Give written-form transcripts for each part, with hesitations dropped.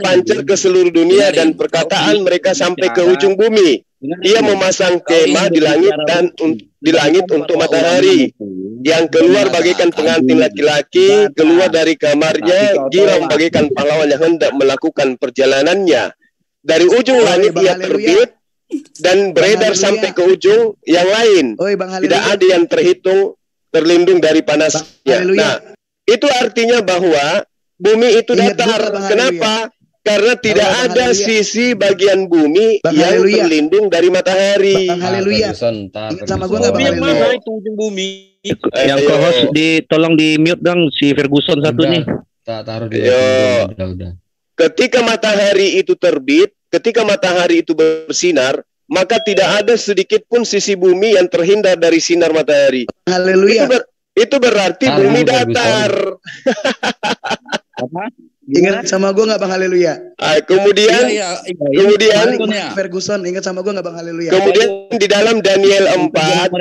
terpancar ke seluruh dunia dan perkataan mereka sampai ke ujung bumi. Ia memasang kemah di langit untuk matahari, yang keluar bagaikan pengantin laki-laki, keluar dari kamarnya, giram bagaikan pahlawan yang hendak melakukan perjalanannya. Dari ujung langit ia terbit dan beredar sampai ke ujung yang lain. Tidak ada yang terlindung dari panasnya. Nah, itu artinya bahwa bumi itu datar. Kenapa? Karena tidak ada sisi bagian bumi yang terlindung dari matahari. Haleluya. Sama gue nggak yang mana itu ujung bumi? Yang co-host tolong di mute dong si Ferguson satu nih. Taruh di udah. Ketika matahari itu terbit, ketika matahari itu bersinar, maka tidak ada sedikit pun sisi bumi yang terhindar dari sinar matahari. Haleluya. Itu berarti bumi datar. Ingat sama gue nggak Bang? Haleluya. Kemudian Ferguson, ingat sama gue nggak Bang? Haleluya. Kemudian di dalam Daniel 4,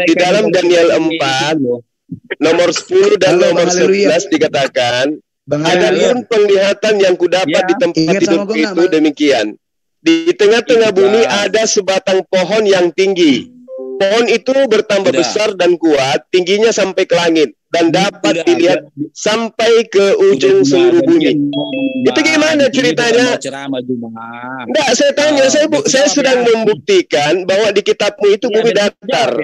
nomor 10 dan nomor 11 dikatakan, ada pun penglihatan yang kudapat di tempat tidur itu demikian. Di tengah-tengah bumi ada sebatang pohon yang tinggi. Pohon itu bertambah besar dan kuat, tingginya sampai ke langit dan dapat dilihat sampai ke ujung seluruh bumi. Itu gimana ceritanya? Enggak, saya tanya, saya sedang membuktikan bahwa di kitabmu itu bumi datar.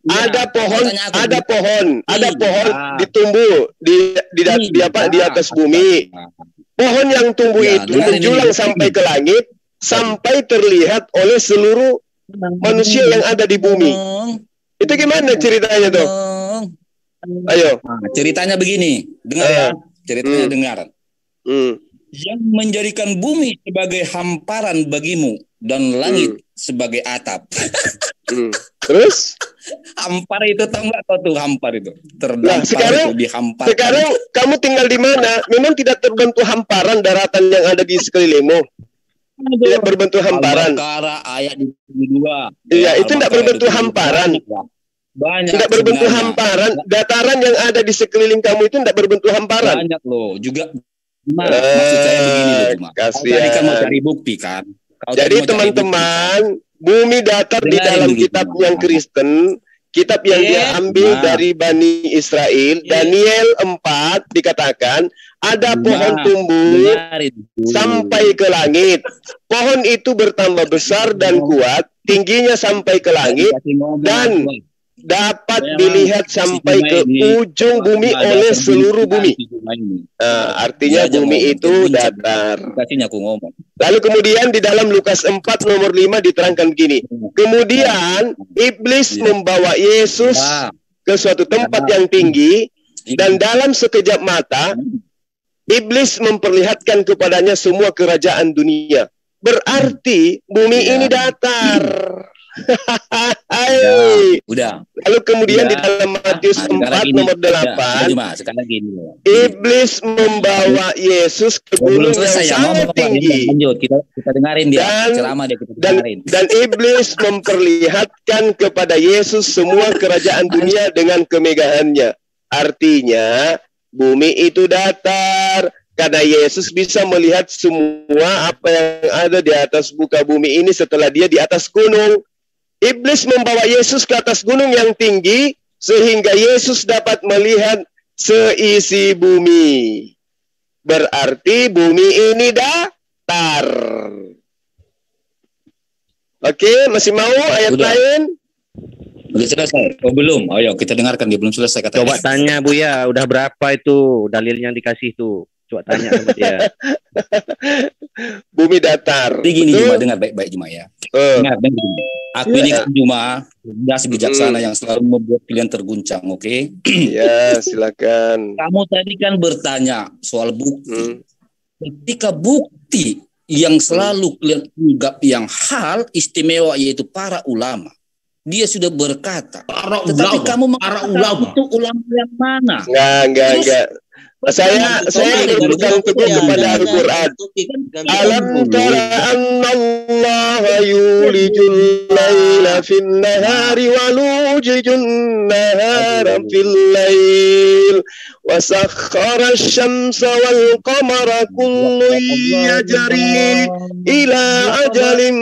Ada pohon ditumbuh di atas bumi. Pohon yang tumbuh itu menjulang sampai ke langit, sampai terlihat oleh seluruh manusia yang ada di bumi. Itu gimana ceritanya tuh? Ayo. Nah, ceritanya begini, dengar ya. Ceritanya dengar. Yang menjadikan bumi sebagai hamparan bagimu dan langit sebagai atap. Terus? Hampar itu tahu nggak kau tuh hampar itu? Nah, sekarang kamu tinggal di mana? Memang tidak terbentuk hamparan daratan yang ada di sekelilingmu. Tidak berbentuk hamparan. Al-Baqarah ayat 22. Iya, itu tidak berbentuk hamparan. Tidak berbentuk hamparan. Dataran yang ada di sekeliling kamu itu tidak berbentuk hamparan. Banyak loh. Juga maksud saya begini loh, cuma. Kau tadi kan mau cari bukti kan. Jadi teman-teman, bumi datar di dalam kitab yang Kristen, kitab yang diambil dari Bani Israel, Daniel 4 dikatakan ada pohon tumbuh sampai ke langit. Pohon itu bertambah besar dan kuat, tingginya sampai ke langit dan dapat dilihat sampai ke ujung bumi oleh seluruh bumi. Artinya bumi itu datar. Lalu kemudian di dalam Lukas 4 nomor 5 diterangkan begini. Kemudian iblis membawa Yesus ke suatu tempat yang tinggi dan dalam sekejap mata iblis memperlihatkan kepadanya semua kerajaan dunia. Berarti bumi ini datar. Udah. Lalu kemudian di dalam Matius 4 nomor 8, iblis membawa Yesus ke gunung yang sangat tinggi. Kita dengarin dia. Ceramah dia, kita dengarin. Dan iblis memperlihatkan kepada Yesus semua kerajaan dunia dengan kemegahannya. Artinya bumi itu datar karena Yesus bisa melihat semua apa yang ada di atas muka bumi ini setelah dia di atas gunung. Iblis membawa Yesus ke atas gunung yang tinggi sehingga Yesus dapat melihat seisi bumi. Berarti bumi ini datar. Oke, masih mau ayat lain? Udah selesai? Oh belum? Oh ya, kita dengarkan, dia belum selesai katanya. Coba tanya Buya, udah berapa itu dalil yang dikasih tuh? Coba tanya sama dia. Bumi datar. Jadi gini Juma, dengar baik-baik Juma ya. Dengar begini. Aku ini kan Juma, das bijaksana yang selalu membuat pilihan terguncang, oke? Ya, silakan. Kamu tadi kan bertanya soal bukti. Ketika bukti yang selalu anggap yang hal istimewa yaitu para ulama. Dia sudah berkata, tetapi kamu mengatakan itu ulama yang mana? Enggak. Saya berpegang teguh kepada Al-Quran. Alam tara anna Allah yulijul laila fin nahari wa yulijul nahara fil lail wa sakhkhara asy-syamsa wal qamara kullun yajri ila ajalin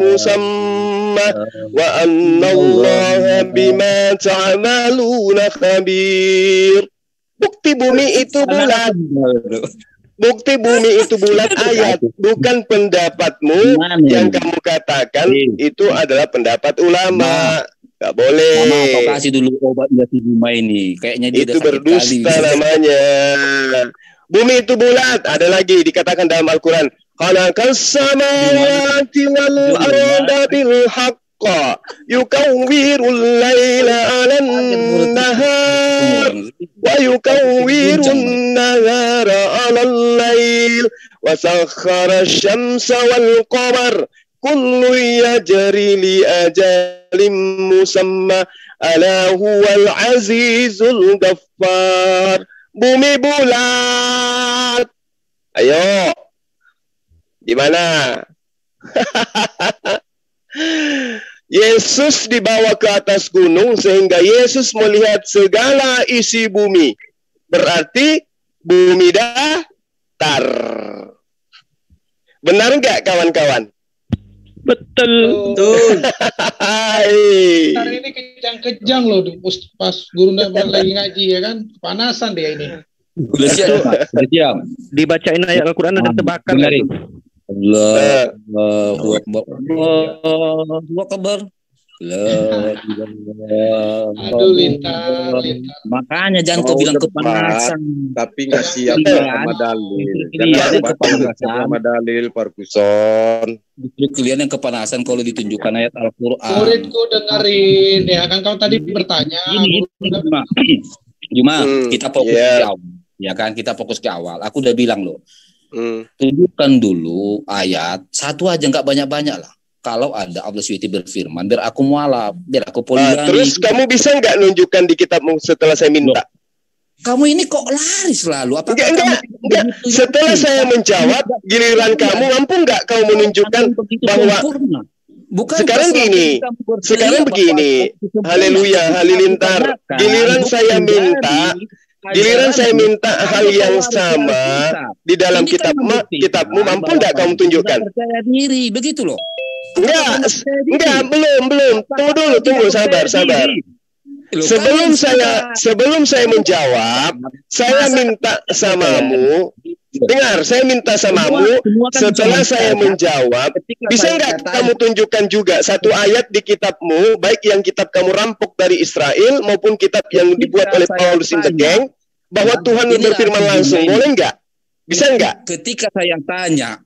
musamma wa anna Allah bima ta'maluna khabir. Bukti bumi itu bulat. Bukti bumi itu bulat ayat, bukan pendapatmu yang kamu katakan itu adalah pendapat ulama. Gak boleh. Mama, kau kasih dulu obat di rumah ini. Kayaknya dia itu berdusta namanya. Bumi itu bulat. Ada lagi dikatakan dalam Al-Quran. Khalaqas samawati wal arda bil haqq. Yukawwirul laila 'alan nahar wa yukawwirun nahara 'alal lail wa sakhkhara asy-syamsa wal qamar kullu yajri li ajalin musamma ala huwal azizul ghaffar. Bumi bulat. Ayo. Di mana? Yesus dibawa ke atas gunung sehingga Yesus melihat segala isi bumi. Berarti bumi datar. Benar nggak kawan-kawan? Betul. Hari ini kejang-kejang loh pas guru lagi ngaji ya kan. Panasan dia ini. Udah siap, Pak. Udah siap. Dibacain ayat Al-Quran ada tebakan itu. Allahu Akbar. Allahu Akbar. Aduh, lintar. Makanya jangan kau bilang kepanasan. Tapi nggak siap sama dalil. Jangan baca sama dalil Parkuson. Kalian yang kepanasan kalau ditunjukkan ayat Al-Quran. Muridku dengerin ya kan kau tadi bertanya. Cuma kita fokus ke awal. Ya kan kita fokus ke awal. Aku udah bilang loh. Tunjukkan dulu ayat satu aja, nggak banyak-banyak lah. Kalau ada Allah SWT berfirman, biar aku mualaf, biar aku poligami. Terus kamu bisa nggak nunjukkan di kitabmu setelah saya minta? Loh, kamu ini kok lari selalu? Enggak. Setelah saya menjawab, giliran kamu mampu nggak kau menunjukkan bahwa bukan sekarang begini, haleluya, halilintar. Giliran saya minta hal yang sama di dalam kitabmu, mampu nggak kamu tunjukkan? Percaya diri, begitu loh. Enggak, belum. Tunggu, sabar. Sebelum saya menjawab, saya minta samamu. Dengar, saya minta samamu. Setelah saya menjawab, bisa nggak kamu tunjukkan juga satu ayat di kitabmu, baik yang kitab kamu rampok dari Israel maupun kitab yang dibuat oleh Paulus in the Gang, bahwa Tuhan berfirman langsung, boleh nggak? Bisa nggak? Ketika saya tanya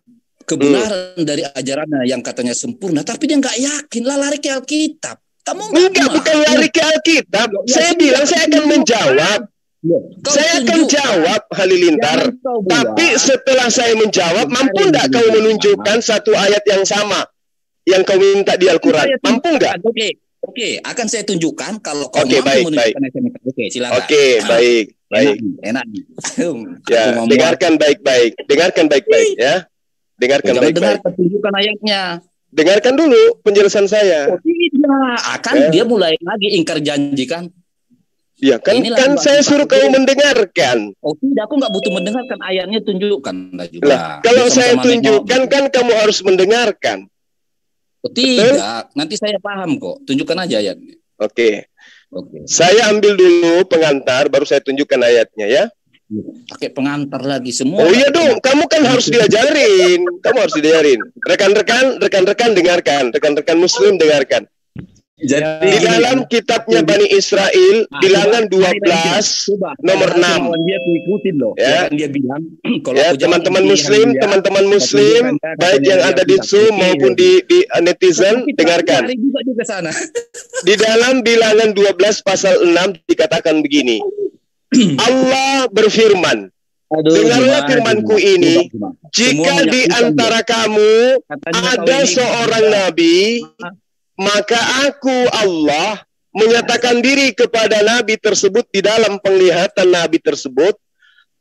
kebenaran dari ajarannya yang katanya sempurna, tapi dia nggak yakin, lah lari ke Alkitab. Kamu bukan lari ke Alkitab. Saya bilang saya akan menjawab. Saya akan jawab, Halilintar. Tapi setelah saya menjawab, mampu nggak kau menunjukkan satu ayat yang sama yang kau minta di Al-Quran? Mampu nggak? Oke, akan saya tunjukkan kalau kau mampu menunjukkan ayat. Oke, silakan. Oke, baik. Enak. Ya, dengarkan baik-baik ya. Dengarkan baik-baik. Dengarkan, tunjukkan ayatnya. Dengarkan dulu penjelasan saya. Oh, tidak. Dia mulai lagi ingkar janji kan? Ya kan saya suruh kamu mendengarkan. Oh tidak, aku nggak butuh mendengarkan, ayatnya tunjukkan juga. Lah, kalau saya tunjukkan kan kamu harus mendengarkan. Oh tidak, nanti saya paham kok. Tunjukkan aja ayatnya. Oke. Saya ambil dulu pengantar, baru saya tunjukkan ayatnya ya. Pakai pengantar lagi semua. Oh iya dong, kamu kan harus diajarin. Rekan-rekan dengarkan, rekan-rekan Muslim dengarkan. Jadi di dalam kitabnya Bani Israel, bilangan 12 nomor 6. Ya, dia bilang kalau teman-teman muslim baik yang ada di Zoom maupun di netizen dengarkan. Di dalam bilangan 12 pasal 6 dikatakan begini. Allah berfirman, dengarlah firmanku ini, jika di antara kamu ada seorang nabi, maka aku Allah menyatakan diri kepada nabi tersebut di dalam penglihatan nabi tersebut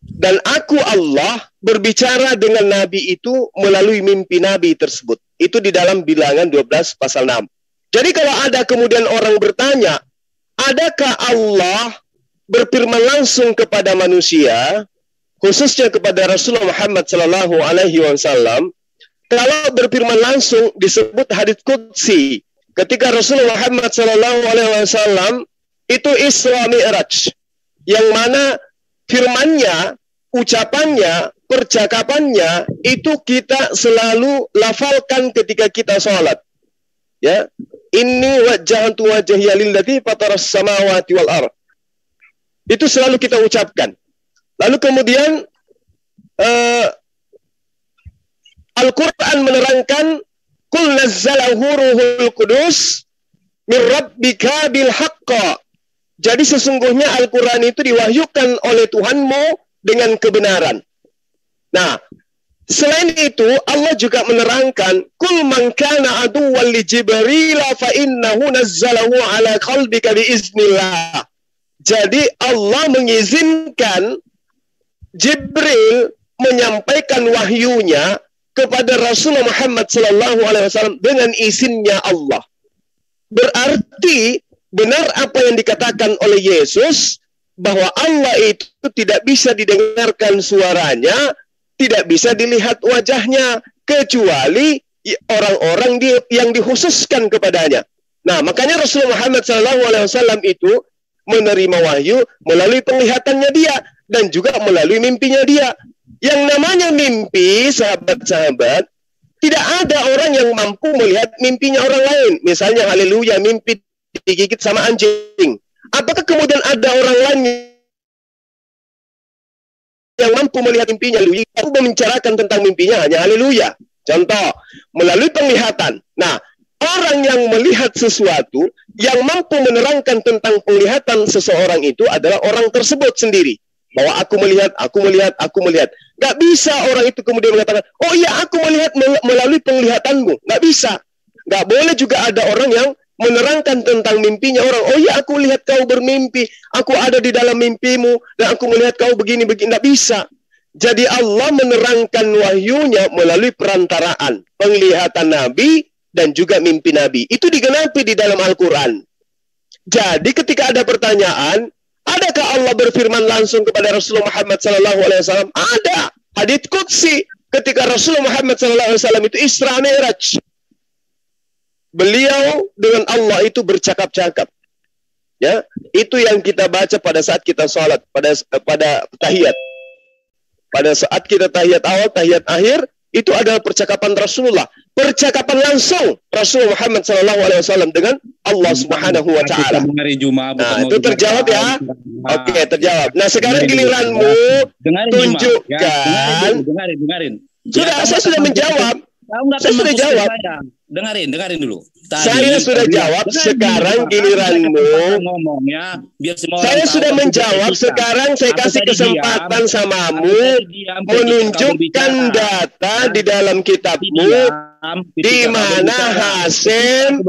Dan aku Allah berbicara dengan Nabi itu melalui mimpi Nabi tersebut. Itu di dalam Bilangan 12 pasal 6. Jadi kalau ada kemudian orang bertanya, adakah Allah berfirman langsung kepada manusia, khususnya kepada Rasulullah Muhammad sallallahu alaihi wasallam? Kalau berfirman langsung disebut hadits qudsi. Ketika Rasulullah Muhammad sallallahu alaihi wasallam itu Isra Mi'raj, yang mana firmannya, ucapannya, percakapannya itu kita selalu lafalkan ketika kita sholat. Ya, inni wajjahantu wajhiya lillati fataras samawati wal ardh. Itu selalu kita ucapkan. Lalu kemudian Al-Quran menerangkan, Qul nazzalahu ruhul qudus min rabbika bil haqqa. Jadi sesungguhnya Al-Quran itu diwahyukan oleh Tuhanmu dengan kebenaran. Nah, selain itu Allah juga menerangkan, Qul man kana aduwwan li Jibril fa innahu nazzalahu ala qalbika biiznillah. Jadi Allah mengizinkan Jibril menyampaikan wahyunya kepada Rasulullah Muhammad sallallahu alaihi wasallam dengan izinnya Allah. Berarti benar apa yang dikatakan oleh Yesus, bahwa Allah itu tidak bisa didengarkan suaranya, tidak bisa dilihat wajahnya, kecuali orang-orang yang dikhususkan kepadanya. Nah, makanya Rasulullah Muhammad SAW itu menerima wahyu melalui penglihatannya dia, dan juga melalui mimpinya dia. Yang namanya mimpi, sahabat-sahabat, tidak ada orang yang mampu melihat mimpinya orang lain. Misalnya, haleluya, mimpi digigit sama anjing. Apakah kemudian ada orang lain yang mampu melihat mimpinya? Aku membicarakan tentang mimpinya hanya haleluya. Contoh, melalui penglihatan. Nah, orang yang melihat sesuatu, yang mampu menerangkan tentang penglihatan seseorang itu adalah orang tersebut sendiri. Bahwa aku melihat, aku melihat, aku melihat. Gak bisa orang itu kemudian mengatakan, oh iya aku melihat melalui penglihatanmu. Gak bisa. Gak boleh juga ada orang yang menerangkan tentang mimpinya orang. Oh iya, aku lihat kau bermimpi, aku ada di dalam mimpimu, dan aku melihat kau begini-begini. Tidak bisa. Jadi Allah menerangkan wahyunya melalui perantaraan penglihatan Nabi dan juga mimpi Nabi. Itu digenapi di dalam Al-Quran. Jadi ketika ada pertanyaan, adakah Allah berfirman langsung kepada Rasulullah Muhammad SAW? Ada. Hadits qudsi ketika Rasulullah Muhammad SAW itu Isra Mi'raj. Beliau dengan Allah itu bercakap-cakap. Ya, itu yang kita baca pada saat kita sholat, pada tahiyat. Pada saat kita tahiyat awal, tahiyat akhir, itu adalah percakapan Rasulullah. Percakapan langsung Rasulullah Muhammad SAW dengan Allah Subhanahu wa Ta'ala. Nah, itu terjawab ya. Oke, terjawab. Nah, sekarang giliranmu tunjukkan. Sudah, saya sudah menjawab. Saya sudah jawab. Dengarin dulu. Saya sudah jawab, sekarang giliranmu. Saya sudah menjawab, sekarang saya kasih kesempatan samamu menunjukkan data di dalam kitabmu di mana Hasim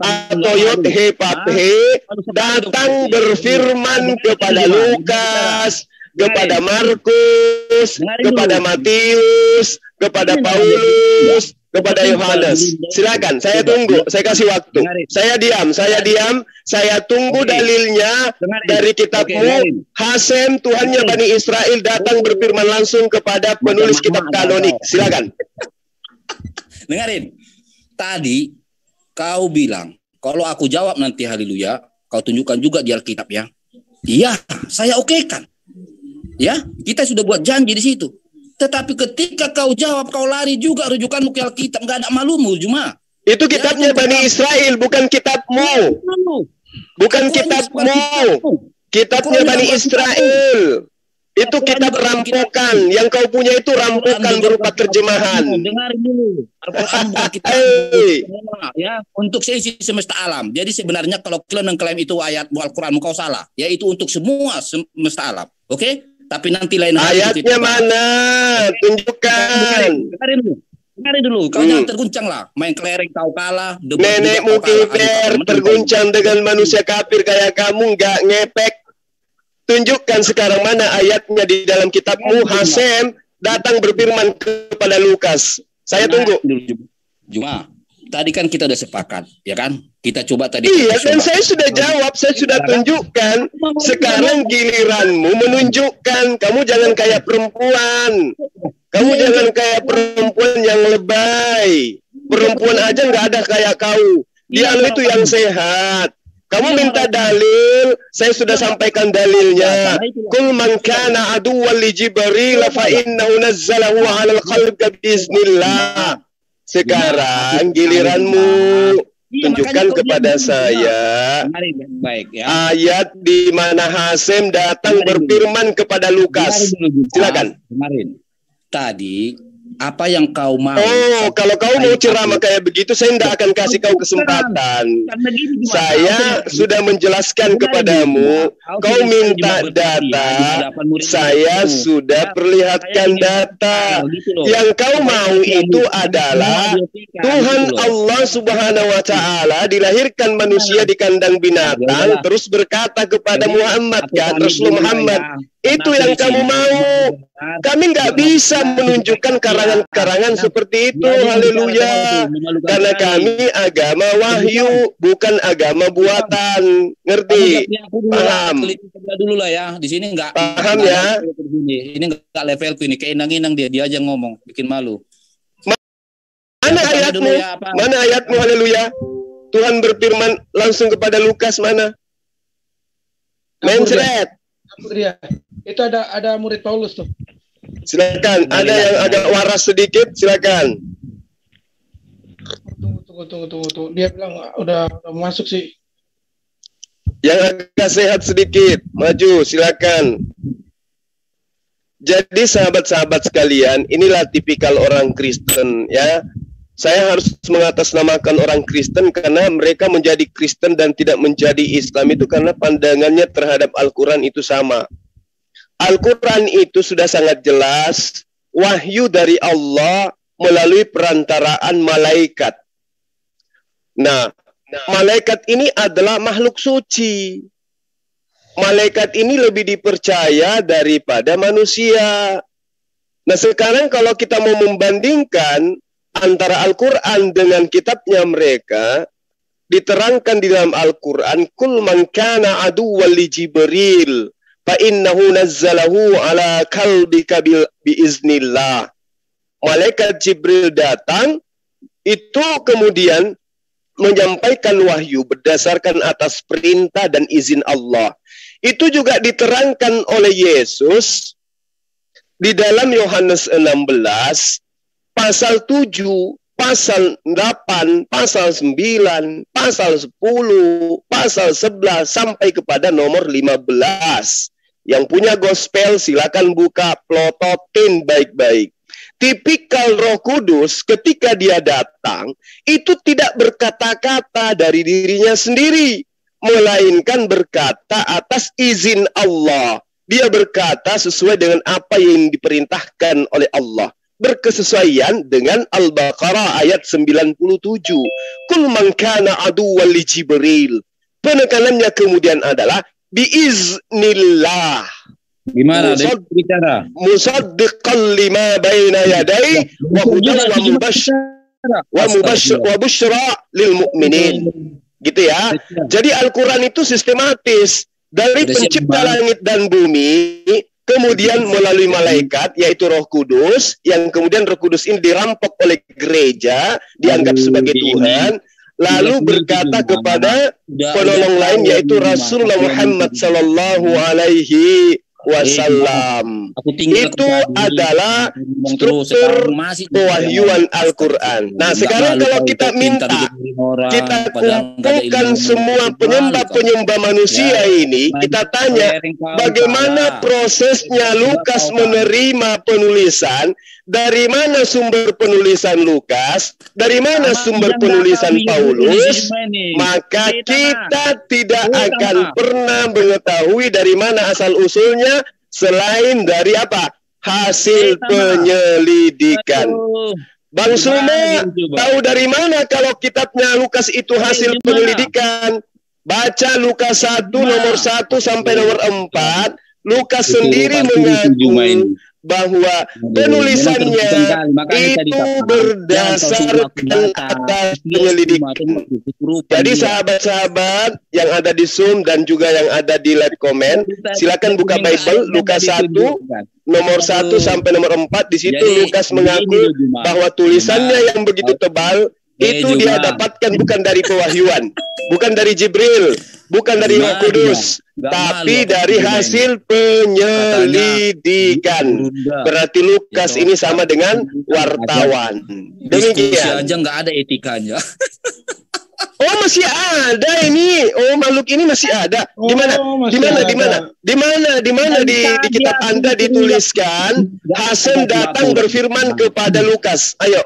atau Yodhepathe datang berfirman kepada Lukas, kepada Markus, kepada Matius, kepada Paulus, kepada Yohanes. Silakan, saya tunggu, saya kasih waktu. Saya diam, saya tunggu dalilnya dari kitabmu. Hasim, Tuhannya Bani Israel, datang berfirman langsung kepada penulis kitab kanonik. Silakan. Dengarin, tadi kau bilang, kalau aku jawab nanti haleluya, kau tunjukkan juga di Alkitab ya. Iya, saya okekan. Ya, kita sudah buat janji di situ. Tetapi ketika kau jawab, kau lari juga rujukanmu ke Alkitab, nggak ada malumu cuma. Itu kitabnya Bani Israel, bukan kitabmu. Bukan kitabmu. Kitabnya Bani Israel. Itu kitab rampokan. Yang kau punya itu rampokan berupa terjemahan. Dengarin dulu. Al-Quran bukan kitab. Ya, untuk seisi semesta alam. Jadi sebenarnya kalau kalian mengklaim itu ayat Al-Quran, kau salah. Yaitu untuk semua semesta alam. Oke? Tapi nanti lain ayatnya mana? Tunjukkan. Dengarin dulu. Kau jangan terguncang lah. Main kelereng kau kalah. Nenekmu kiper terguncang dengan manusia kafir kayak kamu, nggak ngepek. tunjukkan sekarang mana ayatnya di dalam kitabmu. Hasem datang berfirman kepada Lukas. Saya tunggu. Juma, tadi kan kita udah sepakat, ya kan? Kita coba tadi. Iya, dan saya sudah jawab, saya sudah tunjukkan. Sekarang giliranmu menunjukkan. Kamu jangan kayak perempuan. Kamu jangan kayak perempuan yang lebay. Perempuan aja nggak ada kayak kau. Dia itu yang sehat. Kamu minta dalil, saya sudah sampaikan dalilnya. Kul man kana aduwwan li Jibril fa innahu nazzalahu 'alal qalbi biiznillah. Sekarang giliranmu, tunjukkan kepada saya ayat di mana Hasem datang berfirman kepada Lukas. Silakan. Kemarin tadi apa yang kau mau? Oh, kalau kau mau ceramah kayak begitu, saya tidak akan kasih kau kesempatan. Saya sudah menjelaskan kepadamu. Kau minta data, saya sudah perlihatkan data. Yang kau mau itu adalah Tuhan Allah Subhanahu wa Ta'ala dilahirkan manusia di kandang binatang, terus berkata kepada Muhammad, kan, Rasul Muhammad, itu yang kamu mau. Kami nggak bisa menunjukkan karangan-karangan seperti itu. Haleluya. Karena kami agama wahyu, bukan agama buatan. Ngerti? Paham? Dulu lah ya. Di sini nggak paham ya. Ini nggak levelku ini. Keinang-inang dia aja ngomong, bikin malu. Mana ayatmu? Mana ayatmu? Haleluya. Tuhan berfirman langsung kepada Lukas, mana? Mencret. Itu ada murid Paulus tuh. Silakan, ada yang agak waras sedikit, silakan. Tunggu. Dia bilang udah masuk sih. Yang agak sehat sedikit, maju, silakan. Jadi sahabat-sahabat sekalian, inilah tipikal orang Kristen, ya. Saya harus mengatasnamakan orang Kristen karena mereka menjadi Kristen dan tidak menjadi Islam itu karena pandangannya terhadap Al-Quran itu sama. Al-Quran itu sudah sangat jelas wahyu dari Allah melalui perantaraan malaikat. Nah, malaikat ini adalah makhluk suci. Malaikat ini lebih dipercaya daripada manusia. Nah, sekarang kalau kita mau membandingkan antara Al-Quran dengan kitabnya mereka, diterangkan di dalam Al-Quran, kul man kana aduwwan li Jibril fa innahu nazzalahu ala qalbika biiznillah. Malaikat Jibril datang, itu kemudian menyampaikan wahyu berdasarkan atas perintah dan izin Allah. Itu juga diterangkan oleh Yesus di dalam Yohanes 16, pasal 7, pasal 8, pasal 9, pasal 10, pasal 11, sampai kepada nomor 15. Yang punya gospel silakan buka, plototin baik-baik. Tipikal Roh Kudus ketika dia datang, itu tidak berkata-kata dari dirinya sendiri, melainkan berkata atas izin Allah. Dia berkata sesuai dengan apa yang diperintahkan oleh Allah, berkesesuaian dengan Al-Baqarah ayat 97. Kul man kana aduwwan li Jibril. Penekanannya kemudian adalah biiznillah. Gimana bicara? Musaddiqan lima baina yadayhi wa hudan wa busyra lil mu'minin. Gitu ya. Jadi Al-Quran itu sistematis dari pencipta langit dan bumi, kemudian melalui malaikat, yaitu Roh Kudus, yang kemudian Roh Kudus ini dirampok oleh gereja, dianggap sebagai Tuhan, lalu berkata kepada penolong lain, yaitu Rasulullah Muhammad Sallallahu Alaihi Wasallam. Itu adalah struktur pewahyuan Al-Quran. Nah, sekarang kalau kita minta, kita kumpulkan semua penyembah-penyembah manusia ini, kita tanya bagaimana prosesnya Lukas menerima penulisan, dari mana sumber penulisan Lukas, dari mana sumber penulisan Paulus, maka kita tidak akan pernah mengetahui dari mana asal-usulnya selain dari apa? Hasil penyelidikan. Bang Suma, tahu dari mana kalau kitabnya Lukas itu hasil penyelidikan? Baca Lukas 1 nomor 1 sampai nomor 4. Lukas sendiri mengaku bahwa penulisannya itu berdasarkan atas penyelidikan. Jadi sahabat-sahabat yang ada di Zoom dan juga yang ada di live comment, silakan buka Bible Lukas 1 nomor 1 sampai nomor 4. Di situ Lukas mengaku bahwa tulisannya yang begitu tebal itu dia dapatkan bukan dari pewahyuan, bukan dari Jibril, bukan dari Roh Kudus, tapi dari hasil penyelidikan. Berarti Lukas ini sama dengan wartawan. Demikian. Aja nggak ada etikanya. Oh, masih ada ini. Oh, makhluk ini masih ada. Di mana di kitab Anda dituliskan Hasan datang berfirman kepada Lukas. Ayo.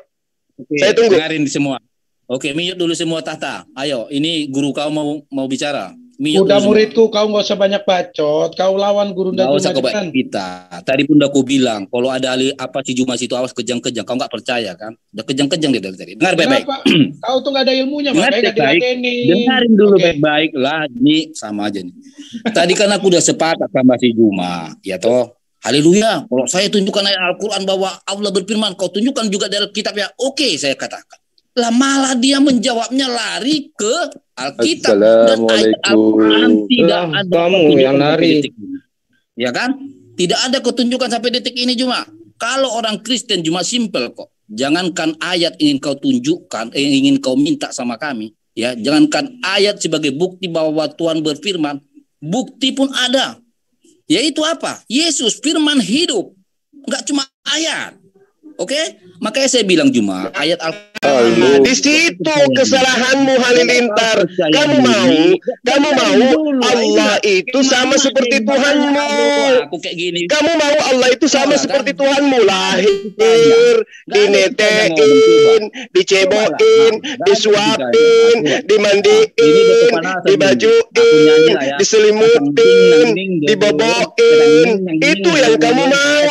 Oke, saya tunggu. Dengarin semua. Oke, mute dulu semua Tahta. Ayo, ini guru kau mau bicara. Udah muridku, kau nggak usah banyak bacot. Kau lawan guru dan usah kebaikan kita. Tadi pun udah aku bilang, kalau ada ahli apa si Jumas itu awas kejang-kejang. Kau nggak percaya kan? Udah kejang-kejang dia dari tadi. Dengar baik-baik. Kau tuh nggak ada ilmunya, makanya nggak dilateni. Dengarin dulu baik-baik lah. Ini sama aja nih. Tadi kan aku udah sepakat sama si Juma, ya toh. Haleluya. Kalau saya tunjukkan ayat Al-Quran bahwa Allah berfirman, kau tunjukkan juga dari kitabnya. Oke, saya katakan. Lah malah dia menjawabnya lari ke Alkitab dan ayat Al-Quran tidak ada kamu yang lari. Ya kan? Tidak ada ketunjukan sampai detik ini cuma. Kalau orang Kristen cuma simpel kok. Jangankan ayat ingin kau tunjukkan, ingin kau minta sama kami, ya. Jangankan ayat sebagai bukti bahwa Tuhan berfirman, bukti pun ada. Yaitu apa? Yesus firman hidup. Enggak cuma ayat. Oke? Makanya saya bilang cuma ayat Al-Quran. Di situ kesalahanmu Halilintar. Kamu mau Allah itu sama seperti Tuhanmu. Kamu mau Allah itu sama seperti Tuhanmu. Lahir, dinetein, dicebokin, disuapin, dimandiin, dibajuin, diselimutin, dibobokin. Itu yang kamu mau.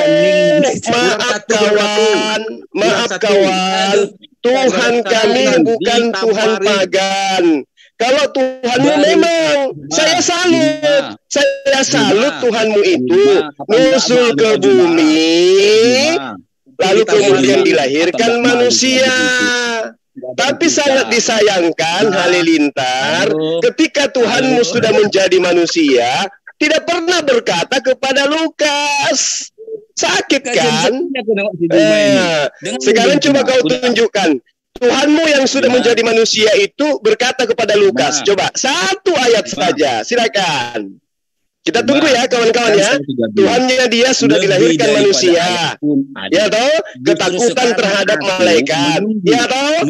Maaf kawan, Tuhan kami bukan Tuhan pagan. Kalau Tuhanmu memang, saya salut Tuhanmu itu nusul ke bumi, lalu kemudian dilahirkan manusia. Tapi sangat disayangkan Halilintar, ketika Tuhanmu sudah menjadi manusia, tidak pernah berkata kepada Lukas. Sakit kan? Sekarang coba kau tunjukkan. Tuhanmu yang sudah menjadi manusia itu berkata kepada Lukas. Coba satu ayat saja. Silakan. Kita tunggu ya kawan-kawan ya. Tuhannya dia sudah dilahirkan manusia. Ya toh? Ketakutan terhadap malaikat. Ya toh?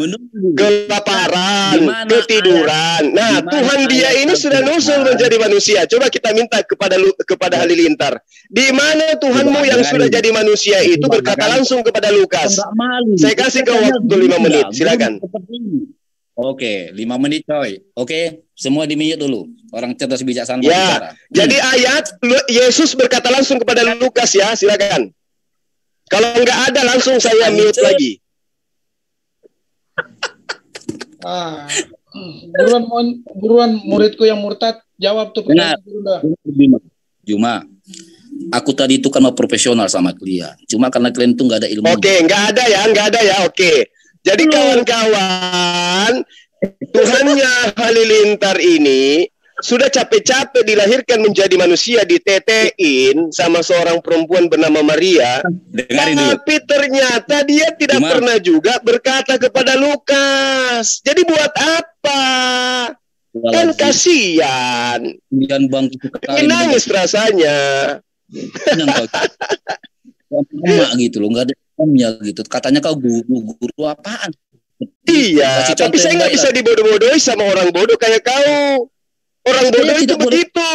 Kelaparan, ketiduran. Nah, Tuhan dia ini sudah nusul menjadi manusia. Coba kita minta kepada Halilintar. Di mana Tuhanmu yang sudah jadi manusia itu berkata langsung kepada Lukas. Saya kasih kau waktu 5 menit. Silakan. Oke, 5 menit coy. Oke, semua di-mute dulu. Orang cerdas bijaksana ya, bicara. Jadi ayat Yesus berkata langsung kepada Lukas ya, silakan. Kalau enggak ada langsung saya mute lagi. Buruan muridku yang murtad jawab tuh pertanyaan. Juma, aku tadi itu kan mau profesional sama kalian. Cuma karena kalian itu nggak ada ilmu. Oke, nggak ada ya. Oke. Jadi kawan-kawan, Tuhannya Halilintar ini sudah capek-capek dilahirkan menjadi manusia, ditetein sama seorang perempuan bernama Maria. Tapi ternyata dia tidak pernah juga berkata kepada Lukas. Jadi buat apa? Kan kasihan. Ini nangis rasanya. Gitu loh, nggak ada gitu. Katanya kau guru apaan? Iya, tapi saya nggak bisa dibodoh-bodohi sama orang bodoh kayak kau. Orang bodoh itu begitu.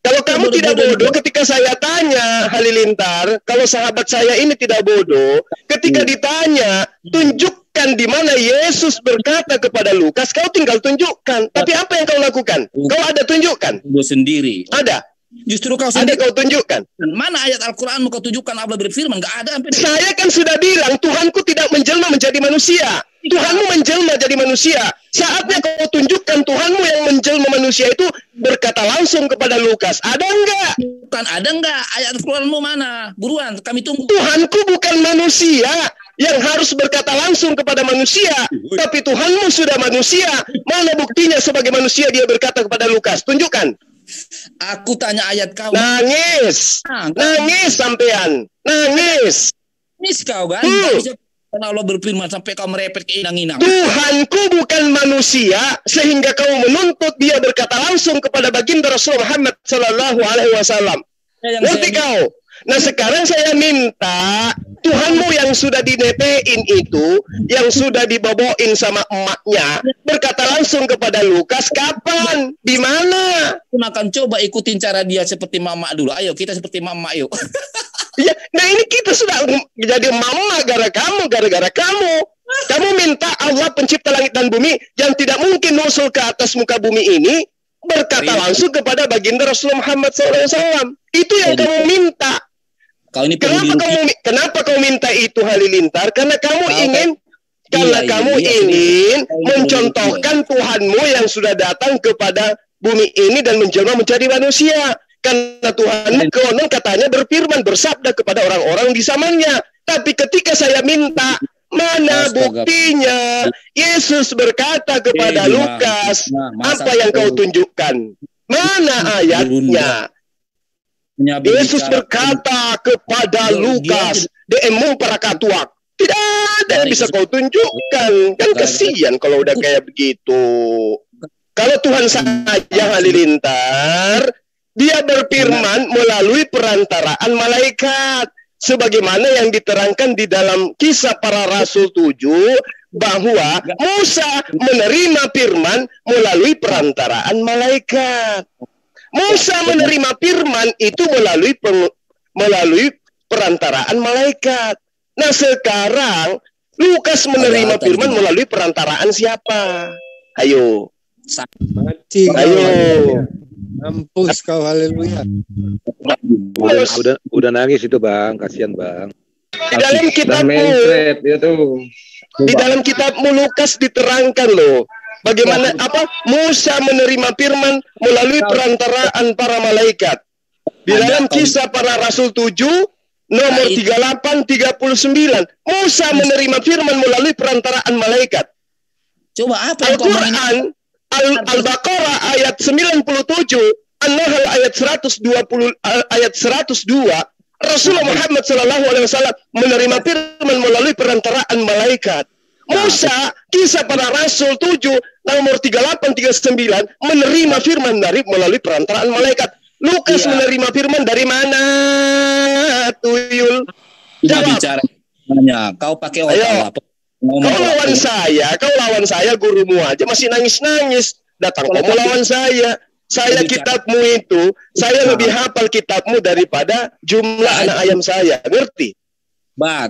Kalau kamu tidak bodoh, ketika saya tanya Halilintar, kalau sahabat saya ini tidak bodoh, ketika ditanya, tunjukkan di mana Yesus berkata kepada Lukas, kau tinggal tunjukkan. Tapi apa yang kau lakukan? Kau ada tunjukkan? Gue sendiri. Ada. Justru kau sendiri. Ada kau tunjukkan. Mana ayat Al-Quran kau tunjukkan Allah berfirman? Gak ada. Saya kan sudah bilang Tuhanku tidak menjelma menjadi manusia. Tuhanmu menjelma jadi manusia. Saatnya kau tunjukkan Tuhanmu yang menjelma manusia itu berkata langsung kepada Lukas. Ada enggak? Bukan, ada enggak? Ayat Al-Quranmu mana? Buruan, kami tunggu. Tuhanku bukan manusia yang harus berkata langsung kepada manusia, tapi Tuhanmu sudah manusia. Mana buktinya sebagai manusia dia berkata kepada Lukas? Tunjukkan. Aku tanya ayat kau. Nangis. Nangis sampean. Nangis. Nangis kau kan? Nggak bisa. Karena Allah berfirman sampai kau merepet ke inang-inang. Tuhanku bukan manusia sehingga kau menuntut dia berkata langsung kepada baginda Rasul Muhammad Sallallahu Alaihi Wasallam. Ngerti kau? Nah sekarang saya minta Tuhanmu yang sudah dinetein itu, yang sudah diboboin sama emaknya, berkata langsung kepada Lukas, kapan? Di mana? Makan coba ikutin cara dia seperti mama dulu. Ayo kita seperti mama yuk. Ya, nah ini kita sudah jadi mama gara-gara kamu. Kamu minta Allah pencipta langit dan bumi yang tidak mungkin nusul ke atas muka bumi ini berkata langsung kepada baginda Rasulullah Muhammad SAW. Itu yang kamu minta. Kenapa kau minta itu Halilintar? Karena kamu ingin mencontohkan Tuhanmu yang sudah datang kepada bumi ini dan menjelma menjadi manusia. Karena Tuhan konon katanya berfirman, bersabda kepada orang-orang di zamannya. Tapi ketika saya minta, mana buktinya? Yesus berkata kepada Lukas, apa yang kau tunjukkan? Mana ayatnya? Yesus berkata kepada Lukas, "Deemu para katuak." Tidak ada yang bisa kau tunjukkan. Kan kasihan kalau udah kayak begitu. Kalau Tuhan saja Halilintar, dia berfirman melalui perantaraan malaikat. Sebagaimana yang diterangkan di dalam Kisah Para Rasul 7, bahwa Musa menerima firman melalui perantaraan malaikat. Musa menerima firman itu melalui perantaraan malaikat. Nah sekarang Lukas menerima firman melalui perantaraan siapa? Ayo. Ayo. Mampus kau, haleluya. Udah nangis itu bang, kasihan bang. Di dalam kitabmu Lukas diterangkan loh. Bagaimana Musa menerima firman melalui perantaraan para malaikat. Di dalam Kisah Para Rasul 7 nomor 38-39, Musa menerima firman melalui perantaraan malaikat. Coba apa Al-Quran Al-Baqarah ayat 97, An-Nahl ayat 102, Rasulullah Muhammad SAW menerima firman melalui perantaraan malaikat. Musa, Kisah Para Rasul 7 nomor 38-39 menerima firman melalui perantaraan malaikat. Lukas menerima firman dari mana? Tuyul. Jawab. Kau pakai otak. Kau lawan saya, gurumu aja masih nangis-nangis. Datang kau lawan saya. Saya kitabmu itu, saya lebih hafal kitabmu daripada jumlah anak ayam saya. Ngerti?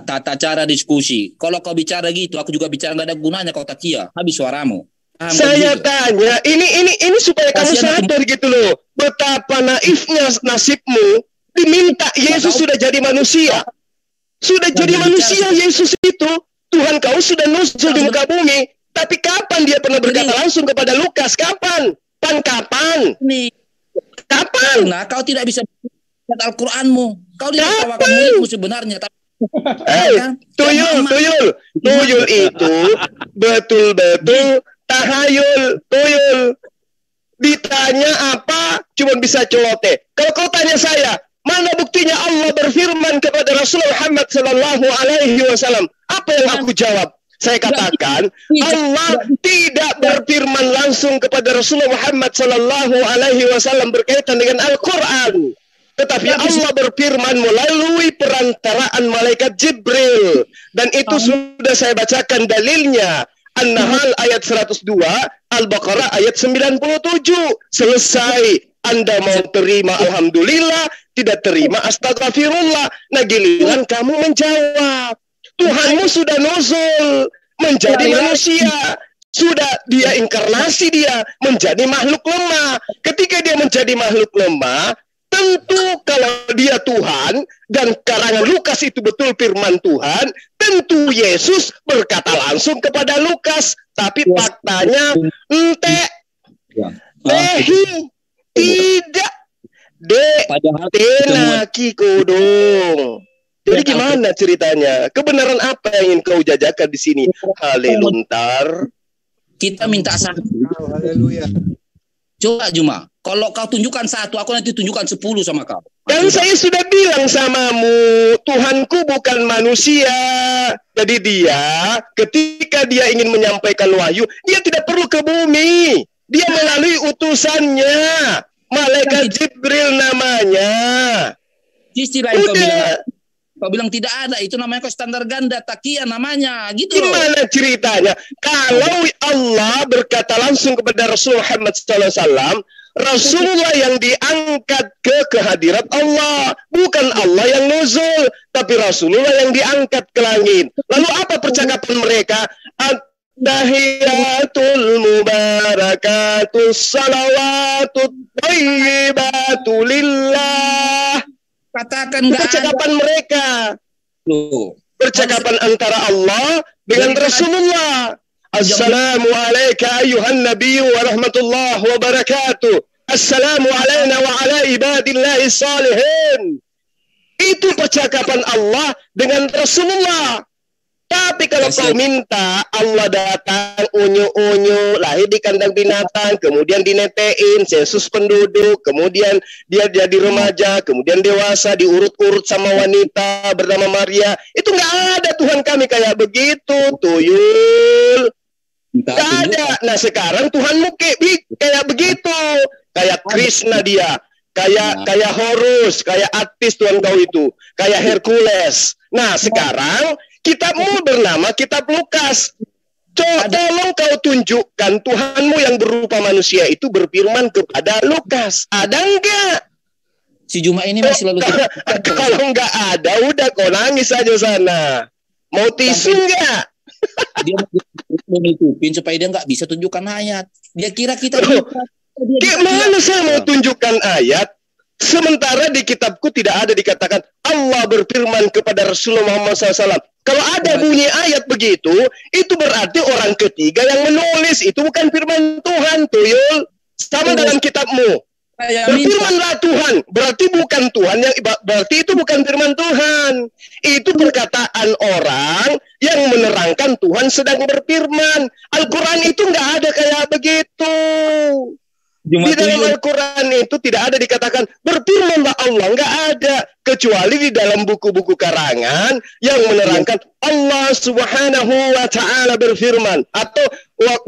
Tata cara diskusi. Kalau kau bicara gitu, aku juga bicara nggak ada gunanya. Kau takia, habis suaramu. Saya tanya, ini supaya kamu sadar gitu loh. Betapa naifnya nasibmu. Diminta Yesus sudah jadi manusia. Sudah jadi manusia Yesus itu. Tuhan kau sudah nusul di muka bumi. Tapi kapan dia pernah berkata langsung kepada Lukas? Kapan? Kapan? Nah, kau tidak bisa baca Al-Quranmu. Kau tidak tahu muridmu sebenarnya. Tuyul itu betul-betul tahayul. Tuyul ditanya apa cuma bisa celoteh. Kalau kau tanya saya, mana buktinya Allah berfirman kepada Rasulullah Muhammad Sallallahu Alaihi Wasallam? Apa yang aku jawab? Saya katakan Allah tidak berfirman langsung kepada Rasulullah Muhammad Sallallahu Alaihi Wasallam berkaitan dengan Al-Quran. Tetapi Allah berfirman melalui perantaraan malaikat Jibril. Dan itu sudah saya bacakan dalilnya. An-Nahl ayat 102, Al-Baqarah ayat 97. Selesai. Anda mau terima alhamdulillah, tidak terima astagfirullah. Nah giliran kamu menjawab. Tuhanmu sudah nuzul menjadi manusia. Sudah dia inkarnasi, dia menjadi makhluk lemah. Ketika dia menjadi makhluk lemah, Tentu kalau dia Tuhan dan karangan Lukas itu betul firman Tuhan, tentu Yesus berkata langsung kepada Lukas. Tapi faktanya ente tidak tenaki kodong. Jadi gimana ceritanya? Kebenaran apa yang ingin kau jajakan di sini? Haliluntar. Kita minta satu. Haleluya. Coba Juma, kalau kau tunjukkan satu, aku nanti tunjukkan 10 sama kau. Dan saya sudah bilang samamu, Tuhanku bukan manusia. Jadi dia, ketika dia ingin menyampaikan wahyu, dia tidak perlu ke bumi. Dia melalui utusannya. Malaikat Jibril namanya. Istilah yang kau bilang tidak ada, itu namanya kau standar ganda, takia namanya, gitu loh. Gimana ceritanya? Kalau Allah berkata langsung kepada Rasul Muhammad SAW, Rasulullah yang diangkat ke kehadirat Allah, bukan Allah yang nuzul, tapi Rasulullah yang diangkat ke langit. Lalu apa percakapan mereka? Tahiyatul mubarakatus salawatut thayyibatu lillah. Katakan percakapan mereka. Percakapan antara Allah dengan Rasulullah. Assalamu alayka ayuhan nabiyyu wa rahmatullahi wa barakatuh. Assalamu alayna wa ala ibadillahi salihin. Itu percakapan Allah dengan Rasulullah. Tapi kalau kau minta Allah datang unyu-unyu, lahir di kandang binatang, kemudian dinetein, sensus penduduk, kemudian dia jadi remaja, kemudian dewasa, diurut-urut sama wanita bernama Maria. Itu nggak ada Tuhan kami kayak begitu, tuyul. Nggak ada. Nah sekarang Tuhanmu kayak begitu, kayak Krishna dia, kayak Horus, kayak Atis Tuhan kau itu, kayak Hercules. Nah sekarang kitabmu bernama Kitab Lukas. Tolong kau tunjukkan Tuhanmu yang berupa manusia itu berfirman kepada Lukas. Ada enggak? Si Juma ini masih lalu. Kalau enggak ada, udah kau nangis aja sana. Mau tisu enggak? Dia mau nutupin supaya dia enggak bisa tunjukkan ayat. Dia kira kita gimana saya mau tunjukkan ayat? Sementara di kitabku tidak ada dikatakan Allah berfirman kepada Rasulullah Muhammad SAW. Kalau ada bunyi ayat begitu, itu berarti orang ketiga yang menulis. Itu bukan firman Tuhan, tuyul. Sama dalam kitabmu. Berfirmanlah Tuhan. Berarti bukan Tuhan yang berarti itu bukan firman Tuhan. Itu perkataan orang yang menerangkan Tuhan sedang berfirman. Al-Quran itu nggak ada kayak begitu. Di dalam Al-Quran itu tidak ada dikatakan berfirmanlah Allah, nggak ada, kecuali di dalam buku-buku karangan yang menerangkan Allah Subhanahu wa taala berfirman, atau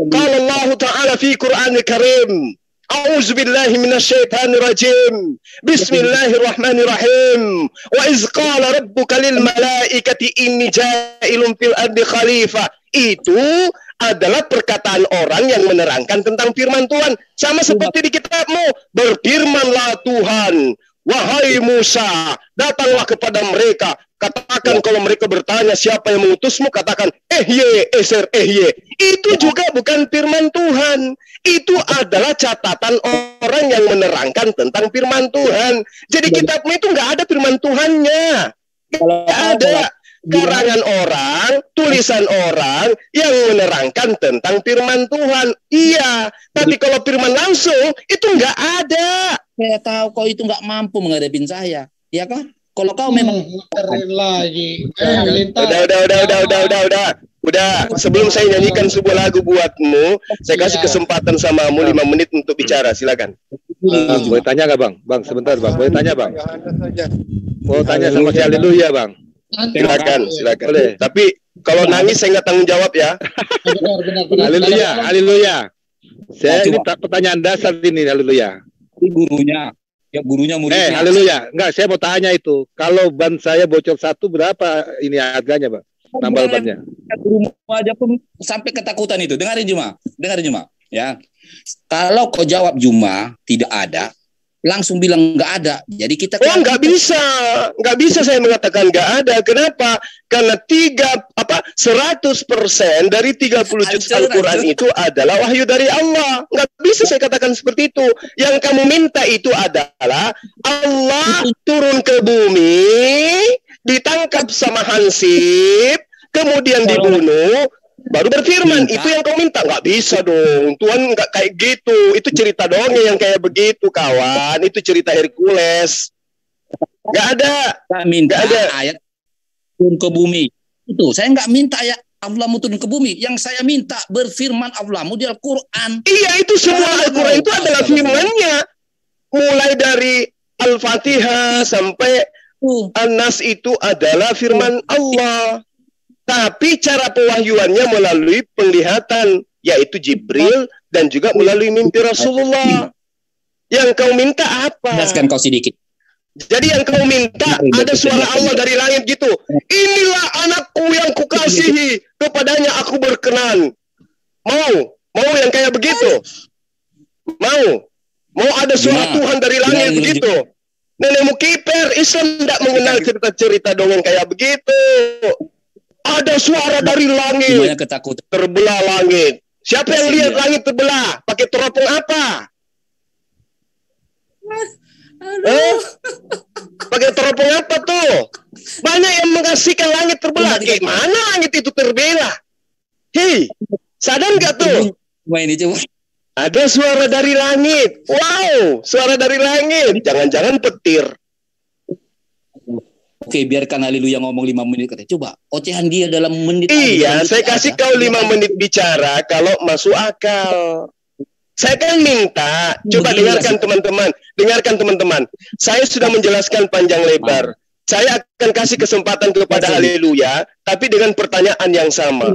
qala Allah taala fi Qur'anil Karim. A'udzu billahi minasyaitonir rajim. Bismillahirrahmanirrahim. Wa iz qala rabbuka lil malaikati inni ja'ilun fil ardi khalifah. Itu adalah perkataan orang yang menerangkan tentang firman Tuhan. Sama seperti di kitabmu. Berfirmanlah Tuhan, wahai Musa, datanglah kepada mereka. Katakan kalau mereka bertanya siapa yang mengutusmu, katakan eser ehye. Itu juga bukan firman Tuhan. Itu adalah catatan orang yang menerangkan tentang firman Tuhan. Jadi kitabmu itu nggak ada firman Tuhannya. Nggak ada. Karangan orang, tulisan orang yang menerangkan tentang firman Tuhan. Iya, tapi kalau firman langsung itu nggak ada. Saya tahu kau itu nggak mampu menghadapin saya, ya kan? Kalau kau memang lagi. Udah. Sebelum saya nyanyikan sebuah lagu buatmu, saya kasih kesempatan samamu 5 menit untuk bicara. Silakan. Boleh tanya nggak bang? Bang, sebentar bang. Boleh tanya bang? Mau tanya sama si Haleluya bang? Silakan. Boleh. Tapi kalau nangis saya nggak tanggung jawab ya. Haleluya. Saya ini pertanyaan dasar ini, Haleluya. Gurunya muridnya. Haleluya. Enggak, saya mau tanya itu. Kalau ban saya bocor 1 berapa ini harganya, Bang? Tambal bannya. Rumah aja pun sampai ketakutan itu. Dengarin Juma. Ya. Kalau kau jawab Juma tidak ada, langsung bilang nggak ada. Jadi kita nggak bisa saya mengatakan nggak ada. Kenapa? Karena 100% dari 30 juz Al-Quran itu adalah wahyu dari Allah. Nggak bisa saya katakan seperti itu. Yang kamu minta itu adalah Allah turun ke bumi, ditangkap sama Hansip, kemudian dibunuh, baru berfirman. Itu yang kau minta. Nggak bisa dong, Tuhan nggak kayak gitu. Itu cerita dongeng yang kayak begitu, kawan. Itu cerita Hercules. Nggak ada. Nggak ada ayat turun ke bumi. Itu saya nggak minta ayat Allahmu turun ke bumi. Yang saya minta berfirman Allahmu di Al-Quran. Iya, itu semua Al-Quran itu adalah firman-Nya. Mulai dari Al-Fatihah sampai An-Nas itu adalah firman Allah. Tapi cara pewahyuannya melalui penglihatan, yaitu Jibril, dan juga melalui mimpi Rasulullah. Yang kau minta apa? Jelaskan kau sedikit. Jadi yang kau minta ada suara Allah dari langit gitu. Inilah anakku yang kukasihi, kepadanya aku berkenan. Mau yang kayak begitu? Mau ada suara Tuhan dari langit begitu? Nenekmu kiper, Islam tidak mengenal cerita-cerita dongeng kayak begitu. Ada suara dari langit, terbelah langit. Siapa yang lihat langit terbelah? Pakai teropong apa? Pakai teropong apa tuh? Banyak yang mengasihkan langit terbelah. Gimana langit itu terbelah? Hei, sadar nggak tuh? Ada suara dari langit. Wow, suara dari langit. Jangan-jangan petir. Oke, biarkan Haleluya ngomong 5 menit. Coba, ocehan dia dalam menit. Iya, saya kasih kau 5 menit bicara kalau masuk akal. Saya kan minta, coba dengarkan teman-teman. Saya sudah menjelaskan panjang lebar. Saya akan kasih kesempatan kepada Haleluya, tapi dengan pertanyaan yang sama.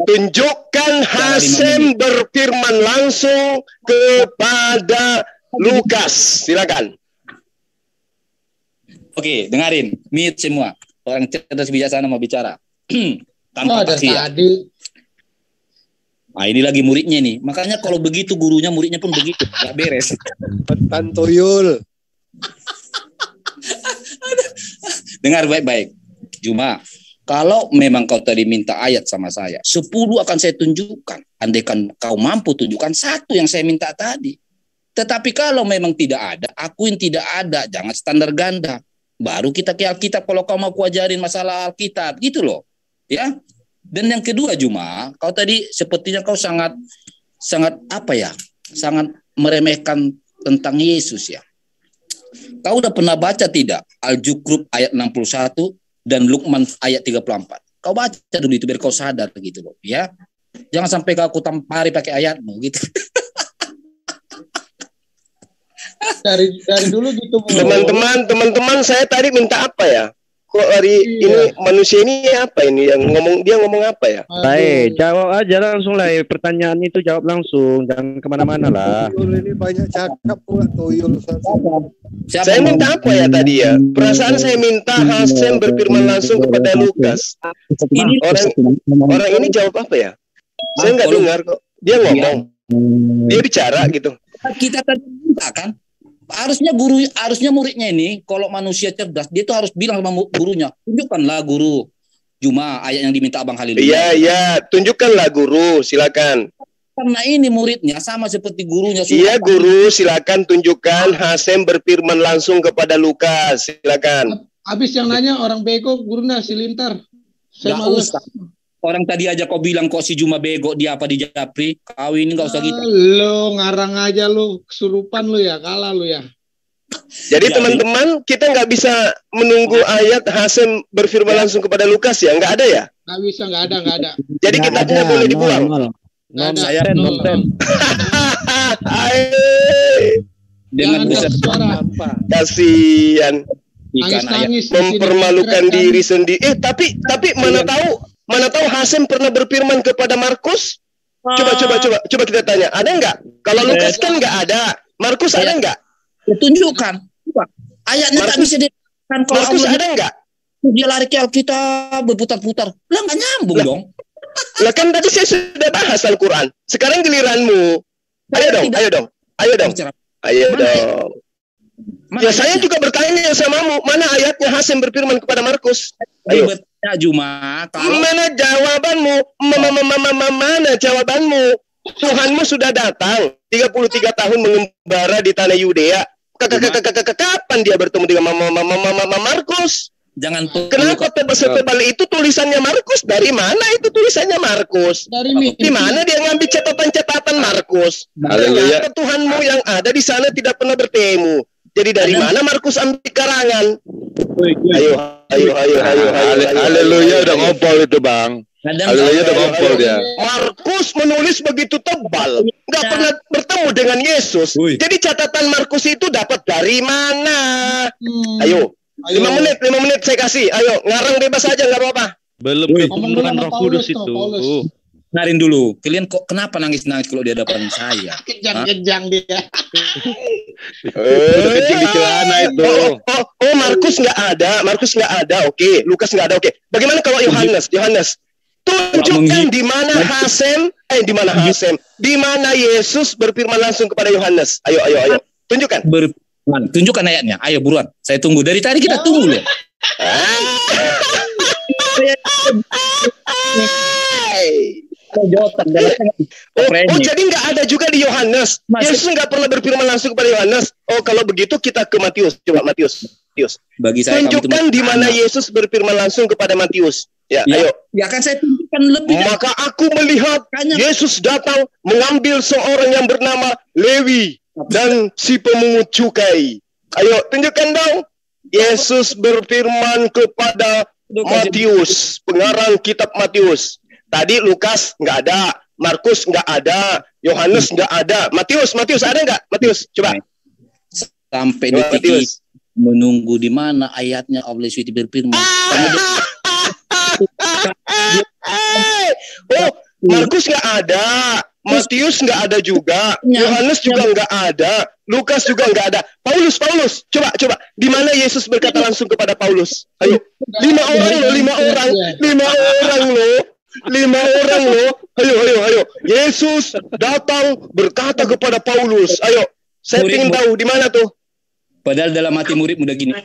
Tunjukkan Hasem berfirman langsung kepada Lukas. Silakan. Oke, dengarin. Mute semua. Orang cerdas bijaksana mau bicara. Tanpa tadi. Nah, ini lagi muridnya nih. Makanya kalau begitu gurunya, muridnya pun begitu. Gak beres. Petan tuyul. Dengar baik-baik. Cuma, kalau memang kau tadi minta ayat sama saya, 10 akan saya tunjukkan. Andaikan kau mampu tunjukkan 1 yang saya minta tadi. Tetapi kalau memang tidak ada, akuin tidak ada. Jangan standar ganda. Baru kita ke Alkitab kalau kau mau kuajarin masalah Alkitab. Gitu loh. Ya. Dan yang kedua Juma, kau tadi sepertinya kau sangat apa ya? Sangat meremehkan tentang Yesus ya. Kau udah pernah baca tidak Al-Zukhruf ayat 61 dan Luqman ayat 34? Kau baca dulu itu biar kau sadar gitu loh, ya. Jangan sampai kau tampari pakai ayatmu gitu. Dari dulu gitu. Teman-teman saya tadi minta apa ya? Kok hari ini manusia ini apa ini yang ngomong apa ya? Baik, jawab aja langsung lah pertanyaan itu, jawab langsung, jangan kemana-mana lah. Ini banyak cakap pula tuyul. Saya minta apa ya tadi ya? Perasaan saya minta Hasem berfirman langsung kepada Lukas. Orang ini jawab apa ya? Saya nggak dengar kok. Dia ngomong, dia bicara gitu. Kita tadi minta kan? Harusnya muridnya ini kalau manusia cerdas dia tuh harus bilang sama gurunya, tunjukkanlah guru Juma ayat yang diminta Abang Halil. Iya, tunjukkanlah guru, silakan. Karena ini muridnya sama seperti gurunya. Iya guru, silakan tunjukkan Hasem berfirman langsung kepada Lukas, silakan. Habis yang nanya orang bego, gurunya silintar. Saya males. Orang tadi aja kau bilang kok si Juma bego, dia apa di Japri? Kau ini nggak usah gitu. Lo ngarang aja lo, kesurupan lo ya, kalah lo ya. Jadi teman-teman, kita nggak bisa menunggu ayat Hasem berfirman langsung kepada Lukas ya, nggak ada ya? Nggak bisa, nggak ada. Jadi kitabnya boleh dibuang. Saya dengan besar suara. Kasihan. Nangis, mempermalukan diri sendiri. Tapi mana tahu Hasem pernah berfirman kepada Markus? Coba kita tanya, ada nggak? Kalau Lukas kan nggak ada, Markus ada nggak? Tunjukkan. Ayatnya tak bisa dikatakan. Markus ada nggak? Dia lari ke Alkitab berputar-putar. Lah nggak nyambung dong. Lah kan tadi saya sudah bahas Al-Quran. Sekarang giliranmu. Ayo dong. Mana saya ayatnya? juga bertanya samamu, mana ayatnya Hasim berfirman kepada Markus? Ayo. Ribetnya Juma, kalau Mana jawabanmu? Mana jawabanmu? Tuhanmu sudah datang 33 tahun mengembara di tanah Yudea. Kapan dia bertemu dengan Markus? jangan Kenapa setebal itu tulisannya Markus? Dari mana itu tulisannya Markus? Dari mimpi. Di mana dia ngambil catatan-catatan Markus? Haleluya. Ternyata Tuhanmu yang ada di sana tidak pernah bertemu. Jadi dari mana Markus ambil karangan? Ayo. Haleluya, udah ngompol itu, Bang. Haleluya, udah ngompol dia. Markus menulis begitu tebal, nggak pernah bertemu dengan Yesus. Jadi catatan Markus itu dapat dari mana? Ayo. 5 menit saya kasih. Ayo, ngarang bebas aja, nggak apa-apa. Belum kebenaran Roh Kudus itu. Dengarin dulu. Kalian kok kenapa nangis-nangis kalau di hadapan saya? Kejang-kejang dia. Kecil di celana itu. Oh, Markus nggak ada. Oke. Lukas nggak ada. Oke. Bagaimana kalau Yohanes? Tunjukkan di mana di mana Yesus berfirman langsung kepada Yohanes. Ayo. Tunjukkan. Tunjukkan ayatnya. Ayo buruan. Saya tunggu. Dari tadi kita tunggu loh. Jadi nggak ada juga di Yohanes. Yesus nggak pernah berfirman langsung kepada Yohanes. Oh, kalau begitu kita ke Matius. Coba Matius. Bagi saya tunjukkan di mana Yesus berfirman langsung kepada Matius. Ya, ayo. Ya kan saya tunjukkan lebih. Maka aku melihat Yesus datang mengambil seorang yang bernama Lewi dan si pemungut cukai. Ayo, tunjukkan dong. Yesus berfirman kepada Matius, pengarang kitab Matius. Tadi Lukas nggak ada, Markus nggak ada, Yohanes nggak ada. Matius ada nggak? Matius, coba. Sampai detik ini menunggu di mana ayatnya Allah SWT berfirman. Oh, Markus nggak ada, Matius nggak ada juga, Yohanes juga nggak ada, Lukas juga nggak ada. Paulus, coba. Di mana Yesus berkata langsung kepada Paulus? Ayo, 5 orang loh. Ayo. Yesus datang berkata kepada Paulus. Ayo, saya ingin tahu di mana tuh. Padahal dalam hati murid muda gini.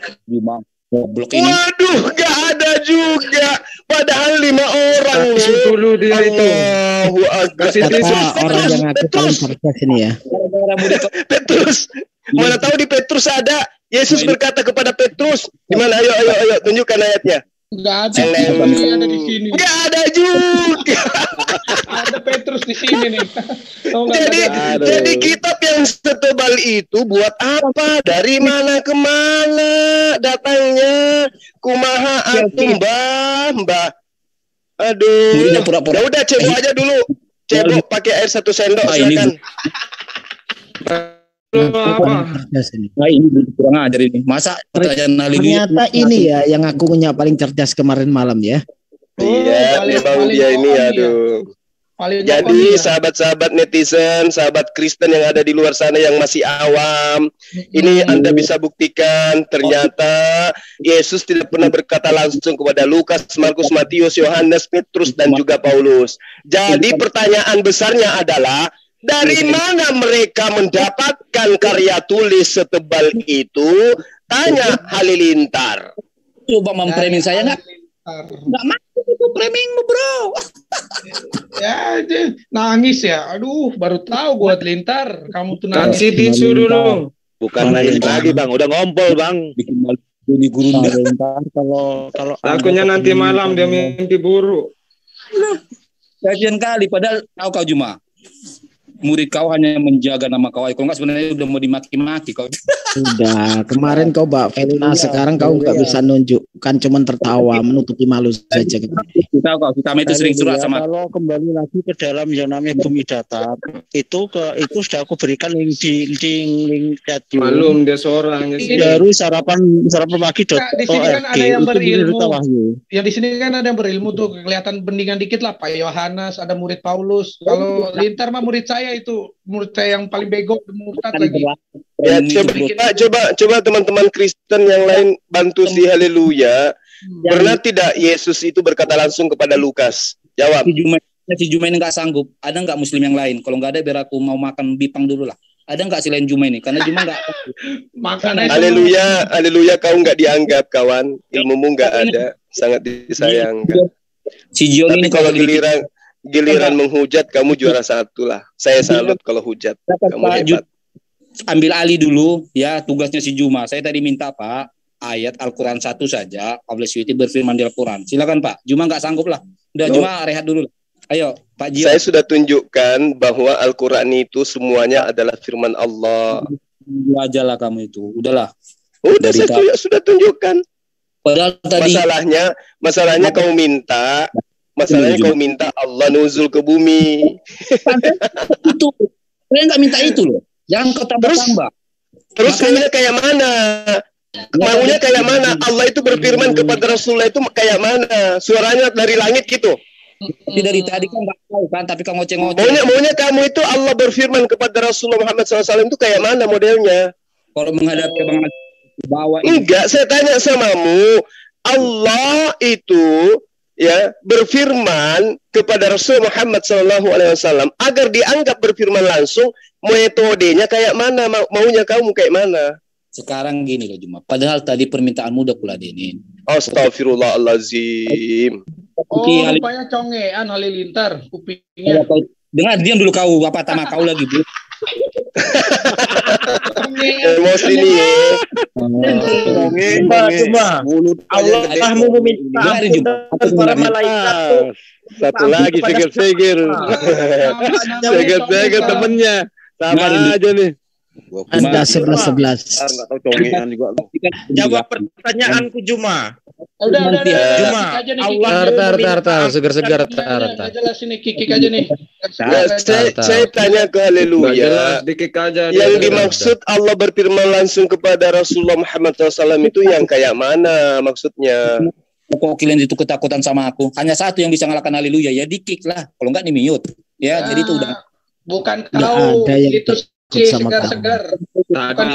Goblok ini. Waduh, gak ada juga. Padahal 5 orang loh. Dulu dia itu. Orang yang aku paling cerdas ini ya. Petrus. Mana tahu di Petrus ada. Yesus berkata kepada Petrus. Di mana? Ayo, tunjukkan ayatnya. Enggak ada di sini. Enggak ada juga. Ada Petrus di sini nih. Jadi kitab yang setebal itu buat apa? Dari mana ke mana datangnya? Kumaha atum mbak. Aduh. Ya udah cebok aja dulu. Cebok pakai air 1 sendok silakan. Nah, ini kurang ajar ini. Masa ternyata ini ya yang aku punya paling cerdas kemarin malam ya. Iya, memang dia ini aduh. Jadi sahabat-sahabat netizen, sahabat Kristen yang ada di luar sana yang masih awam, ini Anda bisa buktikan ternyata Yesus tidak pernah berkata langsung kepada Lukas, Markus, Matius, Yohanes, Petrus dan juga Paulus. Jadi pertanyaan besarnya adalah dari mana mereka mendapatkan karya tulis setebal itu? Tanya Halilintar. Coba memframing saya nggak mampu itu framingmu bro. Ya nangis ya. Aduh, baru tahu buat Lintar. Kamu tuh nangis. Kasih tisu dulu. Bukan nangis lagi bang, udah ngompol bang. Bikin malu ini guru Lintar kalau takutnya nanti malam dia mimpi buruk. Kasian kali, padahal kau Juma. Murid kau hanya menjaga nama kau. Kalau nggak sebenarnya udah mau dimaki-maki kau. Udah, kemarin kau fitnah, sekarang kau nggak bisa nunjuk, kan cuma tertawa, menutupi malu saja. Kita itu sering surat sama. Kalau kembali lagi ke dalam yang namanya bumi datar, itu sudah aku berikan link chat. Malum dia seorang. Baru sarapan pagi. Di sini kan ada yang berilmu. Ya di sini kan ada yang berilmu tuh, kelihatan bendingan dikit lah. Pak Yohanes, ada murid Paulus. Kalau Lintar mah murid saya itu, murid saya yang paling bego, murtad lagi. Ya, coba teman-teman Kristen yang lain bantu si Haleluya. Pernah tidak Yesus itu berkata langsung kepada Lukas? Jawab. Si Juma ini nggak sanggup. Ada nggak Muslim yang lain? Kalau nggak ada, biar aku mau makan bipang dulu lah. Ada nggak selain Juma ini? Karena Juma nggak. Makanya haleluya, haleluya, kau nggak dianggap kawan, ilmumu nggak ada, sangat disayangkan. Si Jion Tapi ini kalau giliran menghujat, kamu juara satu lah. Saya salut kalau hujat, kamu hebat. Ambil alih dulu ya tugasnya si Juma. Saya tadi minta Pak ayat Al-Quran 1 saja. Allah SWT berfirman di Al-Quran. Silakan Pak. Juma nggak sanggup lah. Udah Juma rehat dulu. Ayo Pak Jion. Saya sudah tunjukkan bahwa Al-Quran itu semuanya adalah firman Allah. Aja lah kamu itu. Udahlah. Udah saya sudah tunjukkan. Padahal tadi masalahnya kau minta. Masalahnya kau minta Allah nuzul ke bumi. Itu. Saya nggak minta itu loh. Yang kau tambah-tambah. Terus maunya kayak mana? Maunya kayak mana? Allah itu berfirman kepada Rasulullah itu kayak mana? Suaranya dari langit gitu. Tapi dari tadi kan nggak tahu kan, tapi kamu ngoceh-ngoceh. Maunya kamu itu Allah berfirman kepada Rasulullah Muhammad SAW itu kayak mana modelnya? Kalau menghadapi bawa enggak, saya tanya samamu. Allah itu ya berfirman kepada Rasul Muhammad SAW agar dianggap berfirman langsung. Metodenya kayak mana? Maunya kamu kayak mana? Sekarang gini loh Juma. Padahal tadi permintaanmu udah kuladenin. Astagfirullahalazim. Oh, rupanya congean Halilintar kupingnya. Dengar, diam dulu kau. Apa sama kau lagi, Bu? Emosi nih ya. Cuma Allah mau meminta para malaikat. Satu lagi seger-seger. Seger-seger temennya. Sama aja nih. Anda 11-11. Jawab pertanyaanku Juma. Udah. Juma. Tar, segar-segar. Jelas ini kikik aja nih. Saya tanya ke haleluya. Yang dimaksud Allah berfirman langsung kepada Rasulullah Muhammad SAW itu yang kayak mana maksudnya? Kok kalian itu ketakutan sama aku? Hanya satu yang bisa ngalahkan haleluya, ya di-kick lah. Kalau enggak di-mute. Ya, jadi itu udah. Bukan kau, itu si segar-segar.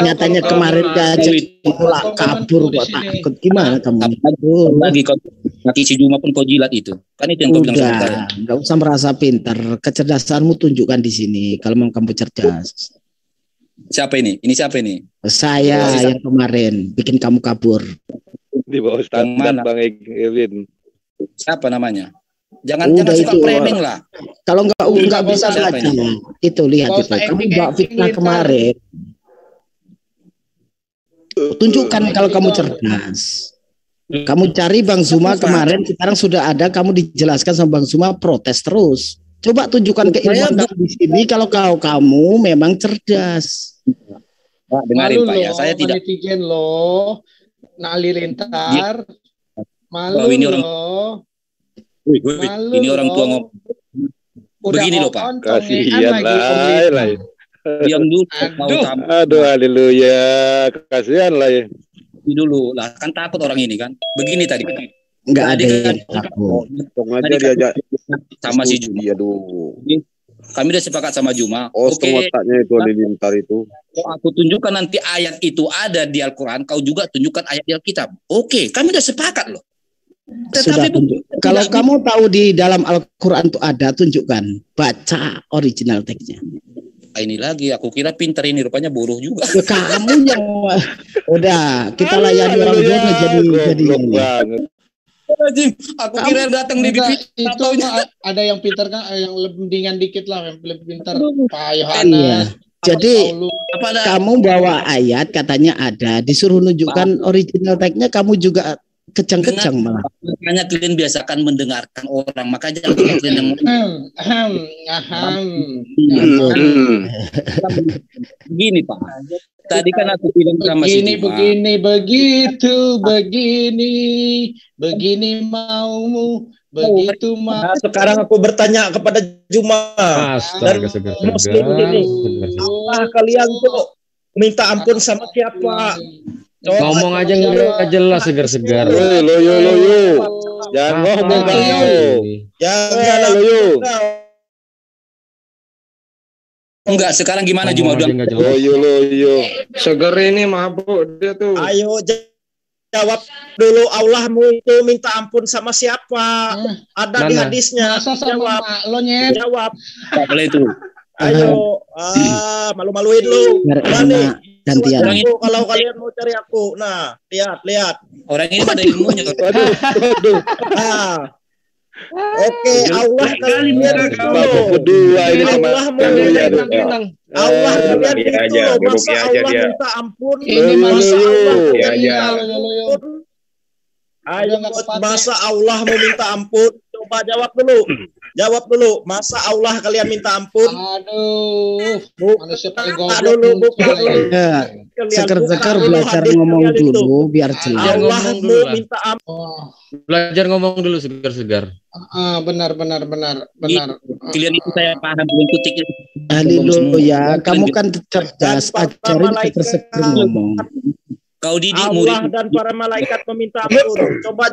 Nyatanya kemarin gajah pula kabur kok takut. Gimana kamu? Lagi kau mati si Juma pun kau jilat itu. Kan itu yang kau bilang sama saya. Enggak usah merasa pintar. Kecerdasanmu tunjukkan di sini kalau memang kamu cerdas. Siapa ini? Ini siapa ini? Saya yang kemarin bikin kamu kabur. Di bawah standar Bang Evin. Siapa namanya? Jangan suka framing lah. Kalau enggak bisa baca. Itu lihat itu. Kamu enggak fitnah kemarin. Tunjukkan kalau kamu cerdas. Kamu cari Bang Zuma kemarin, sekarang sudah ada, kamu dijelaskan sama Bang Zuma, protes terus. Coba tunjukkan keilmuan kamu di sini kalau kamu memang cerdas. Pak, dengarin Pak ya, saya tidak. Netizen loh, Halilintar, malu loh. Ini orang tua ngomong. Begini loh Pak. Kasihan lah. Diam dulu. Aduh, haleluya. Kasihan lah ya. Dulu lah, kan takut orang ini kan. Begini tadi. Enggak ada yang takut. Aja diajak sama si Juma. Aduh. Kami udah sepakat sama Juma. Oke. Otaknya itu Halilintar itu. Aku tunjukkan nanti ayat itu ada di Al-Quran. Kau juga tunjukkan ayat di Alkitab. Oke, kami udah sepakat loh. Sudah tunjuk. Kalau kamu tahu di dalam Al-Quran itu ada, tunjukkan. Baca original teksnya. Ini lagi, aku kira pintar ini, rupanya bodoh juga. Ya, kamu yang udah kita layani orang bodoh jadi banget. Aku kira datang di itu ada yang pintar kan, yang lebih dikit lah, yang lebih pintar Pak Yohana. Iya. Jadi kamu bawa ayat katanya ada, disuruh nunjukkan original teksnya, kamu juga kejang-kejang malah. Makanya kalian biasakan mendengarkan orang, makanya kalian yang begini Pak. Tadi kan aku bilang sama begini maumu, begitu mau. Nah, sekarang aku bertanya kepada Juma dan Muslim ini, apa kalian tuh minta ampun sama siapa? Ngomong aja nggak jelas, segar-segar. Yo. Jangan ngomong kamu. Jangan yo. Enggak, sekarang gimana Juma udah? Yo. Seger ini mabuk dia tuh. Ayo jawab dulu, Allahmu itu minta ampun sama siapa? Ada di hadisnya. Masa sama lo nyet? Jawab. Enggak boleh itu. Ayo, malu-maluin lu. Karena gantian. Kalau kalian mau cari aku, nah, lihat. Orang ini pada ilmunya. Oke, Allah kalian itu Allah kalian itu loh, masa Allah minta ampun, masa Allah mau minta ampun, coba jawab dulu, masa Allah kalian minta ampun? Aduh, manusia paling goblok. Seker-seker belajar ngomong dulu biar jelas. Allah mau minta ampun. Belajar ngomong dulu segar-segar. Benar. Kalian itu saya paham bentuknya. Haleluya, kamu kan cerdas, ajarin seger-seger ngomong. Kau didik Allah dan para malaikat meminta ampun. Coba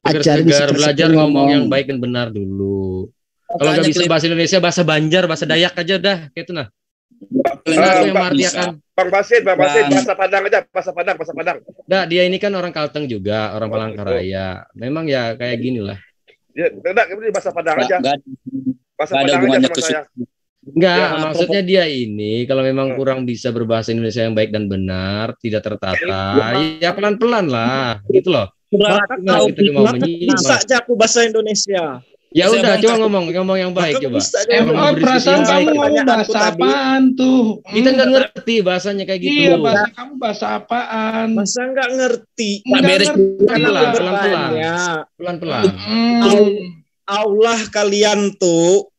segar belajar ngomong yang baik dan benar dulu. Kalau nggak bisa bahasa Indonesia, bahasa Banjar, bahasa Dayak aja dah, kayak itu nah. Yang mengartikan. Bang Basit, bahasa Padang. Nah, dia ini kan orang Kalteng juga, orang Palangkaraya. Memang ya kayak gini lah. Ya, bahasa Padang aja. Bahasa Padang aja sama saya. Enggak, maksudnya dia ini kalau memang kurang bisa berbahasa Indonesia yang baik dan benar, tidak tertata, ya pelan-pelan lah, gitu loh. Bisa aja aku bahasa Indonesia. Ya udah, coba ngomong yang baik coba. Perasaan kamu ngomong bahasa apaan tuh? Kita nggak ngerti bahasanya kayak gitu. Iya, bahasa kamu bahasa apaan? Masa nggak ngerti? Pelan-pelan. Allah kalian tuh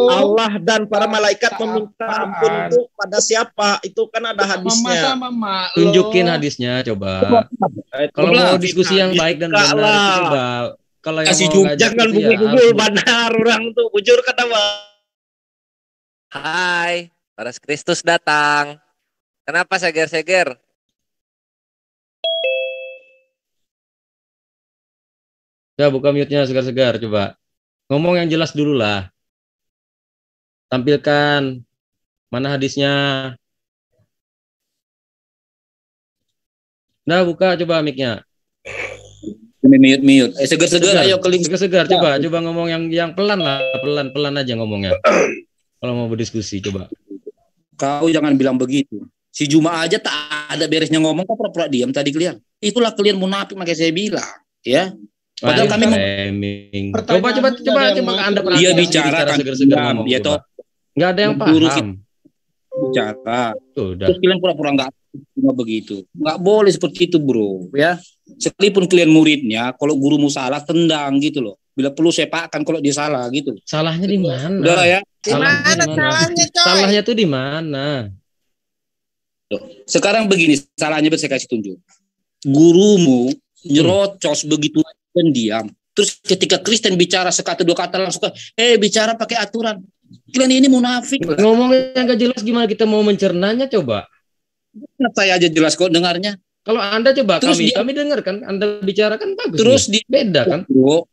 Allah dan para malaikat meminta ampun tuh pada siapa? Itu kan ada hadisnya. Tunjukin hadisnya coba. Kalau mau diskusi yang baik dan benar coba. Kalau yang mau jangan bubul-bubul benar orang tuh bujur kata Hai, Paras Kristus datang. Kenapa seger-seger? Coba buka mute-nya segar-segar coba. Ngomong yang jelas dulu lah. Tampilkan mana hadisnya. Nah, buka coba mic-nya. Mute. Segar-segar ayo keling. Segar-segar coba ngomong yang pelan lah, pelan aja ngomongnya. Kalau mau berdiskusi coba. Kau jangan bilang begitu. Si Juma aja tak ada beresnya ngomong kok pura-pura diam tadi kalian. Itulah kalian munafik makanya saya bilang, ya. Padahal kami coba Anda pernah dia bicara kan segar-segar ngomong. Dia toh enggak ada yang paham. Bicara. Terus kalian pura-pura enggak begitu. Enggak boleh seperti itu, Bro, ya. Sekalipun kalian muridnya, kalau gurumu salah tendang gitu loh. Bila perlu sepakkan kalau dia salah gitu. Salahnya di mana? Udah ya. Salahnya tuh di mana? Sekarang begini, salahnya saya kasih tunjuk. Gurumu nyerocos begitu dan diam. Terus ketika Kristen bicara sekata dua kata langsung bicara pakai aturan. Kalian ini munafik. Ngomongnya nggak jelas gimana kita mau mencernanya coba. Saya aja jelas kok dengarnya. Kalau Anda coba terus kami dengar kan, Anda bicara kan bagus. Terus beda kan?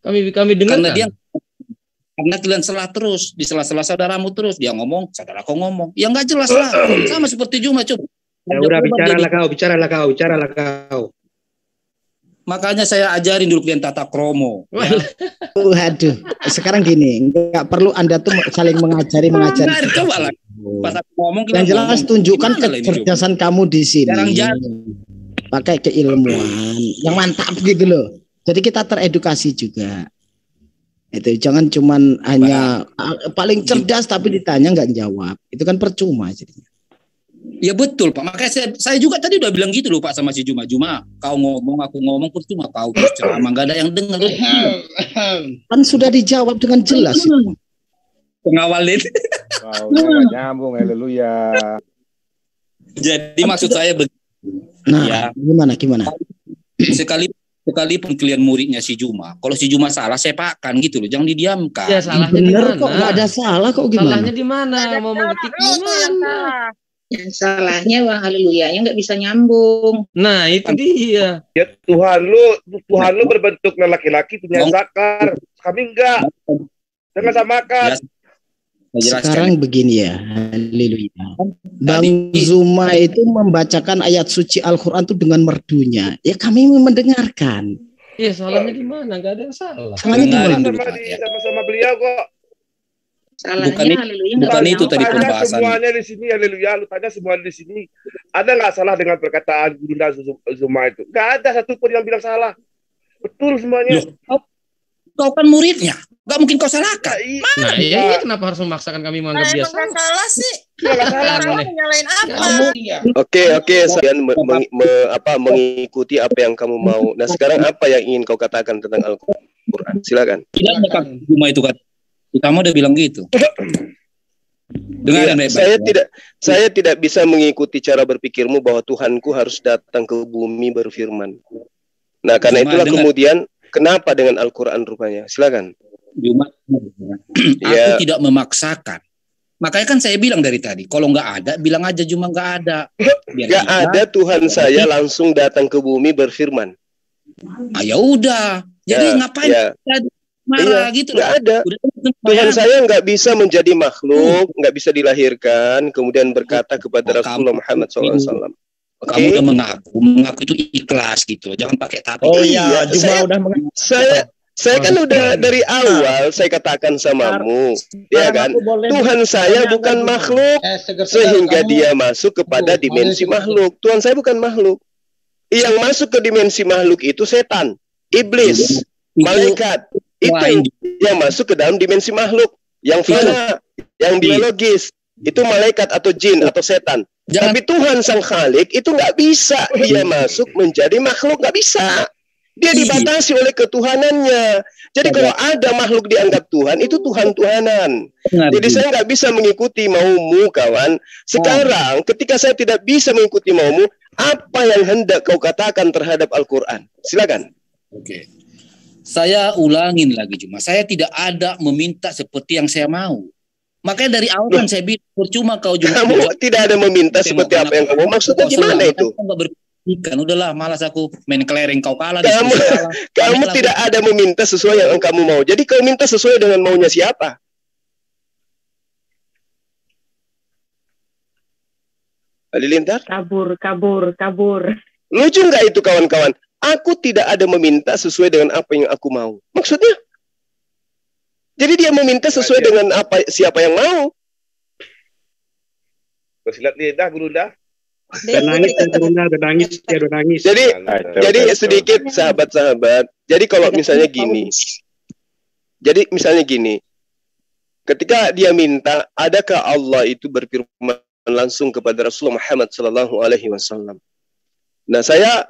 Kami dengar kan. Karena kalian salah terus, di sela-sela saudaramu terus dia ngomong, saudara kau ngomong. Ya nggak jelas lah. Sama seperti Juma coba. Ya udah bicaralah kau. Makanya saya ajarin dulu kalian tata kromo. Waduh, sekarang gini, nggak perlu Anda tuh saling mengajari. Coba lah. Pas aku ngomong, yang jelas tunjukkan kecerdasan kamu di sini. Pakai keilmuan yang mantap gitu loh. Jadi kita teredukasi juga. Itu jangan cuman hanya paling cerdas tapi ditanya nggak jawab. Itu kan percuma jadinya. Ya betul Pak, makanya saya juga tadi udah bilang gitu loh Pak sama si Juma, kau ngomong aku ngomong percuma kau terus ceramah nggak ada yang dengar. Kan sudah dijawab dengan jelas. Pengawalin. Wow, nyambung, haleluya. Jadi maksud saya begitu. Nah, ya. Gimana? Sekalipun kalian muridnya si Juma, kalau si Juma salah sepakan gitu loh, jangan didiamkan. Ya salahnya di mana? Kok nggak ada salah kok gimana? Salahnya di mana? Mau mengetik di mana? Yang salahnya Bang Haleluyanya nggak bisa nyambung. Nah itu dia. Ya Tuhan lu berbentuk laki-laki punya zakar, kami enggak. Jangan samakan. Sekarang begini ya, haleluya. Bang Zuma itu membacakan ayat suci Al-Quran itu dengan merdunya. Ya kami mendengarkan. Iya salahnya di mana? Gak ada yang salah. Salahnya di mana? Sama beliau kok. Bukan itu tadi pembahasan. Semuanya di sini haleluya, lu tanya semua di sini. Ada nggak salah dengan perkataan Bunda Zuma itu? Nggak ada satupun yang bilang salah. Betul semuanya. Loh, kau kan muridnya, nggak mungkin kau salahkan. Nah, iya, kenapa harus memaksakan kami menganggap dia salah? Salah sih. Nggak salah. Nyalain apa? Oke, saya mengikuti apa yang kamu mau. Nah, sekarang apa yang ingin kau katakan tentang Al-Quran? Silakan. Tidak ada cuma itu kan. Kamu udah bilang gitu. Ya, saya tidak bisa mengikuti cara berpikirmu bahwa Tuhanku harus datang ke bumi berfirman. Nah, karena itulah kemudian kenapa dengan Al-Quran rupanya? Silakan. Aku tidak memaksakan. Makanya kan saya bilang dari tadi, kalau nggak ada, bilang aja cuma nggak ada. Nggak ada Tuhan saya langsung datang ke bumi berfirman. Ah, ya udah. Jadi ngapain? Marah gitu loh. Nggak ada. Tuhan saya nggak bisa menjadi makhluk, nggak bisa dilahirkan, kemudian berkata kepada Rasulullah Muhammad SAW. Kamu udah mengaku itu ikhlas gitu, jangan pakai tapi. Oh iya, Juma udah mengaku. Saya kan udah dari awal saya katakan samamu, ya kan? Tuhan saya bukan makhluk, sehingga dia masuk kepada dimensi makhluk. Tuhan saya bukan makhluk. Yang masuk ke dimensi makhluk itu setan, iblis, malaikat. Itu yang masuk ke dalam dimensi makhluk, yang fana, yang biologis, itu malaikat atau jin atau setan. Tapi Tuhan sang Khalik itu nggak bisa dia masuk menjadi makhluk, nggak bisa. Dia dibatasi oleh ketuhanannya. Jadi kalau ada makhluk dianggap Tuhan, itu Tuhan-Tuhanan. Jadi saya nggak bisa mengikuti maumu, kawan. Sekarang ketika saya tidak bisa mengikuti maumu, apa yang hendak kau katakan terhadap Al-Quran? Silakan. Oke. Saya ulangin lagi cuma saya tidak ada meminta seperti yang saya mau. Makanya dari awal kan saya bilang percuma kau juga. Kamu tidak ada meminta seperti apa yang kamu maksudnya gimana itu? Kan udahlah, malas aku main kelereng, kau kalah. Kamu tidak ada meminta sesuai yang kamu mau. Jadi kau minta sesuai dengan maunya siapa? Halilintar? Kabur. Lucu nggak itu kawan-kawan? Aku tidak ada meminta sesuai dengan apa yang aku mau. Maksudnya? Jadi dia meminta sesuai dengan apa siapa yang mau. Bersilat lidah, Guru dah. nangis. Jadi sedikit sahabat-sahabat. Jadi kalau misalnya gini. Ketika dia minta, adakah Allah itu berfirman langsung kepada Rasulullah Muhammad SAW? Nah, saya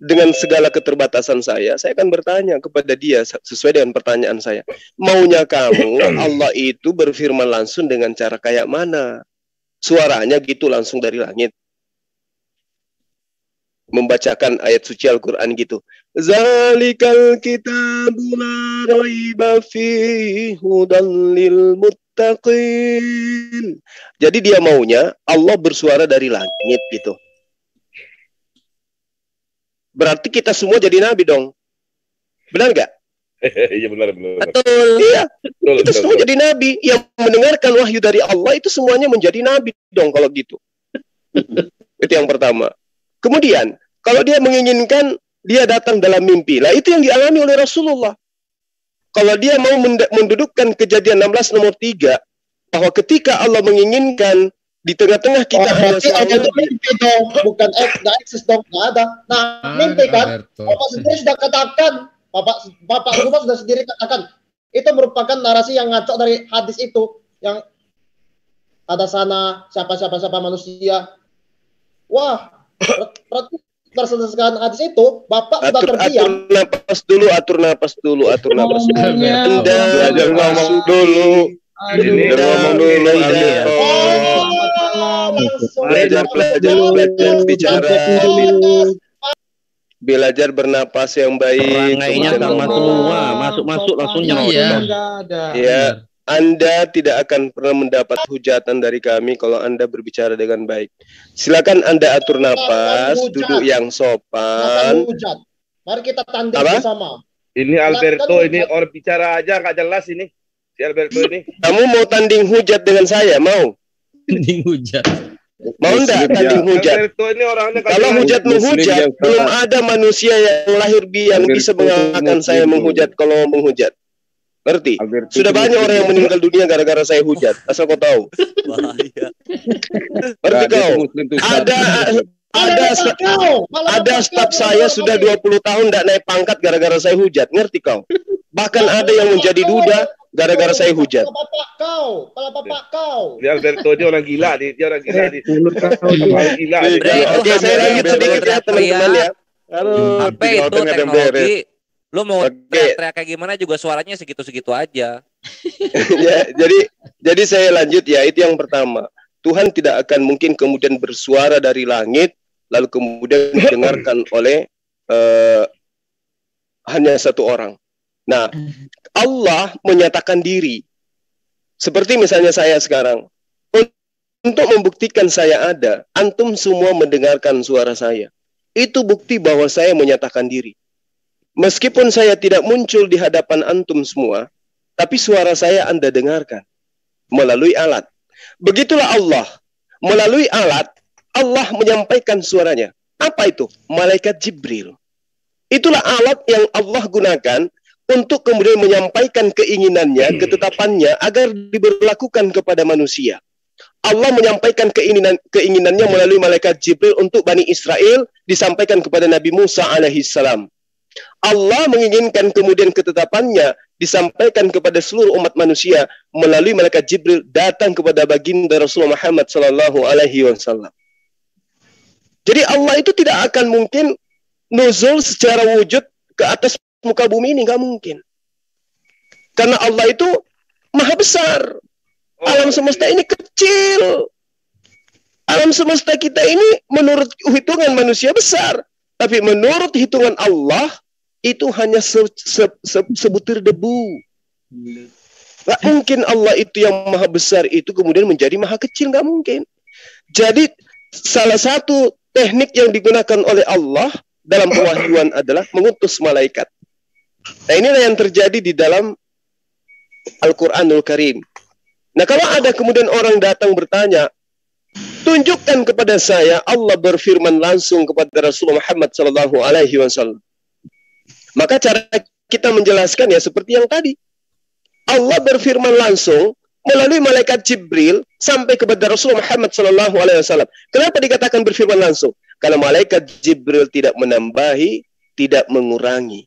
dengan segala keterbatasan saya akan bertanya kepada dia sesuai dengan pertanyaan saya. Maunya kamu, Allah itu berfirman langsung dengan cara kayak mana? Suaranya gitu langsung dari langit. Membacakan ayat suci Al-Quran gitu. Zalikal kitabu la raiba fihi hudan lil muttaqin. Jadi dia maunya Allah bersuara dari langit gitu. Berarti kita semua jadi nabi dong. Benar nggak? Iya benar. Betul. Iya. Kita semua jadi nabi. Yang mendengarkan wahyu dari Allah itu semuanya menjadi nabi dong kalau gitu. Itu yang pertama. Kemudian, kalau dia menginginkan dia datang dalam mimpi. Lah itu yang dialami oleh Rasulullah. Kalau dia mau mendudukkan kejadian 16 nomor 3 bahwa ketika Allah menginginkan di tengah-tengah kita ada mimpi dong, bukan nggak eksis dong, nggak ada. Nah, mimpi kan, Bapak sendiri sudah katakan, Bapak Zuma sudah sendiri katakan, itu merupakan narasi yang ngaco dari hadis itu, yang ada sana siapa manusia. Wah, berarti berdasarkan hadis itu, Bapak sudah terdiam. Atur napas dulu. Anda belajar ngomong dulu. Belajar bicara, belajar bernapas yang baik. Rangainya sama semua, masuk langsung nyerocos. Ya, Anda tidak akan pernah mendapat hujatan dari kami kalau Anda berbicara dengan baik. Silakan Anda atur napas, duduk yang sopan. Mari kita tanding bersama. Ini Alberto, ini orang bicara aja nggak jelas ini. Si Alberto ini. Kamu mau tanding hujat dengan saya? Mau? Tanding hujat. Mau enggak tanding hujat? Kalau hujat menghujat, belum ada manusia yang lahir yang bisa mengatakan saya menghujat kalau mau menghujat. Ngerti? Sudah banyak orang yang meninggal dunia gara-gara saya hujat. Asal kau tahu. Bahaya. Ngerti kau? Ada staf saya sudah 20 tahun tidak naik pangkat gara-gara saya hujat. Ngerti kau? Bahkan ada yang menjadi duda gara-gara saya hujat. Kepala bapak kau. Dia Alberto dia orang gila nih, dia orang gila nih. Orang gila. Oke, saya lanjut sedikit ya teman-teman ya. Apa itu teknologi? Lu mau teriak kayak gimana juga suaranya segitu-segitu aja. Ya, jadi saya lanjut ya, itu yang pertama. Tuhan tidak akan mungkin kemudian bersuara dari langit lalu kemudian didengarkan oleh hanya satu orang. Nah, Allah menyatakan diri. Seperti misalnya saya sekarang. Untuk membuktikan saya ada, antum semua mendengarkan suara saya. Itu bukti bahwa saya menyatakan diri. Meskipun saya tidak muncul di hadapan antum semua, tapi suara saya Anda dengarkan melalui alat. Begitulah Allah. Melalui alat, Allah menyampaikan suaranya. Apa itu? Malaikat Jibril. Itulah alat yang Allah gunakan untuk kemudian menyampaikan keinginannya, ketetapannya agar diberlakukan kepada manusia. Allah menyampaikan keinginannya melalui malaikat Jibril untuk Bani Israel disampaikan kepada Nabi Musa alaihissalam. Allah menginginkan kemudian ketetapannya disampaikan kepada seluruh umat manusia melalui malaikat Jibril datang kepada baginda Rasulullah Muhammad sallallahu alaihi wasallam. Jadi Allah itu tidak akan mungkin nuzul secara wujud ke atas muka bumi ini, nggak mungkin. Karena Allah itu maha besar. Alam semesta ini kecil. Alam semesta kita ini menurut hitungan manusia besar. Tapi menurut hitungan Allah, itu hanya sebutir debu. Gak mungkin Allah itu yang maha besar itu kemudian menjadi maha kecil. Gak mungkin. Jadi salah satu teknik yang digunakan oleh Allah dalam pewahyuan adalah mengutus malaikat. Nah, inilah yang terjadi di dalam Al-Quranul Karim. Nah, kalau ada kemudian orang datang bertanya, tunjukkan kepada saya Allah berfirman langsung kepada Rasulullah Muhammad sallallahu alaihi wasallam. Maka cara kita menjelaskan ya seperti yang tadi. Allah berfirman langsung melalui malaikat Jibril sampai kepada Rasulullah Muhammad sallallahu alaihi wasallam. Kenapa dikatakan berfirman langsung? Karena malaikat Jibril tidak menambahi, tidak mengurangi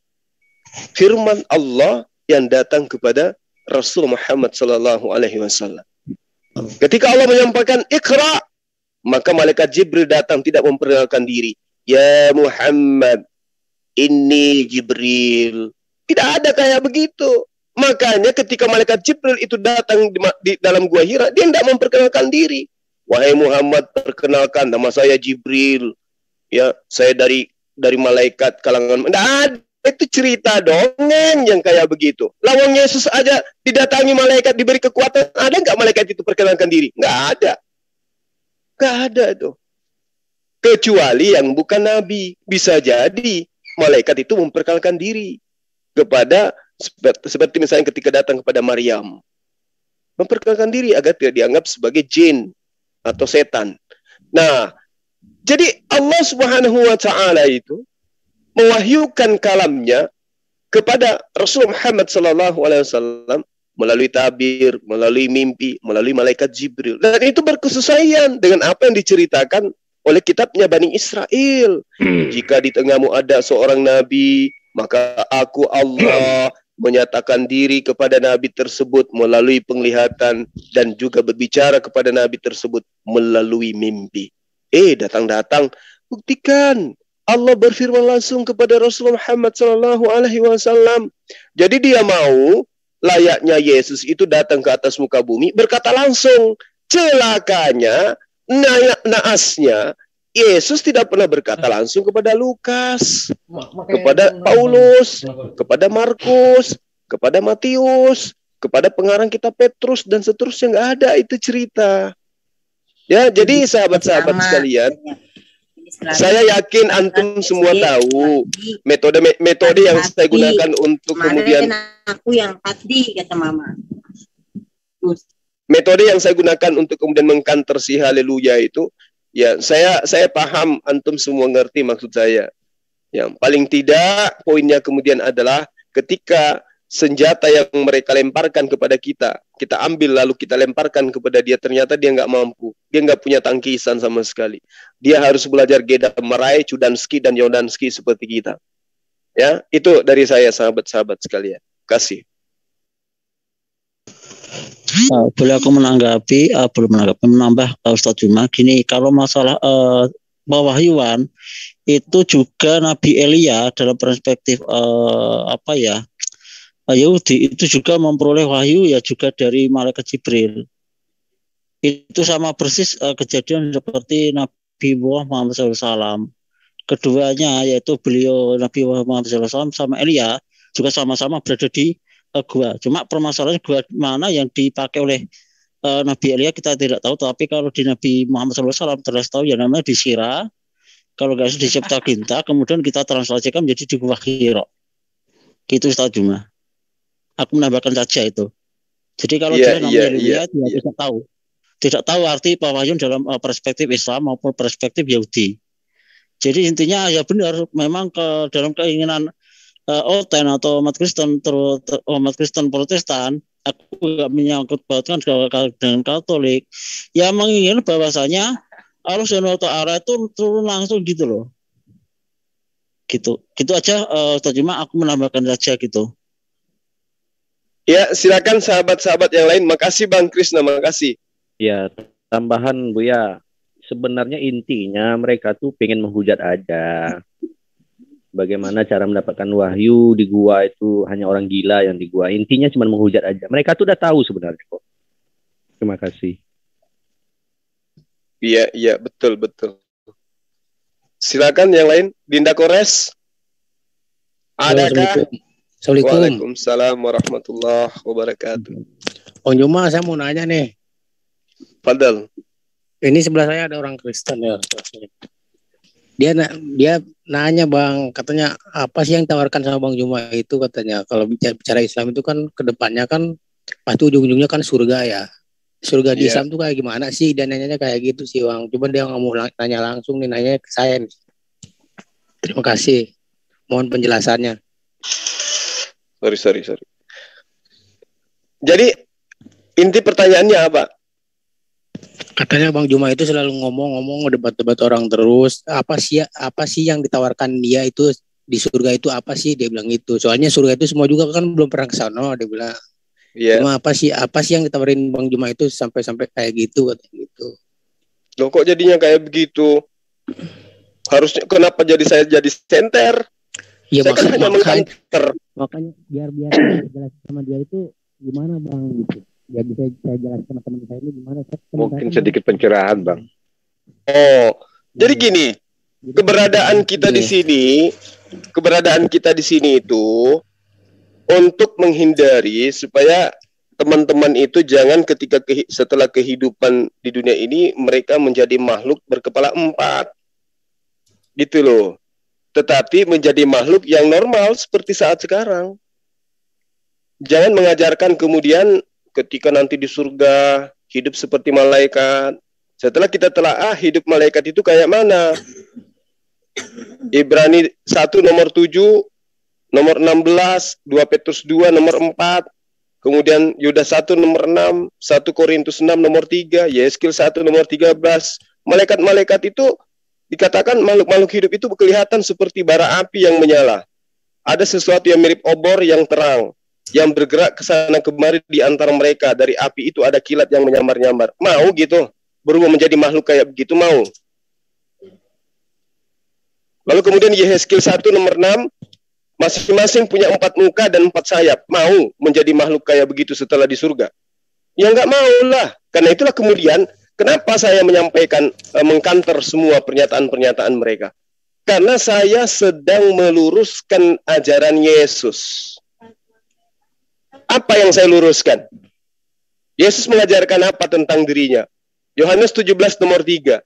firman Allah yang datang kepada Rasul Muhammad sallallahu alaihi wasallam. Ketika Allah menyampaikan Iqra, maka malaikat Jibril datang tidak memperkenalkan diri. Ya Muhammad, ini Jibril. Tidak ada kayak begitu. Makanya ketika malaikat Jibril itu datang di dalam gua Hira, dia tidak memperkenalkan diri. Wahai Muhammad, perkenalkan nama saya Jibril. Ya, saya dari malaikat kalangan. Tidak ada. Itu cerita dongeng yang kayak begitu. Lawang Yesus aja didatangi malaikat, diberi kekuatan. Ada nggak malaikat itu perkenalkan diri? Nggak ada. Nggak ada itu. Kecuali yang bukan nabi. Bisa jadi malaikat itu memperkenalkan diri kepada, seperti misalnya ketika datang kepada Maryam. Memperkenalkan diri agar tidak dianggap sebagai jin atau setan. Nah, jadi Allah Subhanahu wa Ta'ala itu mewahyukan kalamnya kepada Rasulullah Muhammad SAW melalui tabir, melalui mimpi, melalui malaikat Jibril. Dan itu berkesesuaian dengan apa yang diceritakan oleh kitabnya Bani Israel. Jika di tengahmu ada seorang nabi, maka aku Allah menyatakan diri kepada nabi tersebut melalui penglihatan dan juga berbicara kepada nabi tersebut melalui mimpi. Datang-datang, buktikan. Allah berfirman langsung kepada Rasulullah Muhammad SAW. Jadi dia mau layaknya Yesus itu datang ke atas muka bumi berkata langsung. Celakanya, naasnya, Yesus tidak pernah berkata langsung kepada Lukas, kepada Paulus, kepada Markus, kepada Matius, kepada pengarang kitab Petrus dan seterusnya. Nggak ada itu cerita. Ya, jadi sahabat-sahabat sekalian, saya yakin antum semua tahu metode yang saya gunakan untuk kemudian aku yang tadi kata mama. Metode yang saya gunakan untuk kemudian mengkanter si haleluya itu, ya saya paham antum semua ngerti maksud saya. Yang paling tidak poinnya kemudian adalah ketika senjata yang mereka lemparkan kepada kita, kita ambil lalu kita lemparkan kepada dia, ternyata dia nggak mampu, dia nggak punya tangkisan sama sekali. Dia harus belajar Geda-Marai, Chudanski dan Yodanski seperti kita. Ya, itu dari saya sahabat-sahabat sekalian. Kasih. Boleh aku menanggapi, menambah Ustaz Juma. Gini, kalau masalah pewahyuan itu juga Nabi Elia dalam perspektif Yahudi itu juga memperoleh wahyu ya juga dari malaikat Jibril. Itu sama persis kejadian seperti Nabi Muhammad SAW. Keduanya yaitu beliau Nabi Muhammad SAW sama Elia juga sama-sama berada di gua. Cuma permasalahannya gua mana yang dipakai oleh Nabi Elia kita tidak tahu. Tapi kalau di Nabi Muhammad SAW terus tahu ya namanya di Sira. Kalau nggak di Septaginta, kemudian kita translasikan menjadi di Gua Hiro. Gitu Ustaz Juma. Aku menambahkan saja itu. Jadi kalau dia namanya Elia tidak tahu. Tidak tahu arti pewahyuan dalam perspektif Islam maupun perspektif Yahudi. Jadi intinya ya benar, memang dalam keinginan Oten atau umat Kristen Protestan, aku nggak menyangkut pautkan dengan Katolik, yang menginginkan bahwasanya Allah Subhanahu wa Ta'ala itu turun langsung gitu loh. Gitu aja. Cuma aku menambahkan saja gitu. Ya, silakan sahabat-sahabat yang lain. Makasih Bang Krisna, makasih. Ya, tambahan Buya. Sebenarnya intinya mereka tuh pengen menghujat aja. Bagaimana cara mendapatkan wahyu di gua itu hanya orang gila yang di gua. Intinya cuma menghujat aja. Mereka tuh udah tahu sebenarnya kok. Terima kasih. Iya, betul. Silakan yang lain. Dinda Kores. Adakah? Assalamualaikum. Waalaikumsalam warahmatullahi wabarakatuh. Om Juma, saya mau nanya nih. Fadal. Ini sebelah saya ada orang Kristen ya. Dia nanya Bang, katanya apa sih yang ditawarkan sama Bang Juma itu, katanya kalau bicara Islam itu kan kedepannya kan pasti ujung-ujungnya kan surga ya. Surga di Islam tuh kayak gimana sih? Dan nanyanya kayak gitu sih Bang. Coba dia nggak mau nanya langsung nih, nanya ke saya nih. Terima kasih. Mohon penjelasannya. Sorry. Jadi inti pertanyaannya apa? Katanya Bang Juma itu selalu ngomong debat-debat orang terus. Apa sih yang ditawarkan dia itu di surga itu apa sih? Dia bilang itu. Soalnya surga itu semua juga kan belum pernah ke sana, dia bilang. Cuma apa sih yang ditawarin Bang Juma itu sampai kayak gitu, katanya gitu. Loh kok jadinya kayak begitu? Harusnya kenapa saya jadi senter? Ya, saya kan hanya mengkanter. Makanya biar jelas sama dia itu gimana Bang gitu. Ya bisa saya jelaskan teman saya ini gimana. Mungkin sedikit pencerahan Bang. Jadi gini, keberadaan kita di sini itu untuk menghindari supaya teman-teman itu jangan setelah kehidupan di dunia ini mereka menjadi makhluk berkepala 4. Gitu loh. Tetapi menjadi makhluk yang normal seperti saat sekarang. Jangan mengajarkan kemudian ketika nanti di surga hidup seperti malaikat. Setelah kita telaah hidup malaikat itu kayak mana? Ibrani 1 nomor 7, nomor 16, 2 Petrus 2 nomor 4, kemudian Yudas 1 nomor 6, 1 Korintus 6 nomor 3, Yeskil 1 nomor 13. Malaikat-malaikat itu dikatakan makhluk-makhluk hidup itu kelihatan seperti bara api yang menyala. Ada sesuatu yang mirip obor yang terang, yang bergerak ke sana kemari di antara mereka. Dari api itu ada kilat yang menyamar-nyamar. Mau gitu? Berubah menjadi makhluk kayak begitu, mau? Lalu kemudian Yehezkiel 1 nomor 6, masing-masing punya 4 muka dan 4 sayap. Mau menjadi makhluk kayak begitu setelah di surga? Ya nggak mau lah. Karena itulah kemudian kenapa saya menyampaikan, mengkanter semua pernyataan-pernyataan mereka. Karena saya sedang meluruskan ajaran Yesus. Apa yang saya luruskan? Yesus mengajarkan apa tentang dirinya? Yohanes 17 nomor 3.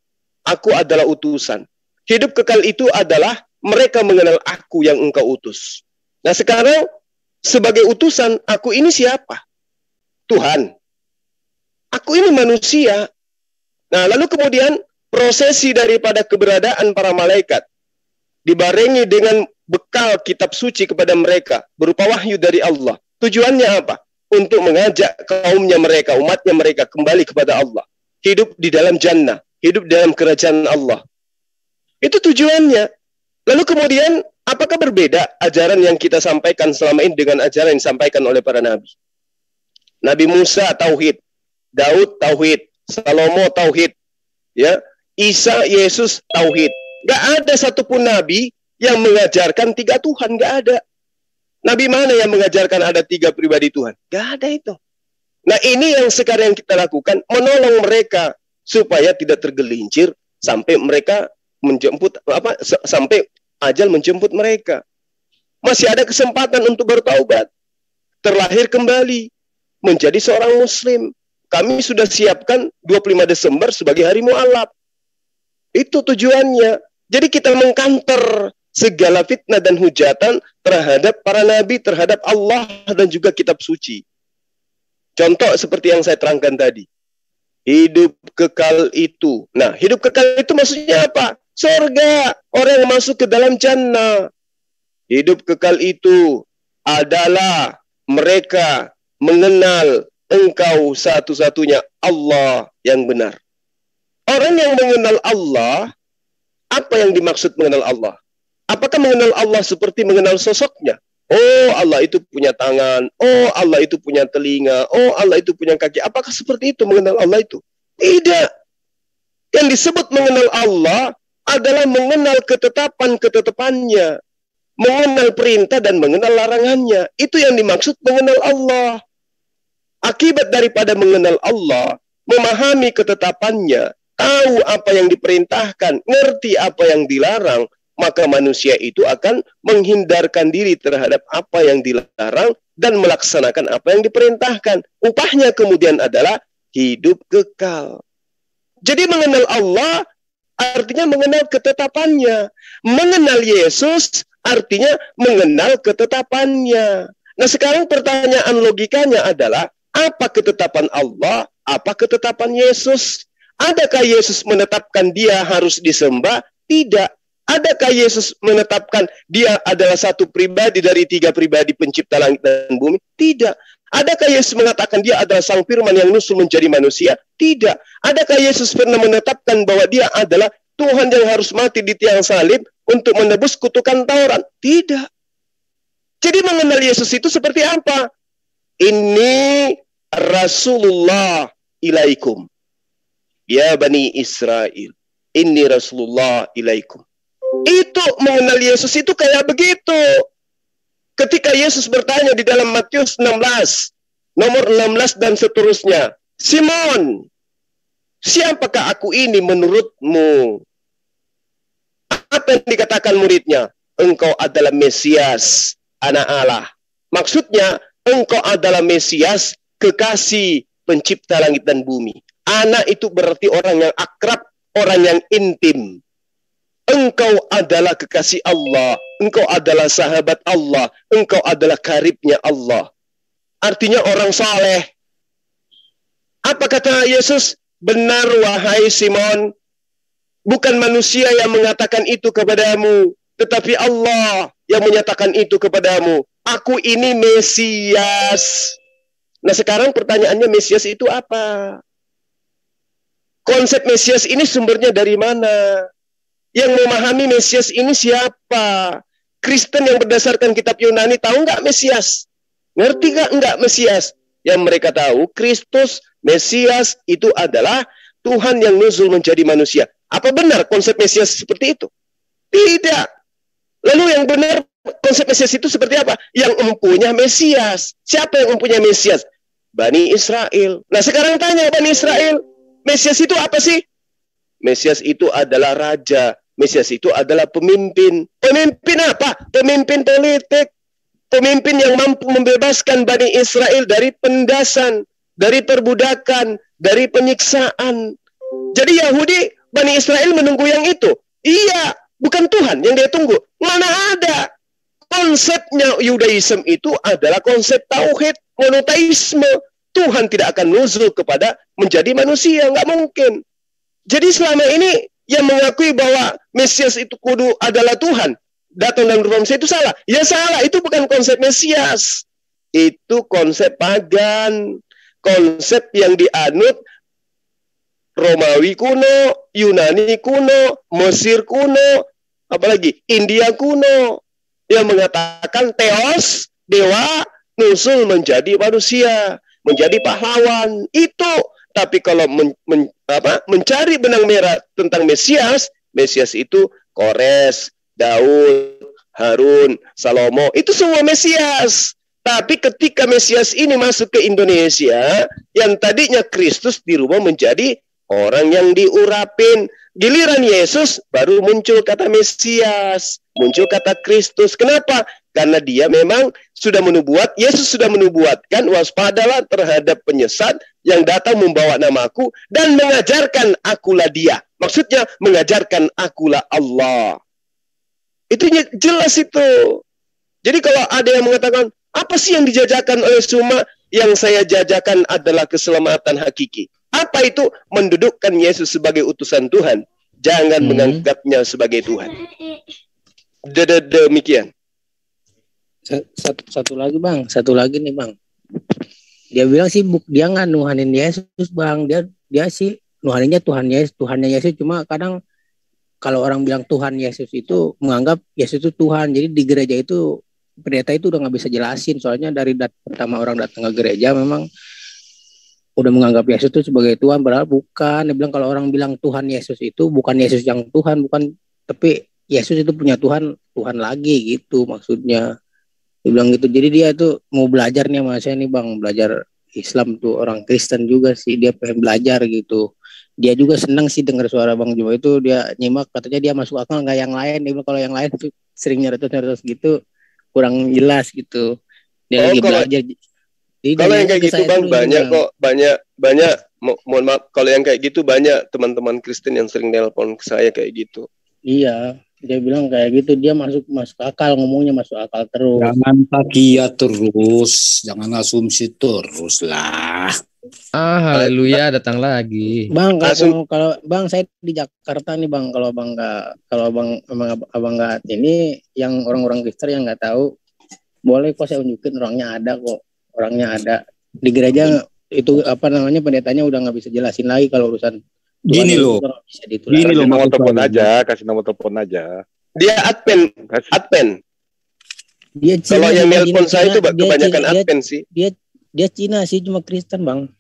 Aku adalah utusan. Hidup kekal itu adalah mereka mengenal aku yang engkau utus. Nah sekarang sebagai utusan, aku ini siapa? Tuhan. Aku ini manusia. Nah lalu kemudian prosesi daripada keberadaan para malaikat dibarengi dengan bekal kitab suci kepada mereka berupa wahyu dari Allah. Tujuannya apa? Untuk mengajak kaumnya mereka, umatnya mereka kembali kepada Allah. Hidup di dalam jannah, hidup dalam kerajaan Allah. Itu tujuannya. Lalu kemudian, apakah berbeda ajaran yang kita sampaikan selama ini dengan ajaran yang disampaikan oleh para nabi? Nabi Musa tauhid, Daud tauhid, Salomo tauhid, ya, Isa, Yesus tauhid. Gak ada satupun nabi yang mengajarkan 3 Tuhan, gak ada. Nabi mana yang mengajarkan ada 3 pribadi Tuhan? Gak ada itu. Nah, ini yang sekarang kita lakukan, menolong mereka supaya tidak tergelincir sampai mereka menjemput sampai ajal menjemput mereka. Masih ada kesempatan untuk bertaubat, terlahir kembali menjadi seorang muslim. Kami sudah siapkan 25 Desember sebagai hari mualaf. Itu tujuannya. Jadi kita mengkanter segala fitnah dan hujatan terhadap para nabi, terhadap Allah dan juga kitab suci. Contoh seperti yang saya terangkan tadi. Hidup kekal itu. Nah, hidup kekal itu maksudnya apa? Surga. Orang yang masuk ke dalam jannah. Hidup kekal itu adalah mereka mengenal engkau satu-satunya Allah yang benar. Orang yang mengenal Allah, apa yang dimaksud mengenal Allah? Apakah mengenal Allah seperti mengenal sosoknya? Oh, Allah itu punya tangan. Oh, Allah itu punya telinga. Oh, Allah itu punya kaki. Apakah seperti itu mengenal Allah itu? Tidak. Yang disebut mengenal Allah adalah mengenal ketetapan-ketetapannya. Mengenal perintah dan mengenal larangannya. Itu yang dimaksud mengenal Allah. Akibat daripada mengenal Allah, memahami ketetapannya, tahu apa yang diperintahkan, ngerti apa yang dilarang, maka manusia itu akan menghindarkan diri terhadap apa yang dilarang dan melaksanakan apa yang diperintahkan. Upahnya kemudian adalah hidup kekal. Jadi mengenal Allah artinya mengenal ketetapannya. Mengenal Yesus artinya mengenal ketetapannya. Nah, sekarang pertanyaan logikanya adalah, apa ketetapan Allah? Apa ketetapan Yesus? Adakah Yesus menetapkan dia harus disembah? Tidak. Adakah Yesus menetapkan dia adalah satu pribadi dari 3 pribadi pencipta langit dan bumi? Tidak. Adakah Yesus mengatakan dia adalah sang firman yang nusul menjadi manusia? Tidak. Adakah Yesus pernah menetapkan bahwa dia adalah Tuhan yang harus mati di tiang salib untuk menebus kutukan Taurat? Tidak. Jadi mengenal Yesus itu seperti apa? Ini Rasulullah ilaikum. Ya Bani Israel. Ini Rasulullah ilaikum. Itu mengenal Yesus itu kayak begitu. Ketika Yesus bertanya di dalam Matius 16, nomor 16 dan seterusnya. Simon, siapakah aku ini menurutmu? Apa yang dikatakan muridnya? Engkau adalah Mesias, anak Allah. Maksudnya, engkau adalah Mesias, kekasih pencipta langit dan bumi. Anak itu berarti orang yang akrab, orang yang intim. Engkau adalah kekasih Allah. Engkau adalah sahabat Allah. Engkau adalah karibnya Allah. Artinya orang saleh. Apa kata Yesus? Benar wahai Simon. Bukan manusia yang mengatakan itu kepadamu, tetapi Allah yang menyatakan itu kepadamu. Aku ini Mesias. Nah, sekarang pertanyaannya, Mesias itu apa? Konsep Mesias ini sumbernya dari mana? Yang memahami Mesias ini siapa? Kristen yang berdasarkan kitab Yunani tahu nggak Mesias? Ngerti nggak Mesias? Yang mereka tahu, Kristus, Mesias itu adalah Tuhan yang nuzul menjadi manusia. Apa benar konsep Mesias seperti itu? Tidak. Lalu yang benar konsep Mesias itu seperti apa? Yang empunya Mesias. Siapa yang empunya Mesias? Bani Israel. Nah, sekarang tanya Bani Israel, Mesias itu apa sih? Mesias itu adalah raja. Mesias itu adalah pemimpin. Pemimpin apa? Pemimpin politik. Pemimpin yang mampu membebaskan Bani Israel dari penindasan, dari perbudakan, dari penyiksaan. Jadi Yahudi, Bani Israel menunggu yang itu. Iya, bukan Tuhan yang dia tunggu. Mana ada? Konsepnya Yudaism itu adalah konsep tauhid, monoteisme. Tuhan tidak akan nuzul kepada menjadi manusia, nggak mungkin. Jadi selama ini yang mengakui bahwa Mesias itu kudu adalah Tuhan, datang dalam rupa manusia, itu salah. Ya salah, itu bukan konsep Mesias. itu konsep pagan, konsep yang dianut Romawi kuno, Yunani kuno, Mesir kuno, apalagi India kuno, yang mengatakan teos, dewa, nusul menjadi manusia, menjadi pahlawan. Itu. Tapi kalau mencari benang merah tentang Mesias, Mesias itu Kores, Daud, Harun, Salomo, itu semua Mesias. Tapi ketika Mesias ini masuk ke Indonesia, yang tadinya Kristus dirubah menjadi orang yang diurapin. Giliran Yesus baru muncul kata Mesias, muncul kata Kristus. Kenapa? Karena dia memang sudah menubuat, Yesus sudah menubuatkan, waspadalah terhadap penyesat yang datang membawa namaku dan mengajarkan akulah dia. Maksudnya mengajarkan akulah Allah. Itu jelas itu. Jadi kalau ada yang mengatakan, apa sih yang dijajakan oleh Suma? Yang saya jajakan adalah keselamatan hakiki. Apa itu? Mendudukkan Yesus sebagai utusan Tuhan. Jangan menganggapnya sebagai Tuhan. Demikian. Satu lagi bang, satu lagi nih bang. Dia bilang sih dia nggak nuhanin Yesus bang. Dia sih nuhaninnya Tuhannya Yesus. Cuma kadang kalau orang bilang Tuhan Yesus itu menganggap Yesus itu Tuhan. Jadi di gereja itu pendeta itu udah nggak bisa jelasin. Soalnya dari pertama orang datang ke gereja memang udah menganggap Yesus itu sebagai Tuhan, padahal bukan. Dia bilang kalau orang bilang Tuhan Yesus itu bukan Yesus yang Tuhan, bukan, tapi Yesus itu punya Tuhan lagi gitu maksudnya. Dia bilang gitu. Jadi dia tuh mau belajar nih sama saya nih bang, belajar Islam tuh, orang Kristen juga sih, dia pengen belajar gitu. Dia juga senang sih dengar suara Bang Juma itu, dia nyimak, katanya dia masuk akal nggak yang lain. Dia bilang kalau yang lain tuh sering nyerot gitu kurang jelas gitu. Dia lagi belajar. Kalau yang kayak gitu bang banyak kok, banyak. Mohon maaf, kalau yang kayak gitu banyak teman-teman Kristen yang sering nelpon ke saya kayak gitu. Iya, dia bilang kayak gitu, dia masuk akal, ngomongnya masuk akal terus. Jangan takia terus, jangan asumsi terus lah. Haleluya, datang lagi. Bang, kalau bang saya di Jakarta nih bang, kalau abang nggak ini, yang orang-orang Kristen yang nggak tahu, boleh kok saya unjukin orangnya ada kok. Orangnya ada di gereja itu pendetanya udah nggak bisa jelasin lagi kalau urusan gini loh. Gini loh, nomor telepon aja, kasih nomor telepon aja. Dia admin. Dia Cina, kalau yang nelpon saya itu kebanyakan admin sih. Dia Cina sih, cuma Kristen bang.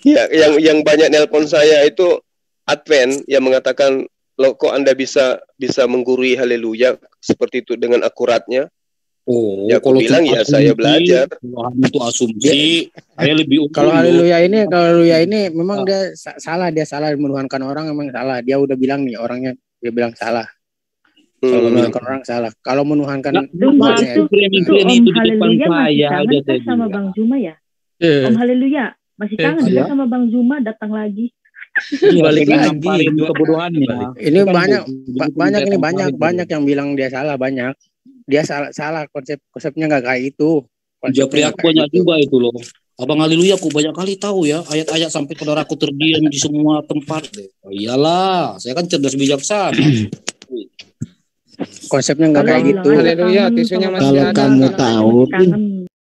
Ya, yang banyak nelpon saya itu admin yang mengatakan, loh kok Anda bisa menggurui haleluya seperti itu dengan akuratnya? Oh, ya kalau bilang ya saya belajar. Itu asumsi. Saya lebih kalau haleluya ini memang dia salah menuhankan orang, memang salah. Dia udah bilang nih orangnya, dia bilang salah. Kalau menuhankan orang salah. Kalau menuhankan itu Om Haleluya masih kangen sama Bang Juma ya? Om Haleluya masih kangen sama Bang Juma, datang lagi. Balik lagi kebodohannya. Ini banyak yang bilang dia salah, banyak. Dia salah konsepnya nggak kayak itu. Japri aku banyak juga itu loh. Abang Haleluya aku banyak kali tahu ya ayat-ayat sampai saudara aku terdiam di semua tempat. Oh, iyalah, saya kan cerdas bijaksana. Konsepnya nggak kayak gitu. Haleluya, kalau kamu tahu,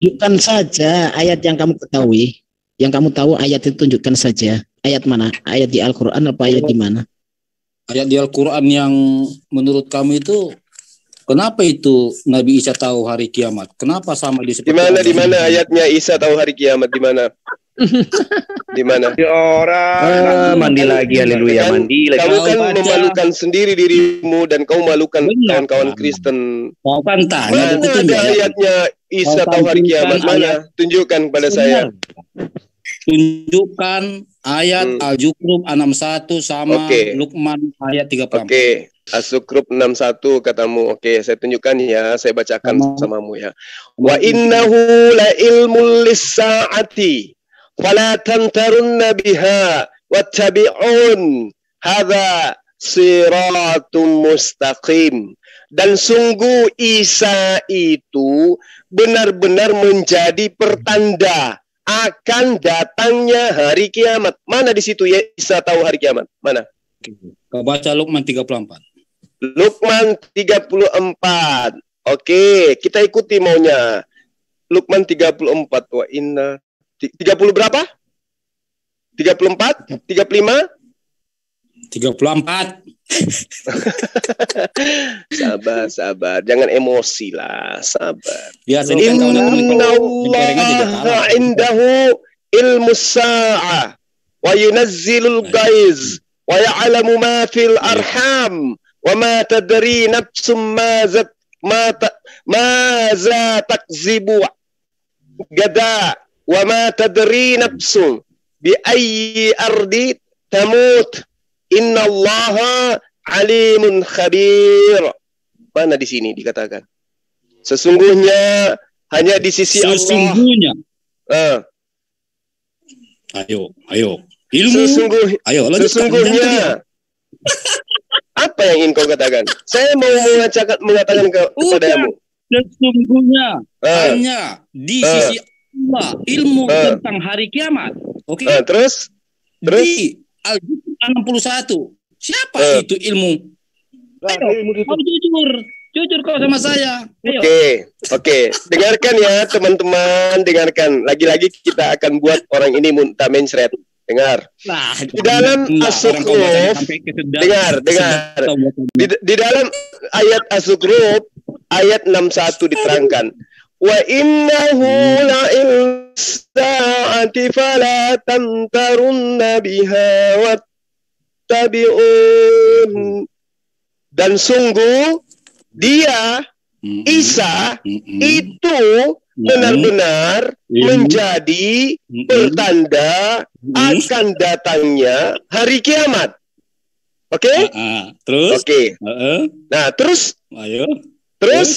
tunjukkan saja ayat yang kamu ketahui. Yang kamu tahu ayat itu tunjukkan saja. Ayat mana? Ayat di Al-Quran apa ayat di mana? Ayat di Al-Quran yang menurut kamu itu, kenapa itu Nabi Isa tahu hari kiamat? Kenapa sama di seperti di mana ayatnya Isa tahu hari kiamat? Di mana? Di mana? Di orang mandi lagi, haleluya, mandi lagi. Kamu kan memalukan sendiri dirimu dan kau malukan kawan-kawan Kristen. Kau kan tanya mana ada ayatnya Isa tahu hari kiamat? Mana? Tunjukkan kepada saya. Tunjukkan ayat Al-Zukhruf 61 sama Luqman ayat 34. Oke. As-Zukhruf 61 katamu. Oke, saya tunjukkan ya, saya bacakan samamu ya. Wa innahu la ilmul lis-sa'ati fala tantarunna biha wattabi'un hadza siratum mustaqim. Dan sungguh Isa itu benar-benar menjadi pertanda akan datangnya hari kiamat. Mana di situ ya Isa tahu hari kiamat? Mana? Kau baca Luqman 34. Luqman 34. Oke, kita ikuti maunya. Luqman 34 wa inna 30 berapa? 34? 35? 34. Sabar. Jangan emosi lah, sabar. Ya, Innallaha indahu ilmus sa'ah wa yunazzilul ghaiz wa ya'lamu ma fil arham wa ma tadri nafsum maza takzibu gada wa ma tadri nafsum bi ayyi ardi tamut. Innallaha alimun khabir. Mana di sini dikatakan? Sesungguhnya hanya di sisi Allah. Sesungguhnya. Ayo. Ilmu. Sesungguhnya. Apa yang ingin kau katakan? Saya mau mengatakan kepadamu. Sesungguhnya hanya di sisi Allah ilmu tentang hari kiamat. Oke. Terus? Di Al-Juz 61. Siapa itu ilmu? Jujur kau sama saya. Oke. Dengarkan ya teman-teman, dengarkan. Lagi-lagi kita akan buat orang ini muntah mencret. Dengar. Di dalam As-Zukhruf, dengar. Di dalam ayat As-Zukhruf ayat 61 diterangkan. Wa innahu la'il sa'ati fala tamtarunna biha wattabi'un. Dan sungguh dia Isa itu benar-benar menjadi pertanda akan datangnya hari kiamat. Oke? Terus? Oke. Nah, terus? Terus?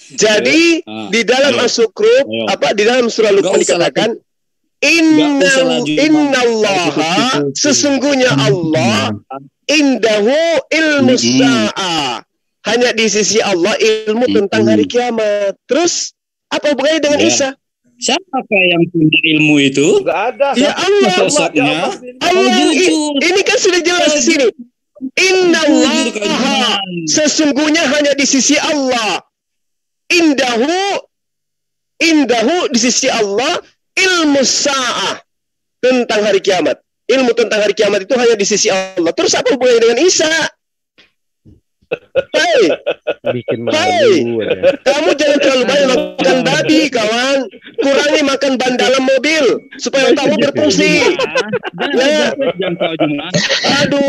Jadi di dalam As-Zukhruf di dalam surah Luqman dikatakan innallaha sesungguhnya Allah indahu ilmu sa'ah hanya di sisi Allah ilmu tentang hari kiamat. Terus apa hubungannya dengan Isa? Siapakah yang punya ilmu itu? Enggak ada. Ya Allah. Ini kan sudah jelas di sini. Innallaha sesungguhnya hanya di sisi Allah. Indahu di sisi Allah ilmu sa'ah tentang hari kiamat. Ilmu tentang hari kiamat itu hanya di sisi Allah. Terus apa hubungannya dengan Isa? Kamu jangan terlalu banyak makan babi, kawan. Kurangi makan ban dalam mobil supaya otakmu berfungsi. Aduh,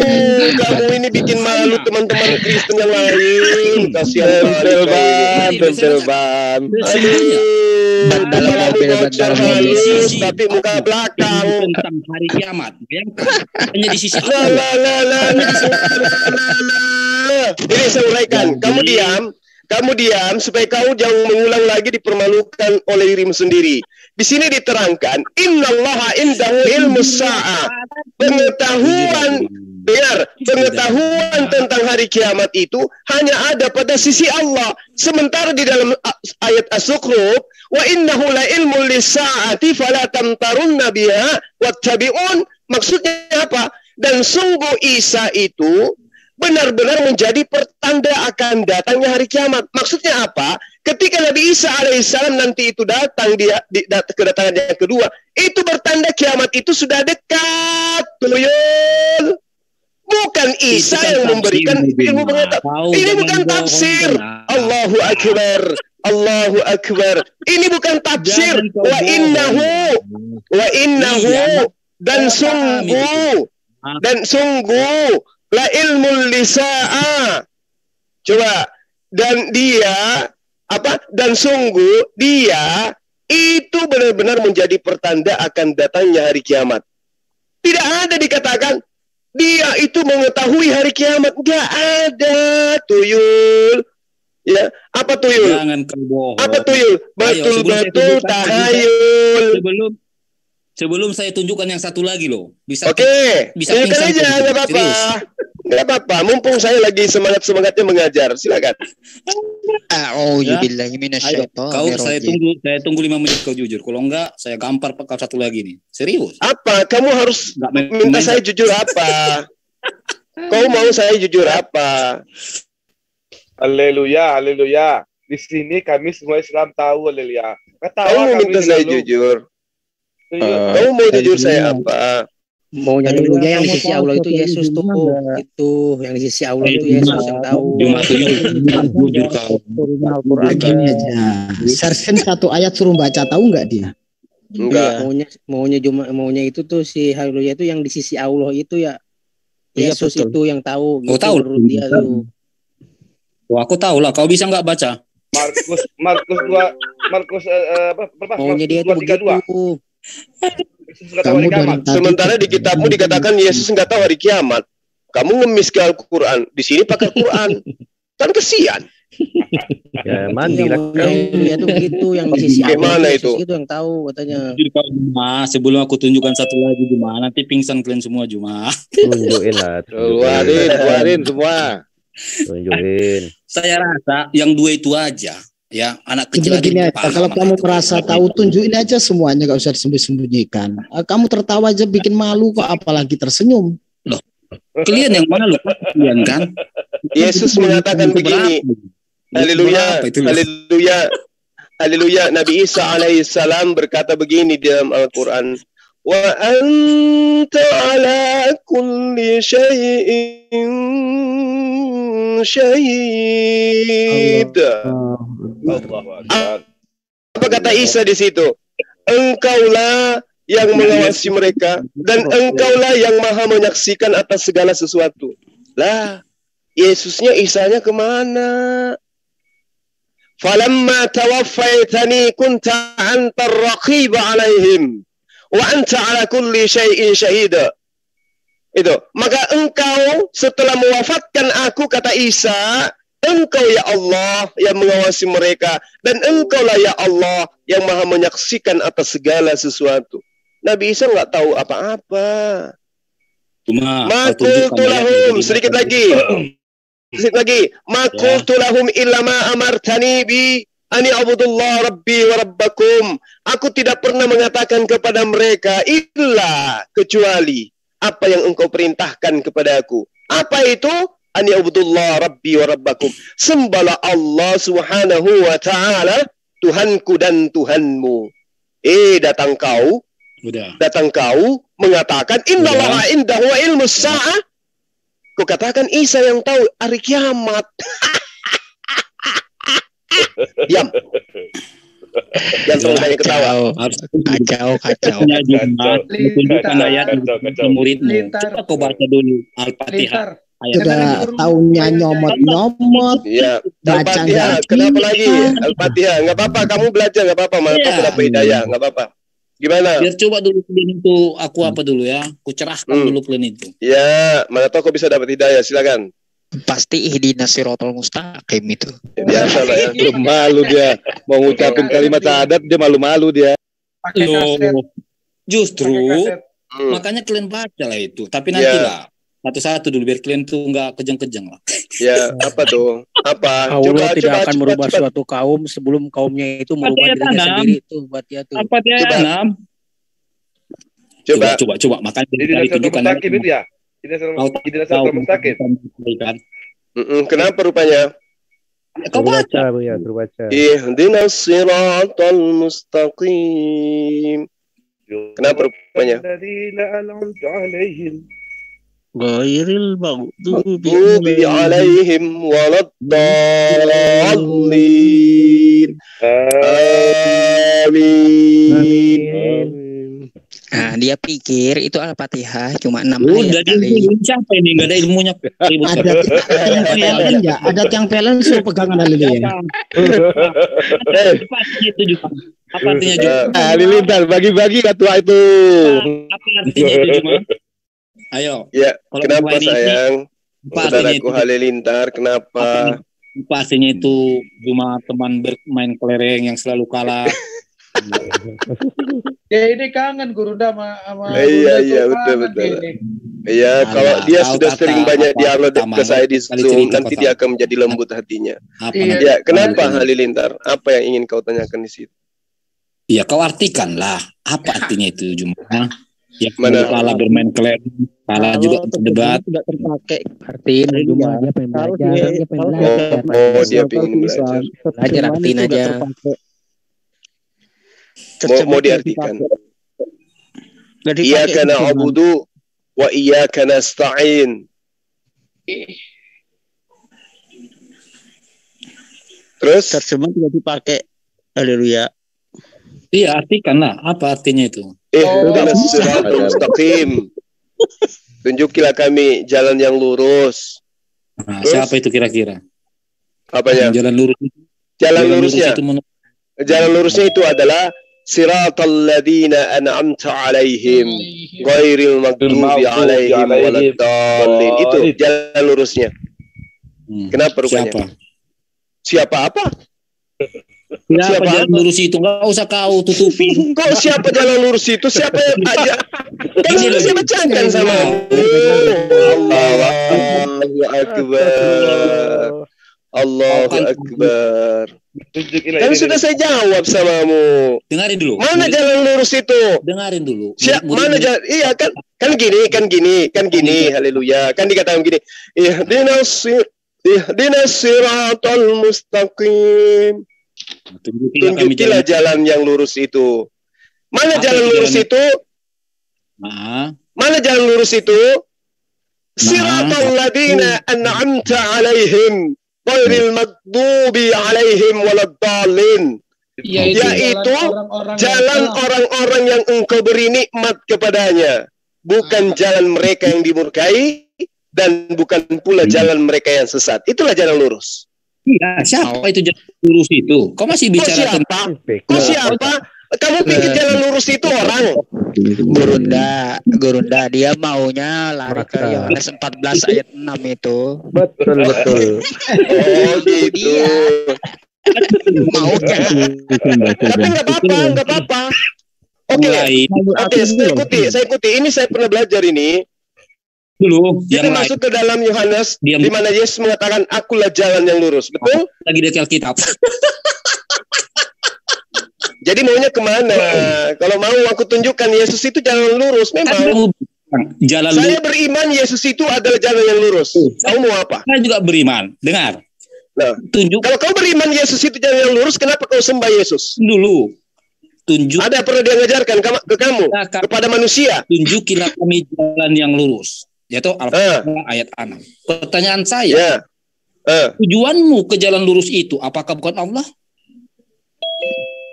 kamu ini bikin malu teman-teman Kristen yang lain. Kasihan tempel ban. Halus, tapi muka belakang tentang hari kiamat. Hanya di sisi Ini saya uraikan. Kamu diam supaya kau jangan mengulang lagi dipermalukan oleh dirimu sendiri. Di sini diterangkan innallaha indahu ilmus sa'ah. Pengetahuan tentang hari kiamat itu hanya ada pada sisi Allah. Sementara di dalam ayat As-Zukhruf wa innahu la ilmul lis-sa'ati fala tamtarunna biha wattabi'un. Maksudnya apa? Dan sungguh Isa itu benar-benar menjadi pertanda akan datangnya hari kiamat. Maksudnya apa? Ketika Nabi Isa alaihissalam nanti itu datang kedatangan yang kedua, itu bertanda kiamat itu sudah dekat. Tuyul. Bukan Isa yang memberikan ilmu pengetahuan. Ini bukan tafsir. Allahu Akbar. Allahu Akbar. Ini bukan tafsir. Wa innahu dan sungguh la ilmul lisa'a. Coba. Dan dia dan sungguh dia itu benar-benar menjadi pertanda akan datangnya hari kiamat. Tidak ada dikatakan dia itu mengetahui hari kiamat. Enggak ada, tuyul. Ya, apa tuyul? Jangan kau bohong. Apa tuyul? Betul-betul tahayul. Sebelum saya tunjukkan yang satu lagi loh. Bisa tunjukkan aja, nggak apa-apa. Nggak apa-apa. Mumpung saya lagi semangatnya mengajar, silakan. A'udzubillahi minasyaitonir rajim. Saya tunggu 5 menit kau jujur. Kalau enggak, saya gampar kau satu lagi nih. Serius. Apa? Kamu harus minta saya jujur apa? Kau mau saya jujur apa? Haleluya, haleluya. Di sini kami semua Islam tahu, Haleluya. Kamu minta saya jujur. Kamu mau jujur saya apa? Maunya dulu ya, yang di sisi Allah itu Yesus tuh. Itu yang di sisi Allah itu Yesus yang tahu. Gini aja. Sersen satu ayat suruh baca, tahu nggak dia? Enggak. Maunya itu tuh si haleluya itu yang di sisi Allah itu ya. Yesus Iya, itu yang tahu. Kau tahu dia tuh. Wah, aku tahu lah. Kau bisa nggak baca? Maunya dia itu begitu. Sementara di kitabmu dikatakan Yesus nggak tahu hari kiamat. Kamu ngemis ke Al-Quran. Di sini pakai Quran. Kan kesian. Ya mandi lah. Itu begitu yang di sisi Gimana itu? Itu yang tahu katanya. Sebelum aku tunjukkan satu lagi Juma, nanti pingsan kalian semua Juma. Tunjukin lah. Keluarin semua. Tunjukin. Saya rasa yang dua itu aja. Ya, anak kecil gini aja, kalau kamu merasa tahu, tunjukin aja semuanya, gak usah disembunyi-sembunyikan. Kamu tertawa aja bikin malu kok, apalagi tersenyum. Loh, kalian yang malu kalian kan? Yesus mengatakan begini. Haleluya, haleluya, haleluya. Nabi Isa alaihissalam berkata begini di dalam Al-Quran. Wa anta ala kulli syai'in syahid. Apa kata Isa di situ? Engkaulah yang mengawasi mereka dan engkaulah yang maha menyaksikan atas segala sesuatu. Lah, Yesusnya, Isanya kemana? Falamma tawaffaitani kunta antar raqib alaihim wa anta ala kulli syai'in syahida. Itu. Maka engkau setelah mewafatkan aku, kata Isa, engkau ya Allah yang mengawasi mereka dan engkaulah ya Allah yang maha menyaksikan atas segala sesuatu. Nabi Isa nggak tahu apa-apa. Makultu lahum, sedikit lagi. Sedikit lagi. Makultu lahum illa ma amartani bi ani abudullah rabbi wa rabbakum. Aku tidak pernah mengatakan kepada mereka illa kecuali apa yang engkau perintahkan kepada aku. Apa itu? Ani abudullah rabbi wa rabbakum. Sembahlah Allah subhanahu wa ta'ala, Tuhanku dan Tuhanmu. Datang kau. Datang kau mengatakan innallaha indahu ilmus sa'ah. Kau katakan Isa yang tahu hari kiamat. Diam. Jangan terlalu banyak ketawa. Kacau. Tunjukkan ayat muridmu. Coba kau baca dulu Al-Fatihah. Sudah tahunya nyomot-nyomot. Iya. Al-Fatihah. Kenapa lagi? Al-Fatihah. Nggak apa-apa. Kamu belajar nggak apa-apa. Mana kamu dapat hidayah. Nggak apa-apa. Gimana? Biar coba dulu kalian itu aku apa dulu ya. Ku cerahkan dulu kalian itu. Ya, mana tahu kau bisa dapat hidayah. Silakan. Pasti ihdinas siratal mustaqim itu. Biasa lah ya. Belum malu dia. Mau ngucapin kalimat syahadat dia malu-malu dia. Loh, justru makanya kalian baca lah itu. Tapi nanti lah satu-satu dulu biar kalian tuh nggak kejang-kejang lah. Ya, apa tuh? Apa? Allah tidak akan merubah suatu kaum sebelum kaumnya itu merubah dirinya sendiri itu buat dia tuh. Apa dia tanam? Coba. Makanya dari tunjukkan itu ya. Tidak mustaqim. Kenapa rupanya? Kau baca, ya, terbaca. Ihdinas siratal mustaqim. Kenapa rupanya? Ghairil maghdubi alaihim waladdallin. Amin. Nah, dia pikir itu Al-Fatihah cuma 6 ayat kali. Siapa ini? Enggak ada ilmunya. Ada yang pelan suruh pegangan haleluya. Itu juga. Apa artinya juga? Halilintar bagi-bagi ketua itu. Apa artinya itu cuma? Ayo. Ya, kenapa sayang? Saudaraku Halilintar, kenapa? Pastinya itu cuma teman bermain kelereng yang selalu kalah. Ya ini kangen Guru sama iya betul. Iya, kalau dia sudah sering banyak dialog ke saya di Zoom, nanti dia akan menjadi lembut hatinya. Ya, kenapa Halilintar? Apa yang ingin kau tanyakan di situ? Iya, kau artikan lah. Apa artinya itu cuma? Ya, kalah bermain klub, kalah juga berdebat. Tidak terpakai. Artiin cuma dia pengen belajar, dia pengen belajar. Dia pengen belajar. Belajar artiin aja. Mau diartikan. Iyyaka na'budu wa iyyaka nasta'in. Terus terjemahan tidak dipakai. Haleluya. Iya, artikanlah apa artinya itu. Ihdinas siratal mustaqim. Tunjukilah kami jalan yang lurus. Nah, siapa itu kira-kira? Apanya? Jalan lurus. Jalan lurusnya. Jalan lurusnya itu adalah siratal ladzina an'amta 'alaihim ghairil maghdubi 'alaihim waladdallin. Itu jalan lurusnya. Kenapa rupanya? Siapa apa? Siapa jalan lurus itu? Enggak usah kau tutupi. Kau siapa jalan lurus itu? Siapa yang aja? Kan saya bacakan sama. Allahu Akbar. Allahu Akbar. Kan sudah saya jawab samamu. Dengarin dulu. Mana jalan lurus itu? Dengarin dulu. Mana jalan? Iya kan gini. Haleluya. Kan dikatakan gini. Ihdinas siratal mustaqim. Tunjukilah jalan yang lurus itu. Mana jalan lurus itu? Mana jalan lurus itu? Siratal ladzina an'amta 'alaihim ghairil maghdubi 'alaihim waladdallin. Yaitu jalan orang-orang yang engkau beri nikmat kepadanya, bukan jalan mereka yang dimurkai dan bukan pula jalan mereka yang sesat. Itulah jalan lurus. Iya, siapa itu jalan lurus itu? Kau masih bicara tentang siapa? Kamu pikir jalan lurus itu orang? Gurunda dia maunya lari ke Yohanes 14 ayat 6 itu. Betul. Oh gitu. Maunya. Tapi nggak apa-apa. Oke, saya ikuti. Ini saya pernah belajar ini. Dulu kita masuk ke dalam Yohanes di mana Yesus mengatakan akulah jalan yang lurus, betul? Lagi di Alkitab. Jadi maunya kemana? Kalau mau aku tunjukkan Yesus itu jalan lurus, memang. Saya beriman Yesus itu adalah jalan yang lurus. Kamu mau apa? Saya juga beriman. Dengar. Nah, kalau kau beriman Yesus itu jalan yang lurus, kenapa kau sembah Yesus? Dulu. Ada pernah dia ngajarkan ke kamu kepada manusia? Tunjukilah kami jalan yang lurus. Yaitu Al-Fatihah ayat 6. Pertanyaan saya, tujuanmu ke jalan lurus itu apakah bukan Allah?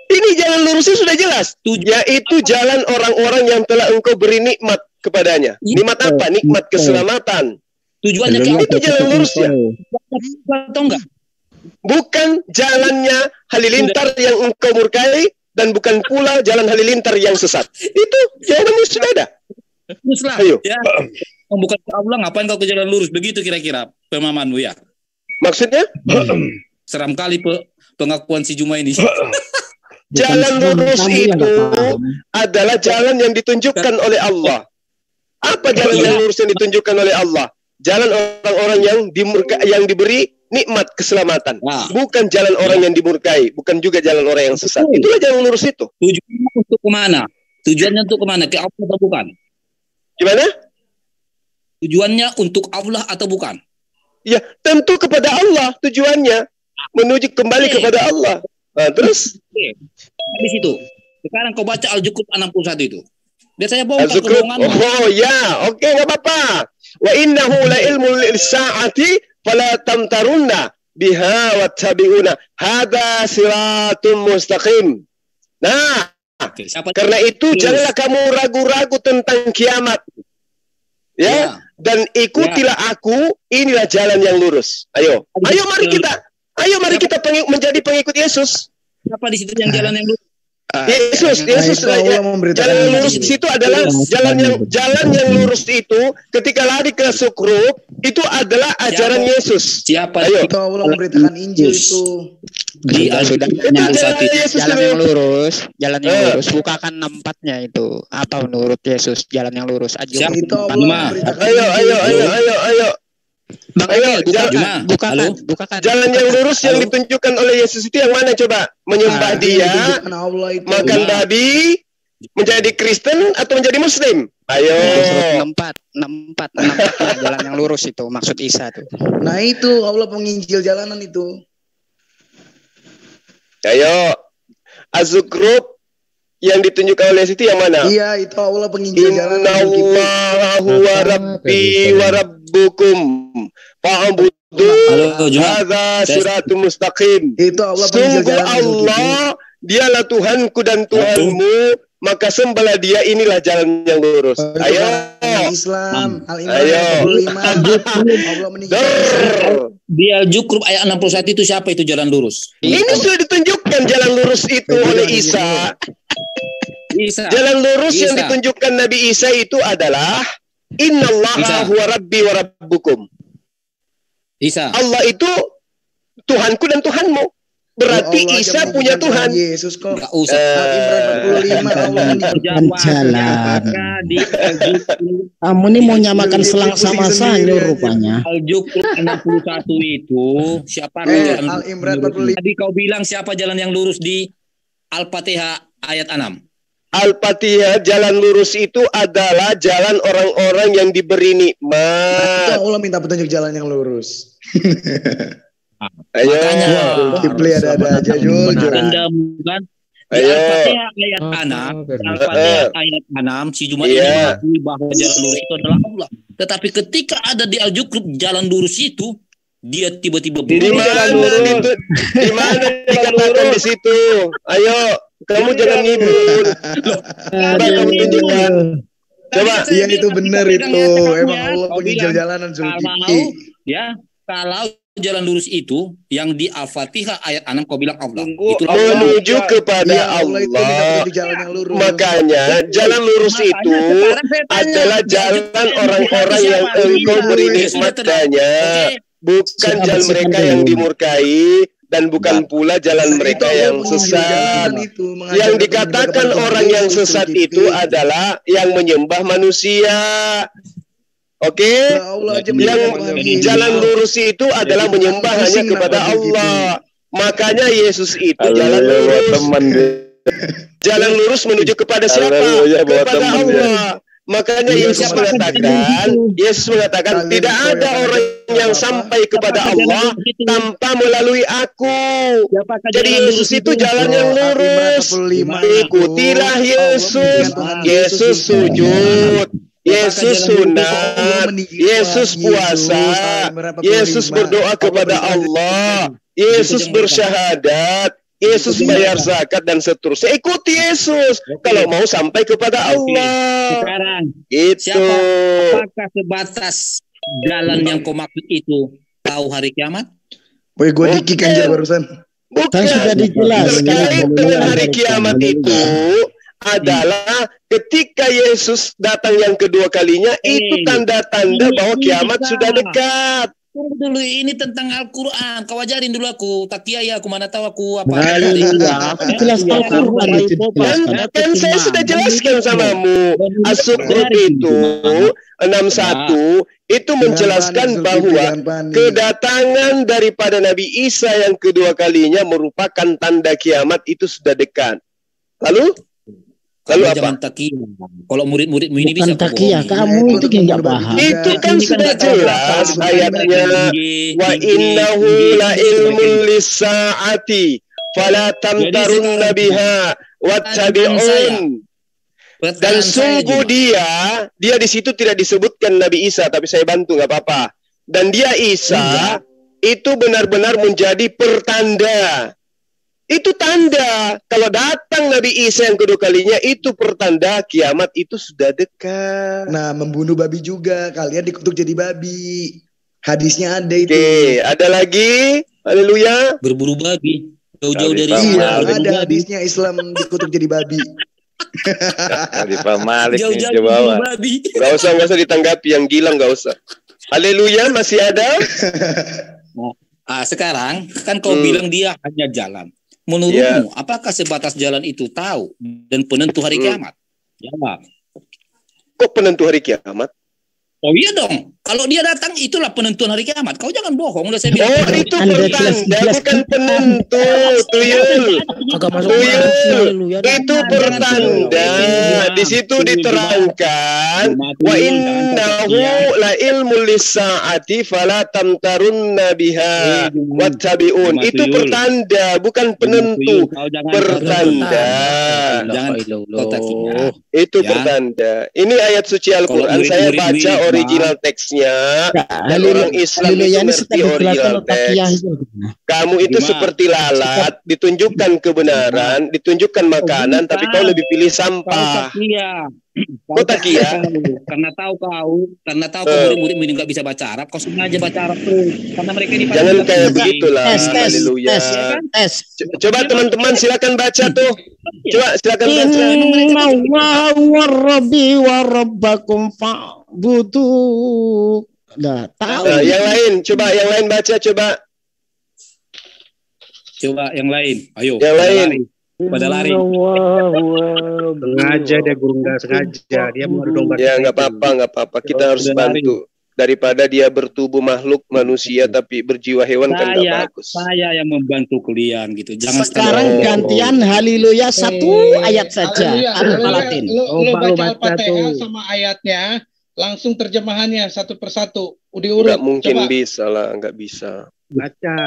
Ini jalan lurusnya sudah jelas. Yaitu jalan orang-orang yang telah engkau beri nikmat kepadanya. Nikmat apa? Nikmat keselamatan. Tujuannya itu jalan lurusnya. Tahu enggak? Bukan jalannya halilintar yang engkau murkai dan bukan pula jalan halilintar yang sesat. Itu jawabannya sudah ada. Teruslah. Ayo. Ya. Bukan Allah, ngapain kau ke jalan lurus? Begitu kira-kira pemahamanmu ya. Maksudnya? Seram kali pengakuan si Juma ini. Jalan lurus itu adalah jalan yang ditunjukkan oleh Allah. Apa jalan yang lurus yang ditunjukkan oleh Allah? Jalan orang-orang yang diberi nikmat keselamatan. Bukan jalan orang yang dimurkai, bukan juga jalan orang yang sesat. Itulah jalan lurus itu. Tujuannya untuk kemana? Tujuannya untuk kemana? Ke Allah atau bukan? Gimana? Tujuannya untuk Allah atau bukan? Ya, tentu kepada Allah tujuannya. Menuju kembali kepada Allah. Nah, terus? Di situ. Sekarang kau baca Al-Zukhruf 61 itu. Biar saya bongkar kebohonganmu. Oh ya, oke, nggak apa-apa. Wa innahu la ilmu lis-sa'ati fala tamtarunna biha wattabi'una. Hada siratun mustaqim. Nah, karena itu janganlah kamu ragu-ragu tentang kiamat. Ya. Dan ikutilah aku, inilah jalan yang lurus. Ayo mari kita menjadi pengikut Yesus. Siapa di situ yang jalan yang lurus? Yesus jalan yang lurus di situ adalah jalan yang lurus itu ketika lari ke Zukhruf itu adalah ajaran Yesus. Siapa? Ayo. Itu Allah memberitakan Injil itu. Jalan yang lurus, bukakan 4-nya itu. Apa menurut Yesus jalan yang lurus? Ayo. Bukakan. Jalan yang lurus yang ditunjukkan oleh Yesus itu yang mana coba? Menyembah Dia, makan babi, menjadi Kristen atau menjadi Muslim? Ayo. 64 jalan yang lurus itu maksud Isa tuh. Nah itu Allah penginjil jalanan itu. Ayo. Az-Zukhruf yang ditunjukkan oleh situ yang mana? Iya, itu Allah penginjil jalanan. Innallaha huwa rabbi wa rabbukum fa'budu hadza siratul mustaqim. Itu Allah penginjil jalanan. Allah, dialah Tuhanku dan Tuhanmu, maka sembahlah dia, inilah jalan yang lurus. Ayo. Islam. Ayo. Allah meninggal. Di Al-Zukhruf ayat 61 itu siapa itu jalan lurus? Ini sudah ditunjukkan jalan lurus itu oleh Isa. Jalan lurus yang ditunjukkan Nabi Isa itu adalah Innallaha huwa rabbi wa rabbukum. Isa. Allah itu Tuhanku dan Tuhanmu. Berarti Isa punya Tuhan. Yesus kok. Enggak usah. Jalan. Kamu ini mau nyamakan selang sama sayur rupanya. Al-Zukhruf 61 itu siapa jalan Al-Imran 45. Tadi kau bilang siapa jalan yang lurus di Al-Fatihah ayat 6. Al-Fatihah jalan lurus itu adalah jalan orang-orang yang diberi nikmat. Allah minta petunjuk jalan yang lurus. Ayo. Kipli ada aja Jul. Kan? Al-Fatihah ayat 6, Al-Fatihah ayat 6 si Jumat ini mengakui bahwa jalan lurus itu adalah Allah. Tetapi ketika ada di Al-Zukhruf jalan lurus itu, dia tiba-tiba di mana dikatakan di situ? Ayo, kamu jangan ngibul. Kamu tunjukkan. Coba. Iya itu benar itu. Emang Allah penginjil jalanan Zulkifli. Ya, kalau jalan lurus itu yang di Al-Fatihah ayat 6 kau bilang Allah. Itu menuju kepada Allah. Makanya jalan lurus itu adalah jalan orang-orang yang engkau beri nikmat padanya, bukan jalan mereka yang dimurkai dan bukan pula jalan mereka yang sesat. Yang dikatakan orang yang sesat itu adalah yang menyembah manusia. Oke, yang jalan lurus itu adalah menyembah hanya kepada Allah. Makanya Yesus itu jalan lurus. Jalan lurus menuju kepada siapa? Kepada Allah. Makanya Yesus mengatakan tidak ada orang yang sampai kepada Allah tanpa melalui aku. Jadi Yesus itu jalan yang lurus. Ikutilah Yesus. Yesus sujud. Yesus sunat, Yesus puasa, Yesus berdoa kepada Allah, Yesus bersyahadat, Yesus bayar zakat dan seterusnya. Ikuti Yesus kalau mau sampai kepada Allah. Sekarang itu apakah sebatas jalan yang kau maksud itu tahu hari kiamat? Woi, gue dikick anjir barusan. Bukan, sudah dijelaskan. Terkait dengan hari kiamat itu adalah ketika Yesus datang yang kedua kalinya, itu tanda-tanda bahwa kiamat sudah dekat. Dulu ini tentang Al-Quran, kau ajarin dulu aku. Tak kiai aku mana tahu aku apa. Jelas Al-Quran itu. Kan saya sudah jelaskan samamu. Az-Zukhruf itu 61 itu menjelaskan bahwa kedatangan daripada Nabi Isa yang kedua kalinya merupakan tanda kiamat itu sudah dekat. Lalu apa? Kalau murid-muridmu ini bisa takiyah, kamu itu nggak paham. Itu kan sudah jelas ayatnya. Wa innahu la ilmun lis-saati fala tamtarunna biha wattabi'un. Dan sungguh dia di situ tidak disebutkan Nabi Isa, tapi saya bantu nggak apa-apa. Dan dia Isa itu benar-benar menjadi pertanda. Itu tanda kalau datang Nabi Isa yang kedua kalinya, itu pertanda kiamat itu sudah dekat. Nah, membunuh babi juga, kalian dikutuk jadi babi. Hadisnya ada itu. Oke, ada lagi. Haleluya. Berburu babi. Jauh-jauh dari Iya, ada hadisnya Islam dikutuk jadi babi. Pak Malik nih coba. Gak usah ditanggapi, yang gila gak usah. Haleluya, masih ada. Sekarang kan kau bilang dia hanya jalan. Menurutmu, apakah sebatas jalan itu tahu dan penentu hari kiamat? Jawab. Kok penentu hari kiamat? Oh iya dong. Kalau dia datang itulah penentuan hari kiamat. Kau jangan bohong. Udah saya bilang. Oh itu pertanda bukan penentu. Tuyul. Itu pertanda. Di situ diterangkan wa innahu la ilmu lis-saati fala tamtarunna biha wattabi'un. Itu pertanda bukan penentu. Pertanda. Itu pertanda. Ini ayat suci Al-Qur'an. Saya baca original teksnya. Dan orang Islam itu ngerti original teks. Kamu itu seperti lalat, ditunjukkan kebenaran, ditunjukkan makanan, tapi kau lebih pilih sampah. Kau takia? Karena tahu kau murid-murid ini nggak bisa baca Arab, kau sengaja baca Arab tuh. Karena mereka ini jangan kayak begitulah. Haleluya. Coba teman-teman silakan baca tuh. Coba silakan baca. Inna wa rabbi wa rabbakum fa'budu. Nah, tahu. Yang lain, coba yang lain baca coba. Coba yang lain. Ayo. Yang lain. Pada lari. Sengaja dia guru nggak sengaja. Dia mau domba. Ya nggak apa-apa. Kita harus bantu. Daripada dia bertubuh makhluk manusia tapi berjiwa hewan kan nggak bagus. Saya yang membantu kalian gitu. Jangan sekarang gantian haleluya satu ayat saja. Latin. Lu baca Al-Fatihah sama ayatnya. Langsung terjemahannya satu persatu. Diurut. Nggak mungkin coba. Bisa lah, nggak bisa. Baca.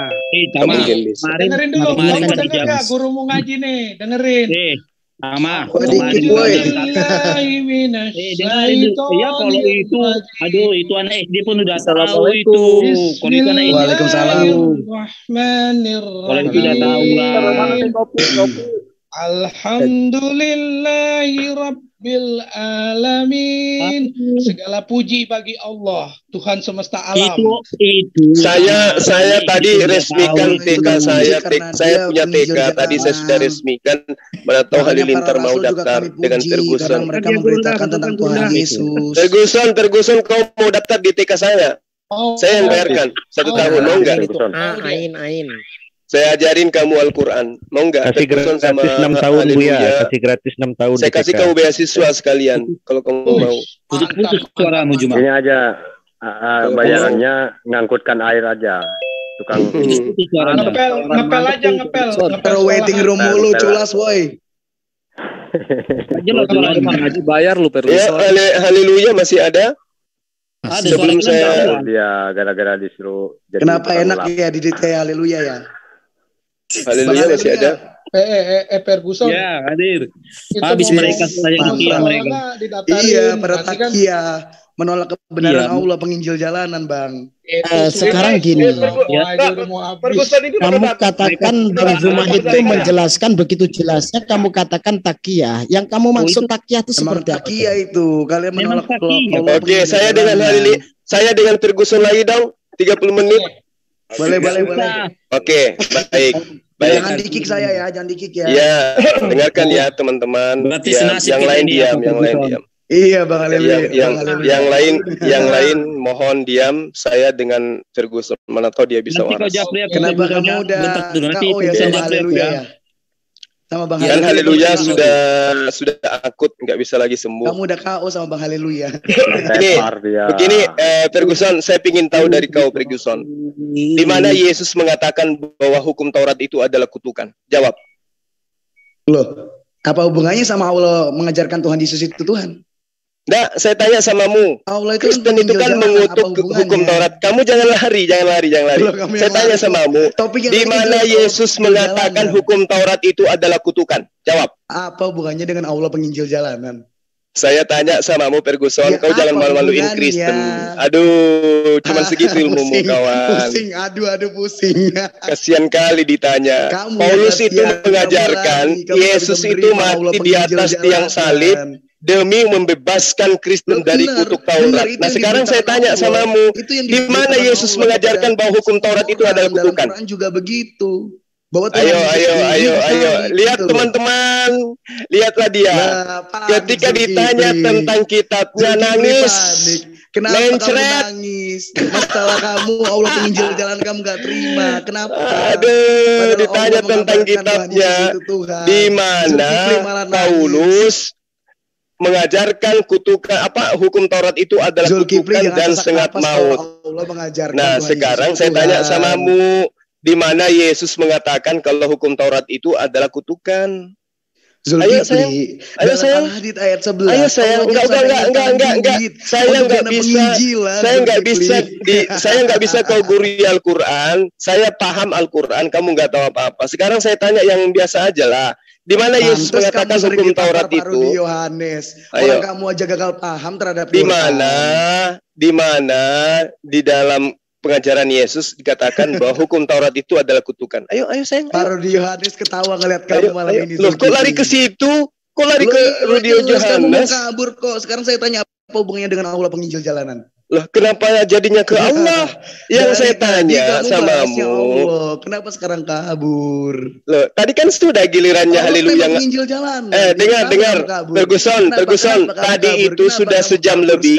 Dengerin dulu. Kamu denger gak? Gurumu ngaji nih. Dengerin. Sama. Dengerin ya kalau itu, aduh itu anak SD pun udah tahu itu. Kalau itu anak SD. Waalaikumsalam. Kalau itu udah tahu lah. Alhamdulillahi Rabbil Alamin. Segala puji bagi Allah, Tuhan semesta alam. Saya tadi resmikan TK saya. Saya punya TK. Tadi saya sudah resmikan. Mana tahu Halilintar mau daftar dengan Ferguson. Mereka memberitakan tentang Tuhan Yesus. Ferguson, kau mau daftar di TK saya? Saya yang bayarkan 1 tahun, mau enggak? Ain. Saya ajarin kamu Al-Quran. Mau enggak? Kasih gratis 6 tahun Bu ya. Kasih gratis 6 tahun. Saya kasih kamu beasiswa sekalian kalau kamu mau. Suaramu Juma. Ini aja bayarannya ngangkutkan air aja. Tukang ngepel aja. Terus waiting room mulu culas woi. Bayar lu perlu. Ya, haleluya masih ada. Sebelum saya dia gara-gara disuruh jadi. Kenapa enak ya di DT haleluya ya? Haleluya masih ada. Ferguson. Ya, hadir. Habis mereka mereka. Iya, pada takia menolak kebenaran Allah, penginjil jalanan, Bang. Sekarang gini. Kamu katakan Bang Zuma itu menjelaskan begitu jelasnya, kamu katakan takiyah. Yang kamu maksud takiyah itu seperti apa? Takiyah itu kalian menolak Allah. Oke, saya dengan Ferguson lagi dong. 30 menit. Boleh. Oke, baik. Jangan di-kick saya ya, jangan di-kick ya. Iya, dengarkan ya teman-teman. Yang lain diam. Iya, Bang Haleluya. Yang lain mohon diam. Saya dengan Ferguson, mana tahu dia bisa waras. Kenapa kamu udah KO ya sama Haleluya ya? Sama Bang Haleluya. Kan Haleluya sudah akut, nggak bisa lagi sembuh. Kamu udah KO sama Bang Haleluya. Begini, Ferguson, saya ingin tahu dari kau, Ferguson. Di mana Yesus mengatakan bahwa hukum Taurat itu adalah kutukan? Jawab. Loh, apa hubungannya sama Allah mengajarkan Tuhan Yesus itu Tuhan? Nggak, saya tanya samamu. Allah itu Kristen itu kan mengutuk hukum Taurat. Kamu jangan lari. Loh, saya tanya samamu. Di mana Yesus mengatakan hukum Taurat itu adalah kutukan? Jawab. Apa hubungannya dengan Allah penginjil jalanan? Saya tanya samamu, Ferguson. Kau jangan malu-maluin Kristen. Aduh, cuman segitu ilmumu, kawan. Pusing. Kasihan kali ditanya. Paulus itu mengajarkan Yesus itu mati di atas tiang salib demi membebaskan Kristen dari kutuk Taurat. Nah, sekarang saya tanya samamu, di mana Yesus mengajarkan bahwa hukum Taurat itu adalah kutukan? Al-Quran juga begitu. Ayo. Lihat teman-teman, lihatlah dia. Ketika ditanya tentang kitabnya nangis. Kenapa kamu nangis? Masalah kamu, Allah penginjil jalan kamu gak terima. Kenapa? Aduh, ditanya tentang kitabnya. Di mana Paulus mengajarkan kutukan hukum Taurat itu adalah kutukan dan sengat maut. Nah, sekarang saya tanya samamu, di mana Yesus mengatakan kalau hukum Taurat itu adalah kutukan? Ayo sayang, ayat 11. Ayo sayang, enggak. Saya nggak bisa kau gurui Al-Quran. Saya paham Al-Quran, kamu nggak tahu apa-apa. Sekarang saya tanya yang biasa aja lah. Di mana Yesus mengatakan hukum Taurat itu? Yohanes. Orang kamu aja gagal paham terhadap di mana di dalam pengajaran Yesus dikatakan bahwa hukum Taurat itu adalah kutukan. Ayo sayang. Rudi Yohanes ketawa ngeliat kamu malam ini. Loh, kok lari ke situ? Kok lari ke Rudi Yohanes? Kamu mau kabur kok. Sekarang saya tanya apa hubungannya dengan Allah penginjil jalanan? Loh, kenapa jadinya ke Allah? Yang saya tanya samamu. Kenapa sekarang kabur? Loh, tadi kan sudah gilirannya haleluya. Dengar. Ferguson. Tadi itu sudah sejam lebih.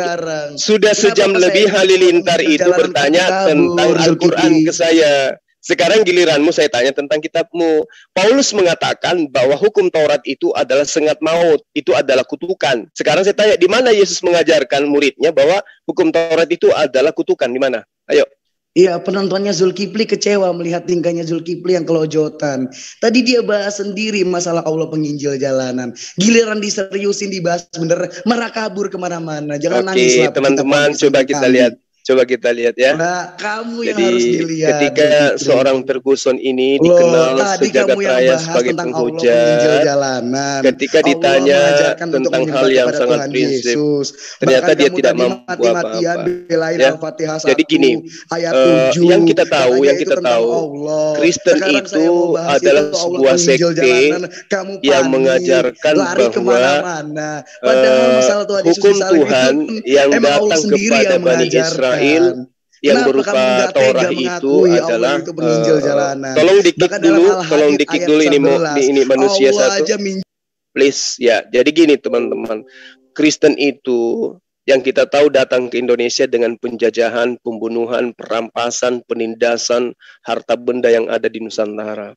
Sudah sejam lebih Halilintar itu bertanya tentang Al-Quran ke saya. Sekarang giliranmu saya tanya tentang kitabmu. Paulus mengatakan bahwa hukum Taurat itu adalah sengat maut, itu adalah kutukan. Sekarang saya tanya, di mana Yesus mengajarkan muridnya bahwa hukum Taurat itu adalah kutukan? Di mana? Ayo. Iya, penontonnya Zulkifli kecewa melihat tingkahnya Zulkifli yang kelojotan. Tadi dia bahas sendiri masalah Allah penginjil jalanan. Giliran diseriusin dibahas bener, marah kabur kemana-mana. Jangan nangis lah. Oke, teman-teman, coba kita lihat. Coba kita lihat ya. Nah, kamu yang harus dilihat. Ketika seorang Ferguson ini dikenal sejagat raya sebagai penghujat, ketika ditanya tentang hal yang sangat prinsip, ternyata dia tidak mampu apa-apa. Ya. Jadi gini, yang kita tahu, Kristen itu adalah sebuah sekte yang mengajarkan bahwa hukum Tuhan yang datang kepada Bani Israel yang berupa Taurat itu adalah tolong dikit dulu ini manusia satu please ya. Jadi gini teman-teman, Kristen itu yang kita tahu datang ke Indonesia dengan penjajahan, pembunuhan, perampasan, penindasan harta benda yang ada di Nusantara.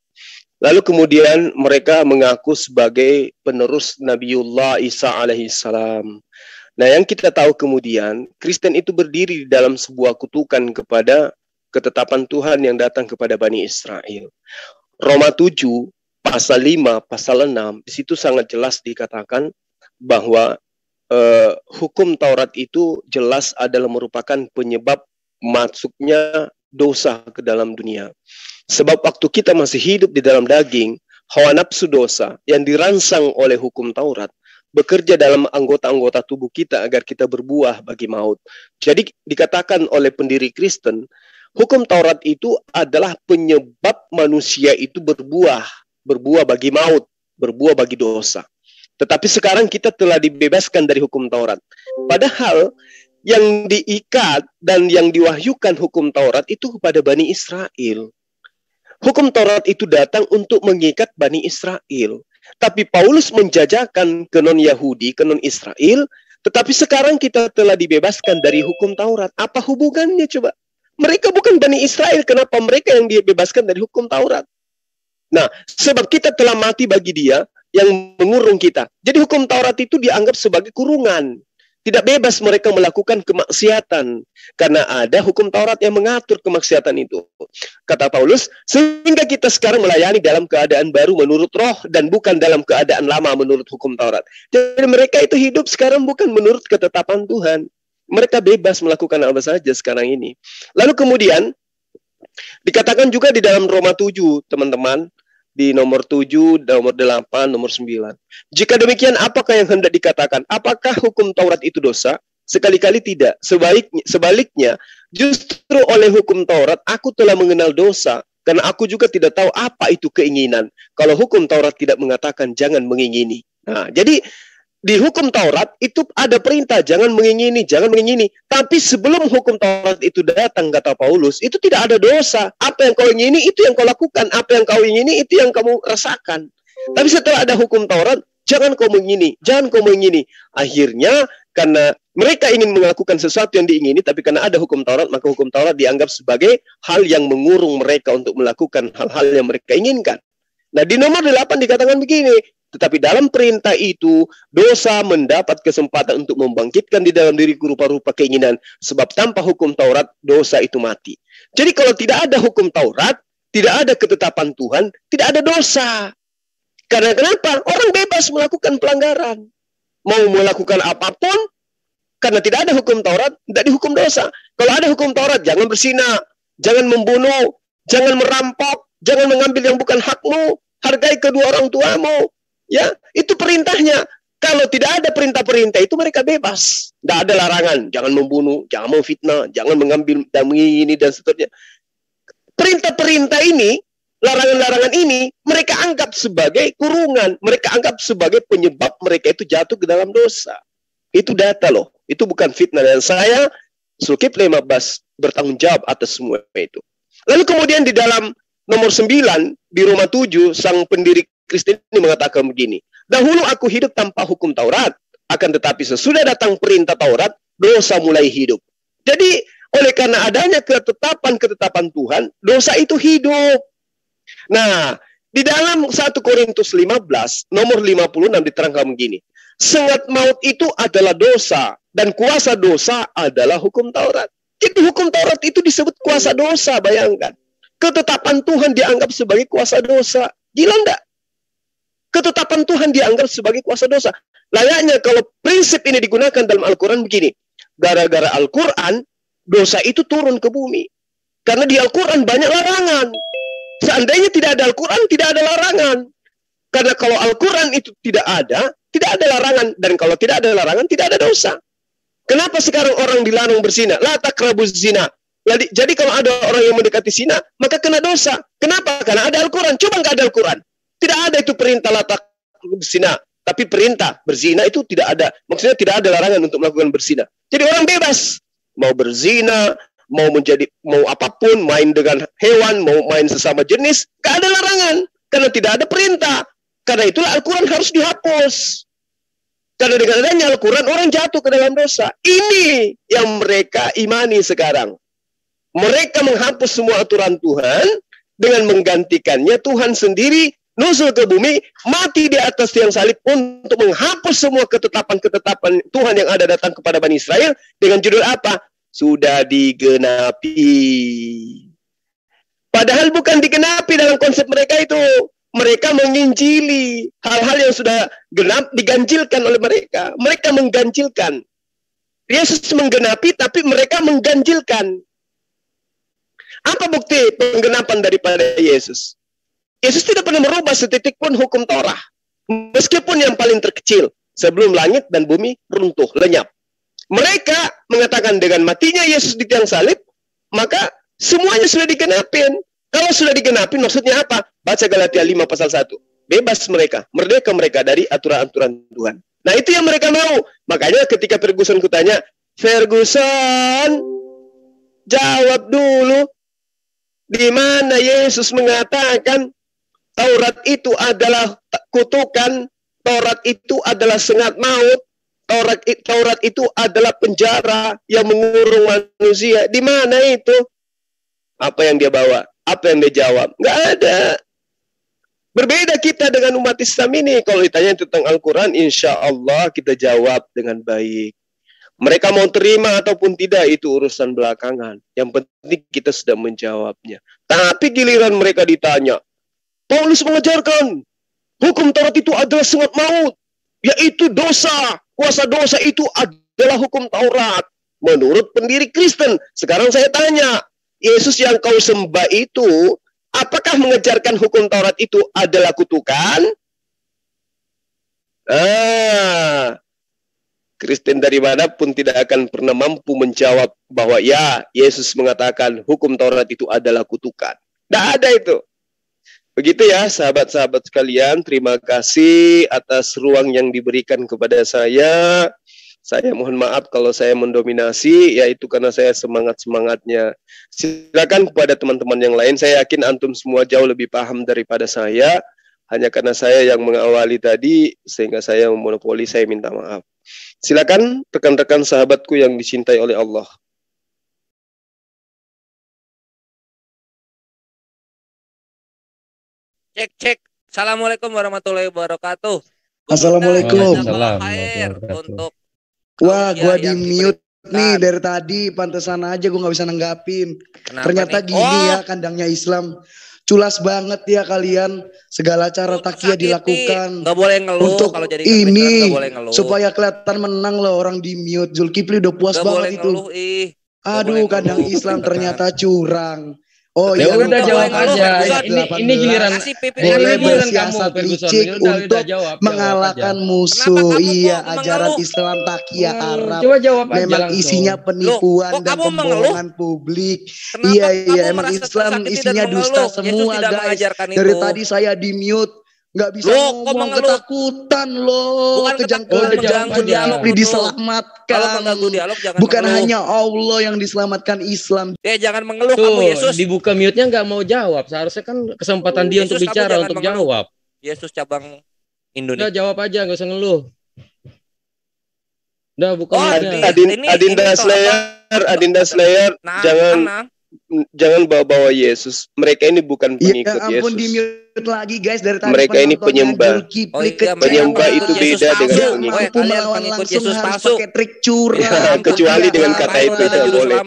Lalu kemudian mereka mengaku sebagai penerus Nabiullah Isa alaihissalam. Nah, yang kita tahu kemudian, Kristen itu berdiri di dalam sebuah kutukan kepada ketetapan Tuhan yang datang kepada Bani Israel. Roma 7, pasal 5, pasal 6, di situ sangat jelas dikatakan bahwa hukum Taurat itu jelas adalah merupakan penyebab masuknya dosa ke dalam dunia. Sebab waktu kita masih hidup di dalam daging, hawa nafsu dosa yang dirangsang oleh hukum Taurat bekerja dalam anggota-anggota tubuh kita agar kita berbuah bagi maut. Jadi dikatakan oleh pendiri Kristen, hukum Taurat itu adalah penyebab manusia itu berbuah bagi maut, berbuah bagi dosa. Tetapi sekarang kita telah dibebaskan dari hukum Taurat. Padahal yang diikat dan yang diwahyukan hukum Taurat itu kepada Bani Israel. Hukum Taurat itu datang untuk mengikat Bani Israel. Tapi Paulus menjajakan ke non-Yahudi, ke non-Israel, tetapi sekarang kita telah dibebaskan dari hukum Taurat. Apa hubungannya coba? Mereka bukan Bani Israel, kenapa mereka yang dibebaskan dari hukum Taurat? Nah, sebab kita telah mati bagi dia yang mengurung kita. Jadi hukum Taurat itu dianggap sebagai kurungan. Tidak bebas mereka melakukan kemaksiatan. Karena ada hukum Taurat yang mengatur kemaksiatan itu. Kata Paulus, sehingga kita sekarang melayani dalam keadaan baru menurut roh dan bukan dalam keadaan lama menurut hukum Taurat. Jadi mereka itu hidup sekarang bukan menurut ketetapan Tuhan. Mereka bebas melakukan apa saja sekarang ini. Lalu kemudian, dikatakan juga di dalam Roma 7, teman-teman, di nomor 7, nomor 8, nomor 9. Jika demikian, apakah yang hendak dikatakan? Apakah hukum Taurat itu dosa? Sekali-kali tidak. Sebaliknya, justru oleh hukum Taurat, aku telah mengenal dosa. Karena aku juga tidak tahu apa itu keinginan. Kalau hukum Taurat tidak mengatakan jangan mengingini. Nah, jadi di hukum Taurat itu ada perintah jangan mengingini, jangan mengingini. Tapi sebelum hukum Taurat itu datang, kata Paulus, itu tidak ada dosa. Apa yang kau ingini itu yang kau lakukan, apa yang kau ingini itu yang kamu rasakan. Tapi setelah ada hukum Taurat, jangan kau mengingini, jangan kau mengingini. Akhirnya karena mereka ingin melakukan sesuatu yang diingini, tapi karena ada hukum Taurat, maka hukum Taurat dianggap sebagai hal yang mengurung mereka untuk melakukan hal-hal yang mereka inginkan. Nah, di nomor 8 dikatakan begini, Tetapi dalam perintah itu, dosa mendapat kesempatan untuk membangkitkan di dalam diriku rupa-rupa keinginan. Sebab tanpa hukum Taurat, dosa itu mati. Jadi kalau tidak ada hukum Taurat, tidak ada ketetapan Tuhan, tidak ada dosa. Karena kenapa? Orang bebas melakukan pelanggaran. Mau melakukan apapun, karena tidak ada hukum Taurat, tidak dihukum dosa. Kalau ada hukum Taurat, jangan berzina, jangan membunuh, jangan merampok, jangan mengambil yang bukan hakmu, hargai kedua orang tuamu. Ya, itu perintahnya. Kalau tidak ada perintah-perintah itu mereka bebas. Tidak ada larangan. Jangan membunuh, jangan memfitnah, jangan mengambil dami ini dan seterusnya. Perintah-perintah ini, larangan-larangan ini, mereka anggap sebagai kurungan. Mereka anggap sebagai penyebab mereka itu jatuh ke dalam dosa. Itu data loh. Itu bukan fitnah. Dan saya, Zulkifli 15, bertanggung jawab atas semua itu. Lalu kemudian di dalam nomor 9, di Roma 7, sang pendiri Kristen ini mengatakan begini. Dahulu aku hidup tanpa hukum Taurat, akan tetapi sesudah datang perintah Taurat, dosa mulai hidup. Jadi, oleh karena adanya ketetapan-ketetapan Tuhan, dosa itu hidup. Nah, di dalam 1 Korintus 15, nomor 56 diterangkan begini. Sengat maut itu adalah dosa, dan kuasa dosa adalah hukum Taurat. Jadi hukum Taurat itu disebut kuasa dosa, bayangkan. Ketetapan Tuhan dianggap sebagai kuasa dosa. Gila enggak? Ketetapan Tuhan dianggap sebagai kuasa dosa. Layaknya kalau prinsip ini digunakan dalam Al-Quran begini. Gara-gara Al-Quran, dosa itu turun ke bumi. Karena di Al-Quran banyak larangan. Seandainya tidak ada Al-Quran, tidak ada larangan. Karena kalau Al-Quran itu tidak ada larangan. Dan kalau tidak ada larangan, tidak ada dosa. Kenapa sekarang orang dilarang berzina? La taqrabuz zina. Jadi kalau ada orang yang mendekati zina, maka kena dosa. Kenapa? Karena ada Al-Quran. Coba nggak ada Al-Quran. Tidak ada itu perintah la taqrabuz zina. Tapi perintah berzina itu tidak ada. Maksudnya tidak ada larangan untuk melakukan berzina. Jadi orang bebas. Mau berzina, mau apapun, main dengan hewan, mau main sesama jenis, nggak ada larangan. Karena tidak ada perintah. Karena itulah Al-Quran harus dihapus. Karena dengan adanya Al-Quran, orang jatuh ke dalam dosa. Ini yang mereka imani sekarang. Mereka menghapus semua aturan Tuhan dengan menggantikannya Tuhan sendiri nuzul ke bumi, mati di atas tiang salib untuk menghapus semua ketetapan-ketetapan Tuhan yang ada datang kepada Bani Israel dengan judul apa? Sudah digenapi. Padahal bukan digenapi dalam konsep mereka itu. Mereka menginjili hal-hal yang sudah genap diganjilkan oleh mereka. Mereka mengganjilkan. Yesus menggenapi tapi mereka mengganjilkan. Apa bukti penggenapan daripada Yesus? Yesus tidak pernah merubah setitik pun hukum Torah. Meskipun yang paling terkecil. Sebelum langit dan bumi runtuh, lenyap. Mereka mengatakan dengan matinya Yesus di tiang salib, maka semuanya sudah digenapin. Kalau sudah digenapin maksudnya apa? Baca Galatia 5 pasal 1. Bebas mereka, merdeka mereka dari aturan-aturan Tuhan. Nah itu yang mereka mau. Makanya ketika Ferguson kutanya, Ferguson, jawab dulu. Di mana Yesus mengatakan Taurat itu adalah kutukan, Taurat itu adalah sengat maut, Taurat itu adalah penjara yang mengurung manusia. Di mana itu? Apa yang dia bawa? Apa yang dia jawab? Nggak ada. Berbeda kita dengan umat Islam ini. Kalau ditanya tentang Al-Quran, insya Allah kita jawab dengan baik. Mereka mau terima ataupun tidak, itu urusan belakangan. Yang penting kita sudah menjawabnya. Tapi giliran mereka ditanya, Paulus mengajarkan, hukum Taurat itu adalah sengat maut. Yaitu dosa. Kuasa dosa itu adalah hukum Taurat. Menurut pendiri Kristen. Sekarang saya tanya, Yesus yang kau sembah itu, apakah mengajarkan hukum Taurat itu adalah kutukan? Kristen dari manapun tidak akan pernah mampu menjawab bahwa ya, Yesus mengatakan hukum Taurat itu adalah kutukan. Tidak ada itu. Begitu ya sahabat-sahabat sekalian, terima kasih atas ruang yang diberikan kepada saya. Saya mohon maaf kalau saya mendominasi, yaitu karena saya semangat-semangatnya. Silakan kepada teman-teman yang lain, saya yakin antum semua jauh lebih paham daripada saya. Hanya karena saya yang mengawali tadi, sehingga saya memonopoli, saya minta maaf. Silakan rekan-rekan sahabatku yang dicintai oleh Allah. Cek. Assalamualaikum warahmatullahi wabarakatuh. Assalamualaikum. Untuk wah, gua di mute nih dari tadi, pantesan aja gua nggak bisa nanggapin. Ternyata gini ya kandangnya Islam. Culas banget ya kalian, segala cara takia dilakukan. Nggak boleh ngeluh untuk kalau jadi ini ngeluh. supaya kelihatan menang loh orang di mute. Zulkifli udah puas nggak banget itu. Ngeluh, aduh, kandang Islam ternyata curang. Oh ya udah jawab aja. Ini giliran boleh bersiasat licik untuk mengalahkan musuh. Iya, ajaran Islam takia Arab. Coba jawab aja memang isinya penipuan dan pembohongan publik. Iya, emang Islam isinya dusta semua, guys. Dari tadi saya di mute. Nggak bisa ngomong, ketakutan loh. Kejang-kejang Zulkifli diselamatkan. Kalau mengganggu dialog jangan bukan mengeluh. hanya Allah yang diselamatkan Islam. Jangan mengeluh kamu Yesus. Dibuka mute-nya nggak mau jawab. Seharusnya kan kesempatan dia untuk bicara, untuk jawab. Yesus cabang Indonesia. Udah jawab aja, nggak usah ngeluh. Udah buka Adinda Slayer, jangan bawa-bawa Yesus. Mereka ini bukan pengikut ya ampun, Yesus. Di mute lagi guys dari tadi. Mereka ini penyembah. Penyembah itu beda dengan mampu melawan langsung harus pakai trik curang. Kecuali dengan kata itu tidak boleh.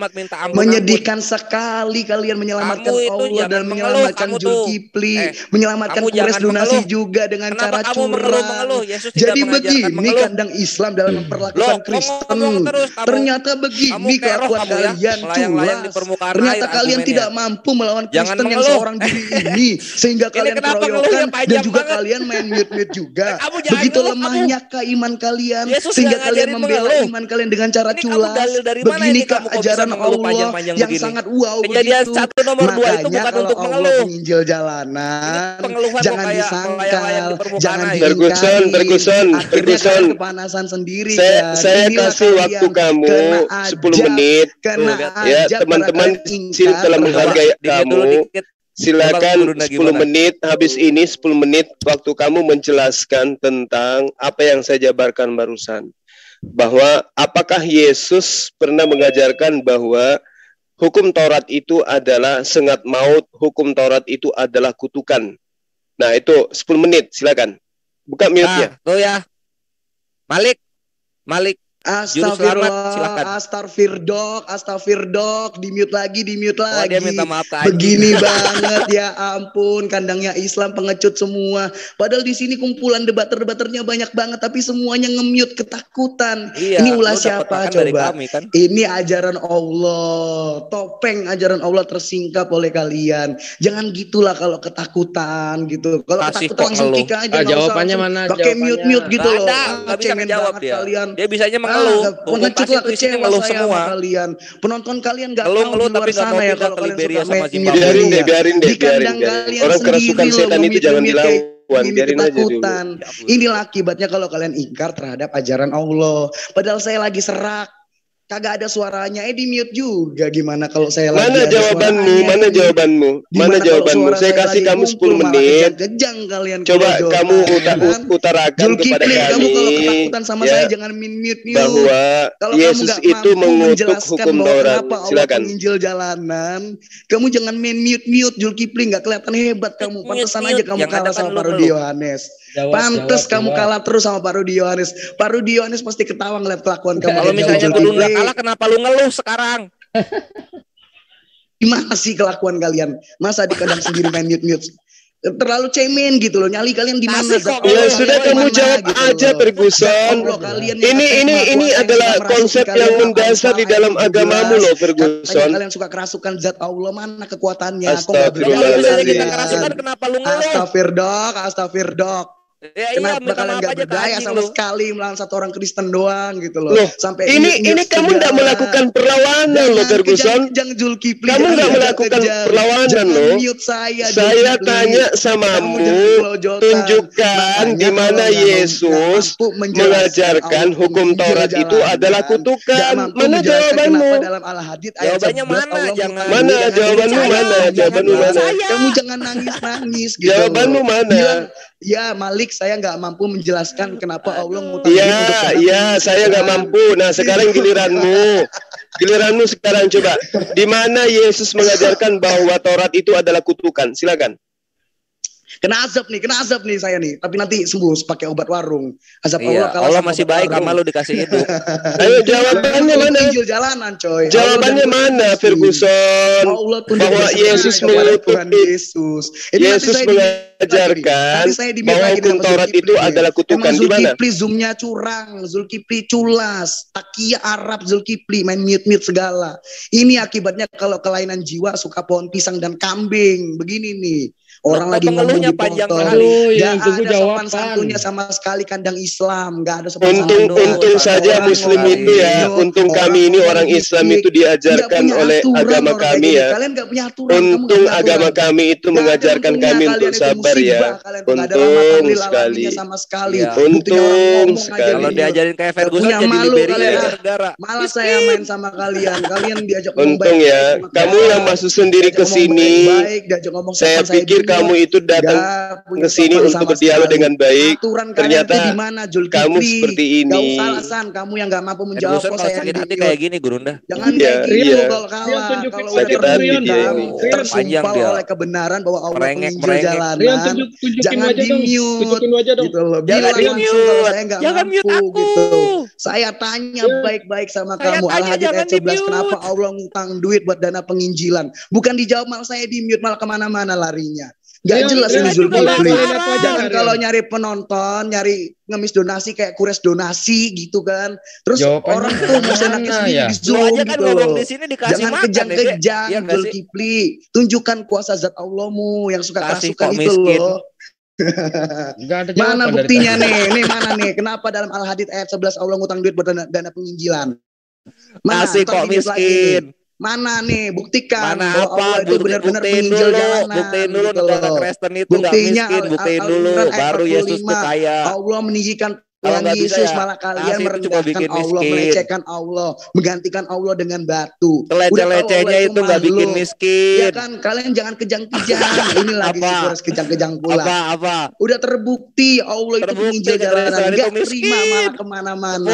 Menyedihkan sekali kalian menyelamatkan Allah dan menyelamatkan Zulkifli, menyelamatkan Quraisy Donasi juga dengan cara curang. Jadi begini kandang Islam dalam memperlakukan Kristen. Ternyata begini kelakuan kalian culas. Ternyata kalian tidak mampu melawan Kristen yang seorang diri ini, sehingga kalian keroyokan dan juga kalian main mute-mute juga. Begitu lemahnya keiman kalian sehingga kalian membela iman kalian dengan cara culas. Beginikah ajaran Allah yang sangat wow begitu. Makanya kalau Allah penginjil jalanan, jangan disangkal, jangan diingkari. Akhirnya kalian kepanasan sendiri. Saya kasih waktu kamu 10 menit. Ya, teman-teman sini telah menghargai kamu. Silakan 10 menit, habis ini 10 menit waktu kamu menjelaskan tentang apa yang saya jabarkan barusan. Bahwa apakah Yesus pernah mengajarkan bahwa hukum Taurat itu adalah sengat maut, hukum Taurat itu adalah kutukan. Nah itu 10 menit, silakan. Buka mute-nya. Tuh ya. Malik. Astagfirdok, di mute lagi. Dia minta maaf begini banget ya ampun, kandangnya Islam pengecut semua. Padahal di sini kumpulan debaternya banyak banget, tapi semuanya nge-mute ketakutan. Ini ulah siapa coba? Kan? Ini ajaran Allah, topeng ajaran Allah tersingkap oleh kalian. Jangan gitulah kalau ketakutan gitu. Kalau ketakutan langsung kick aja. Jawabannya mana? Pakai mute gitu loh. Nggak bisa menjawab dia. Kalian. Dia bisanya mengeluh. Pengecut lah, kecewa saya sama kalian. Penonton kalian nggak tahu di luar sana ya kalau kalian suka main biarin deh. Orang kerasukan setan itu jangan dilawan, biarin aja dulu. Inilah akibatnya kalau kalian ingkar terhadap ajaran Allah. Padahal saya lagi serak. Kagak ada suaranya, di mute juga. Gimana kalau saya Mana jawabanmu? Mana jawabanmu? Saya kasih kamu 10 menit. Kalian coba kamu utarakan kepada kami. Kamu kalau ketakutan sama saya jangan mute. Bahwa Yesus itu mengutuk hukum Taurat. Silakan. Penginjil jalanan. Kamu jangan main mute. Zulkifli nggak kelihatan hebat kamu. Pantesan aja kamu kalah sama Pak Rudi Yohanes. Pantes kamu kalah terus sama Pak Rudi Yohanes. Pak Rudi Yohanes pasti ketawa ngeliat kelakuan kamu. Kalau misalnya dulu nggak kalah, kenapa lu ngeluh sekarang? Gimana sih kelakuan kalian? Masa di kandang sendiri main mute? Terlalu cemen gitu loh. Nyali kalian di mana? Ya sudah kamu jawab gitu aja Ferguson. Ini adalah konsep yang mendasar di dalam agamamu loh Ferguson. Kalian suka kerasukan zat Allah, mana kekuatannya? Astagfirullahaladzim. Kenapa lu ngeluh? Astagfirdok. Kenapa kalian nggak berdaya sama sekali melawan satu orang Kristen doang gitu loh. Sampai ini kamu nggak melakukan perlawanan loh Ferguson. Kamu nggak melakukan perlawanan loh. Saya tanya samamu, tunjukkan di mana Yesus mengajarkan hukum Taurat itu adalah kutukan. Mana jawabanmu? Jawabannya mana? Mana jawabanmu mana? Kamu jangan nangis. Jawabanmu mana? Ya Malik, saya nggak mampu menjelaskan kenapa Allah ngutus. Iya, saya nggak mampu. Nah sekarang giliranmu sekarang coba. Di mana Yesus mengajarkan bahwa Taurat itu adalah kutukan? Silakan. Kena azab nih saya nih. Tapi nanti sembuh pakai obat warung. Azab Iya, Allah masih baik sama lu dikasih hidup. Ayo jawabannya mana? Injil jalanan coy. Jawabannya mana Ferguson? Bahwa Yesus Tuhan Yesus. Yesus mengajarkan bahwa hukum Taurat itu adalah kutukan. Di mana? Zulkifli zoomnya curang, Zulkifli culas, takia Arab Zulkifli main mute segala. ini akibatnya kalau kelainan jiwa suka pohon pisang dan kambing. Begini nih. Orang lagi ngomong di potong, gak ada sopan santunnya sama sekali kandang Islam, gak ada sopan santun. Untung saja Muslim itu ya, untung kami ini orang Islam itu diajarkan oleh agama kami ya. Kalian gak punya aturan. Untung agama kami itu mengajarkan kami untuk sabar ya. Untung sekali. Untung sekali. Kalau diajarin kayak Ferguson jadi Liberia negara. Malah saya main sama kalian. Kalian diajak ngomong untung ya. Kamu yang masuk sendiri ke sini. Saya pikir kamu itu datang ke sini untuk berdialog dengan baik. Ternyata kamu seperti ini. Gak usah alasan kamu yang gak mampu menjawab. Kok saya sakit hati kayak gini Gurunda. Jangan kayak gitu kalau kalah. Kalau tersumpah oleh kebenaran bahwa Allah penginjil jalanan. Jangan di-mute gitu loh. Bilang langsung kalau saya gak mampu gitu. Saya tanya baik-baik sama kamu. Al-Hadid ayat 11 kenapa Allah ngutang duit buat dana penginjilan. Bukan dijawab, malah saya di-mute, malah kemana-mana larinya. Gak jelas ini Zulkifli. Jangan kalau nyari penonton, nyari ngemis donasi kayak kures donasi gitu kan. Terus orang tuh bisa nangis di Zoom gitu loh. Jangan kejang-kejang Zulkifli. Tunjukkan kuasa zat Allahmu yang suka kerasukan itu loh. Mana buktinya nih? Nih mana nih? Kenapa dalam Al-Hadid ayat 11 Allah ngutang duit buat dana penginjilan? Masih kok miskin. Mana nih? Buktikan mana bahwa Allah itu benar-benar penginjil jalanan. Buktiin dulu negara Kristen itu nggak miskin. Buktiin dulu. Baru Yesus tuh kaya. Allah meninggikan Tuhan Yesus, malah kalian merendahkan Allah, melecehkan Allah, menggantikan Allah dengan batu. Leceh-lecehnya itu nggak bikin miskin. Ya kan, kalian jangan kejang-kejang. Ini lagi harus kejang-kejang pula. Apa? Udah terbukti Allah itu penginjil jalanan. Gak terima malah kemana-mana.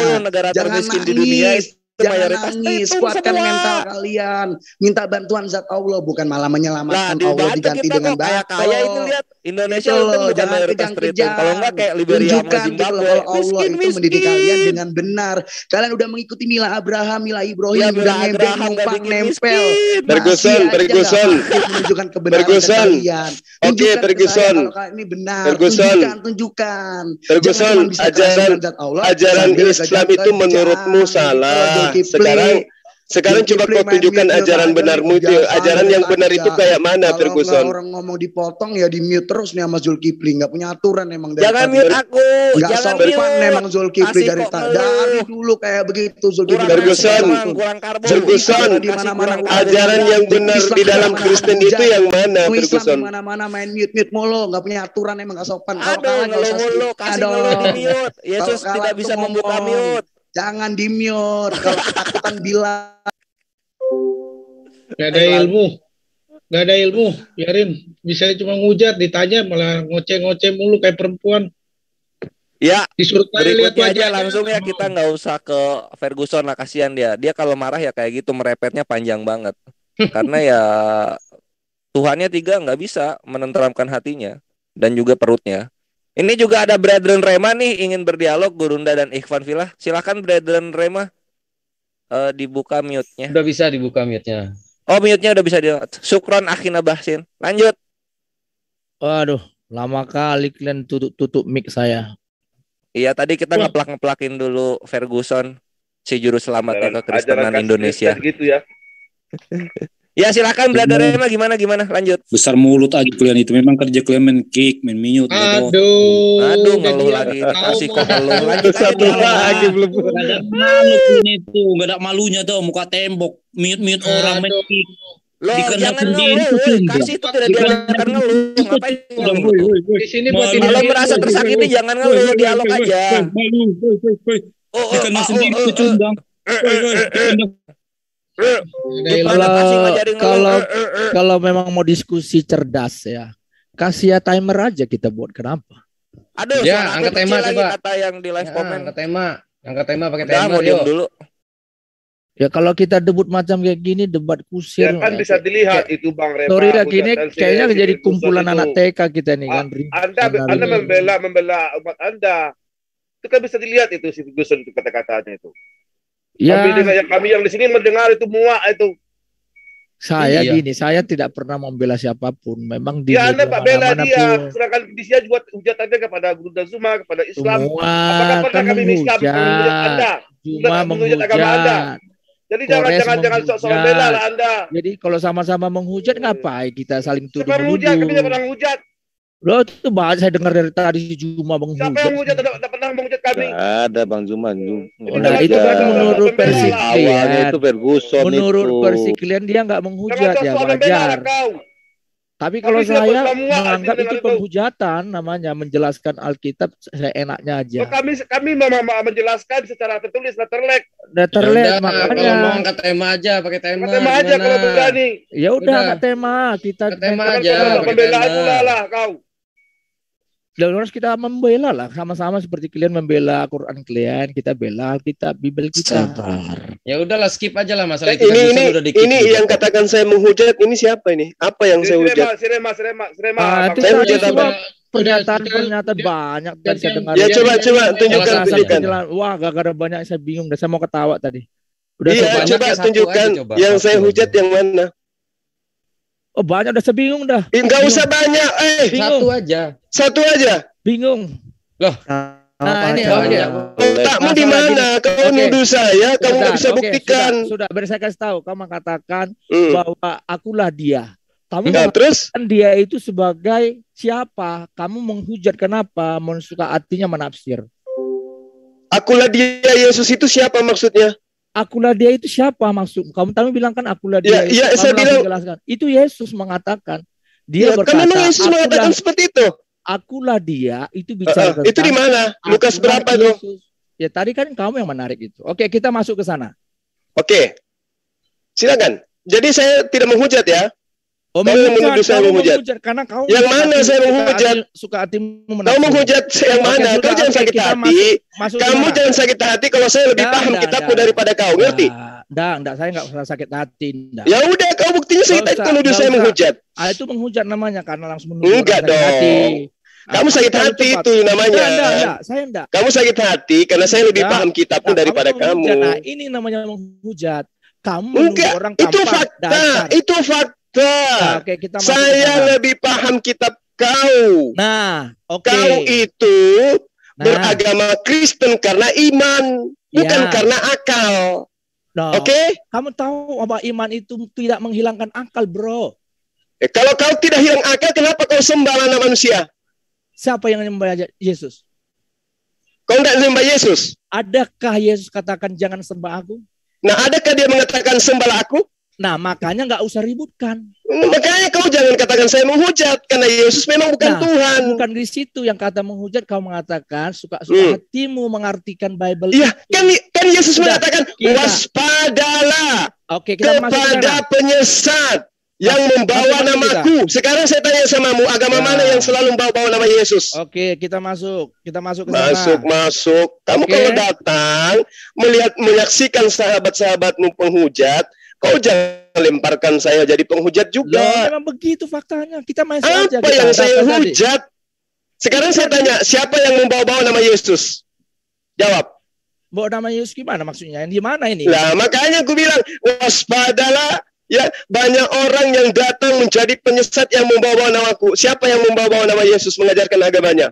Jangan nangis. Jangan nangis, kuatkan mental kalian. Minta bantuan zat Allah, bukan malah menyelamatkan Allah diganti dengan batu. Kaya ini lihat Indonesia itu jangan kejang-kejang. Kalau enggak kayak Liberia sama Zimbabwe. Kalau Allah itu mendidik kalian dengan benar. Kalian udah mengikuti milah Abraham, milah Ibrahim, udah ngebeng, numpang, nempel. Ferguson. Menunjukkan kebenaran kalian. Oke, Ferguson. Kalau ini benar, tunjukkan. Ferguson, ajaran Islam itu menurutmu salah. Sekarang coba kau tunjukkan ajaran benarmu itu. Ajaran yang benar itu kayak mana, Ferguson? Orang ngomong dipotong ya di mute terus nih sama Zulkifli. Nggak punya aturan emang. Jangan mute aku. Nggak sopan emang Zulkifli dari dulu kayak begitu Zulkifli. Ferguson, ajaran yang benar di dalam Kristen itu yang mana, Ferguson? Mana-mana main mute mulu. Nggak punya aturan emang nggak sopan. Aduh, ngeluh-ngeluh. Kasih di mute. Yesus tidak bisa membuka mute. Jangan di-mute kalau ketakutan bilang. Gak ada ilmu, biarin. Bisa cuma ngujat, ditanya malah ngoceh-ngoceh mulu kayak perempuan. Ya, disuruh berikutnya aja langsung ya, kita nggak usah ke Ferguson lah, kasihan dia. Dia kalau marah ya kayak gitu, merepetnya panjang banget. Karena ya Tuhannya tiga, nggak bisa menenteramkan hatinya dan juga perutnya. Ini juga ada Brethren Rema nih ingin berdialog, Gurunda dan Ikhwan Filah. Silakan Brethren Rema, dibuka mute-nya. Udah bisa dibuka mute-nya. Oh, mute-nya udah bisa Syukron Akhina Bahsin. Lanjut. Waduh, lama kali kalian tutup mic saya. Iya, tadi kita ngeplak-ngeplakin dulu Ferguson, si juru selamatnya kekristenan Indonesia. Gitu ya. Ya silakan Brethren Rema, gimana lanjut. Besar mulut aja kalian itu, memang kerja kalian main kick, main minut. Aduh ngeluh lagi, kasih kok ngeluh satu lagi belum. Gak ada malu itu, gak ada malunya tuh muka tembok, minut orang main kick. Loh, jangan ngeluh, kasih itu tidak diajarkan ngeluh. Ngapain ngeluh? Di sini kalau merasa tersakiti jangan ngeluh, dialog aja. Dikena sendiri kecundang. Kalau memang mau diskusi cerdas ya, kasih ya timer aja kita buat. Kenapa? Aduh, ya angkat tema coba. Kata yang di live comment. Angkat tema pakai timer mau yuk. Dulu. Ya kalau kita debut macam kayak gini, debat kusir. Ya kan bisa dilihat itu Bang Reba. Sorry lah, gini kayaknya jadi kumpulan anak TK kita nih kan. Anda membela umat Anda. Itu kan bisa dilihat itu si Ferguson itu kata-katanya itu. Ya. Kami yang di sini mendengar itu muak itu. Saya gini, saya tidak pernah membela siapapun. Memang di Anda Pak bela dia, sedangkan dia buat hujatannya kepada Guru dan Zuma, kepada Islam. Apakah pernah kami menghujat Anda? Cuma menghujat agama Anda. Jadi jangan sok-sok bela lah Anda. Jadi kalau sama-sama menghujat ngapain kita saling tuduh-menuduh? Kami tidak pernah menghujat. Loh itu banyak saya dengar dari tadi si Juma menghujat. Siapa yang menghujat? Tidak pernah menghujat kami. Ada Bang Juma. Nah itu kan menurut versi kalian. Itu Ferguson menurut versi kalian dia nggak menghujat ya wajar. Tapi kalau saya menganggap itu penghujatan namanya, menjelaskan Alkitab saya enaknya aja. Kami menjelaskan secara tertulis, letterlek. Makanya. Kalau mau angkat tema aja, pakai tema. Tema aja kalau berani. Ya udah angkat tema, kita tema aja. Pembelaan pula lah kau. Dan harus kita membela lah, sama-sama seperti kalian membela Quran kalian, kita bela kita Bibel kita. Ya udahlah skip aja lah masalah ini yang katakan saya menghujat ini siapa ini? Apa yang saya hujat? Sirema. Saya hujat apa? Pernyataan banyak tadi saya dengar. Ya coba tunjukkan. Wah, gara-gara banyak saya bingung dan saya mau ketawa tadi. Iya, coba tunjukkan yang saya hujat yang mana? Oh banyak, udah saya bingung dah. Enggak usah banyak, Satu aja. Bingung. Loh. Nah ini otakmu di mana? Kau nuduh saya, kamu nggak bisa buktikan. Sudah, biar saya kasih tahu. Kamu mengatakan bahwa akulah dia. Kamu terus dia itu sebagai siapa? Kamu menghujat kenapa? Mensuka artinya menafsir. Akulah dia, Yesus itu siapa maksudnya? Akulah dia itu siapa maksud? Kamu bilang kan akulah dia. Ya, saya bilang jelaskan. Itu Yesus mengatakan. Dia berkata. Kan memang Yesus mengatakan seperti itu. Akulah dia itu bicara. Itu di mana? Lukas berapa tuh? Ya tadi kan kamu yang menarik itu. Oke, kita masuk ke sana. Oke. Silakan. Jadi saya tidak menghujat ya. Oh, menghujat. Karena kau yang mana saya menghujat? Suka hatimu kau menghujat yang mana? Kau jangan sakit hati. Kamu jangan sakit hati kalau saya lebih paham kitabmu daripada kau. Ngerti? Enggak, saya enggak pernah sakit hati. Ya udah, kau buktinya sakit hati kalau saya menghujat. Itu menghujat namanya karena langsung menuduh. Enggak dong. Kamu sakit hati itu namanya. Enggak, saya enggak. Kamu sakit hati karena saya lebih paham kitabmu daripada kamu. Nah, ini namanya menghujat. Kamu enggak, orang itu fakta. Itu fakta. Oke, saya lebih paham kitab kau. Nah, kau itu beragama Kristen karena iman, bukan karena akal. Oke? Kamu tahu bahwa iman itu tidak menghilangkan akal, bro. Kalau kau tidak hilang akal, kenapa kau sembah anak manusia? Siapa yang menyembah Yesus? Kau tidak sembah Yesus? Adakah Yesus katakan jangan sembah aku? Nah, adakah dia mengatakan sembahlah aku? Nah, makanya nggak usah ributkan. Makanya kau jangan katakan saya menghujat, karena Yesus memang bukan Tuhan. Bukan di situ yang kata menghujat, kau mengatakan suka-suka hatimu mengartikan Bible. Iya, kan Yesus mengatakan waspadalah kepada penyesat yang membawa namaku. Sekarang saya tanya samamu, agama mana yang selalu membawa nama Yesus? Oke, kita masuk ke sana. Masuk. Kamu kalau datang menyaksikan sahabat-sahabatmu penghujat, kau jangan lemparkan saya jadi penghujat juga. Memang begitu faktanya. Kita masih aja. Apa yang saya hujat? Sekarang saya tanya, siapa yang membawa-bawa nama Yesus? Jawab. Bawa nama Yesus gimana maksudnya? Yang di mana ini? Lah, makanya aku bilang waspadalah. Ya, banyak orang yang datang menjadi penyesat yang membawa namaku. Siapa yang membawa nama Yesus mengajarkan agamanya?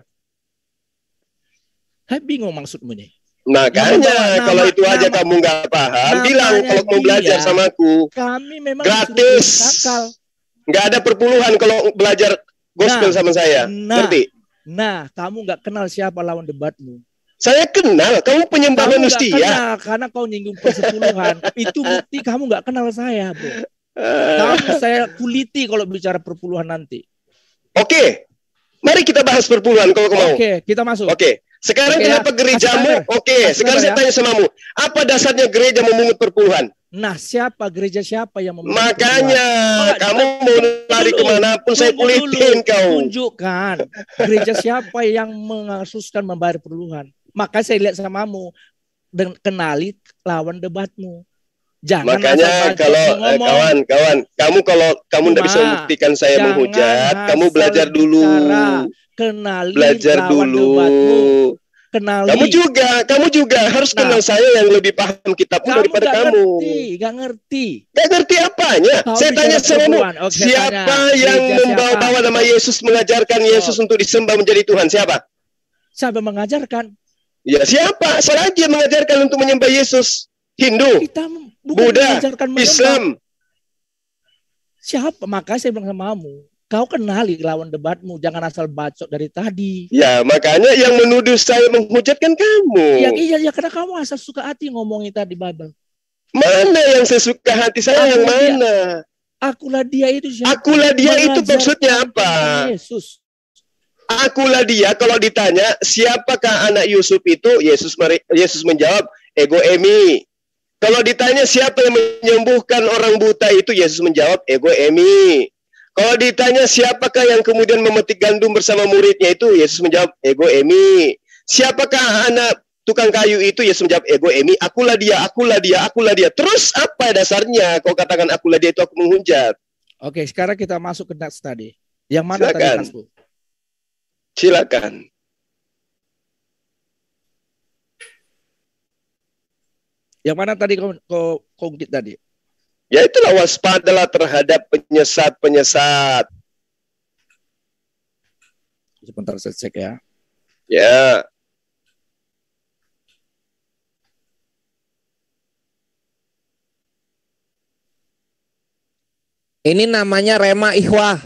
Saya bingung maksudmu nih. Makanya kalau itu aja kamu nggak paham, bilang kalau mau belajar sama aku. Kami memang gratis. Nggak ada perpuluhan kalau belajar gospel sama saya. Ngerti? Nah, kamu nggak kenal siapa lawan debatmu. Saya kenal, kamu penyembah manusia. Karena kau nyinggung persepuluhan. Itu bukti kamu nggak kenal saya, bro. Kamu saya kuliti kalau bicara perpuluhan nanti. Oke, mari kita bahas perpuluhan kalau kau mau. Oke, kita masuk. Oke, sekarang kenapa gerejamu? Sekarang saya tanya samamu. Apa dasarnya gereja memungut perpuluhan? Nah, gereja siapa yang memungut Makanya, kamu mau lari kemanapun saya kulitin kau. Tunjukkan gereja siapa yang mengasuskan membayar perpuluhan. Maka saya lihat samamu dan kenali lawan debatmu. Jangan makanya kalau kawan-kawan, kalau kamu tidak bisa membuktikan saya menghujat, kamu belajar dulu. Belajar dulu. Kamu juga harus kenal saya yang lebih paham kitabmu daripada kamu. Gak ngerti. Gak ngerti apanya? Saya tanya samamu, siapa yang membawa nama Yesus, mengajarkan Yesus untuk disembah menjadi Tuhan? Siapa? Siapa mengajarkan? Ya siapa? Saya aja mengajarkan untuk menyembah Yesus. Hindu, Buddha, Islam. Siapa? Makanya saya bilang sama kamu, kau kenali lawan debatmu, jangan asal bacot dari tadi. Ya, makanya yang menuduh saya menghujatkan kamu. Iya, karena kamu asal suka hati ngomongin tadi Bible. Mana yang sesuka hati saya, yang mana? Akulah dia itu siapa? Akulah dia itu maksudnya apa? Yesus. Akulah dia, kalau ditanya siapakah anak Yusuf itu, Yesus menjawab, ego emi. Kalau ditanya siapa yang menyembuhkan orang buta itu, Yesus menjawab, ego emi. Kalau ditanya siapakah yang kemudian memetik gandum bersama muridnya itu, Yesus menjawab, ego emi. Siapakah anak tukang kayu itu, Yesus menjawab, ego emi. Akulah dia, akulah dia, akulah dia. Terus apa dasarnya kau katakan akulah dia itu aku menghujat? Oke, sekarang kita masuk ke nats tadi. Yang mana tadi natsku? Silakan. Yang mana tadi kau ungkit tadi? Ya itulah, waspadalah terhadap penyesat-penyesat. Sebentar saya cek ya. Ya. Ini namanya Rema Ikhwah.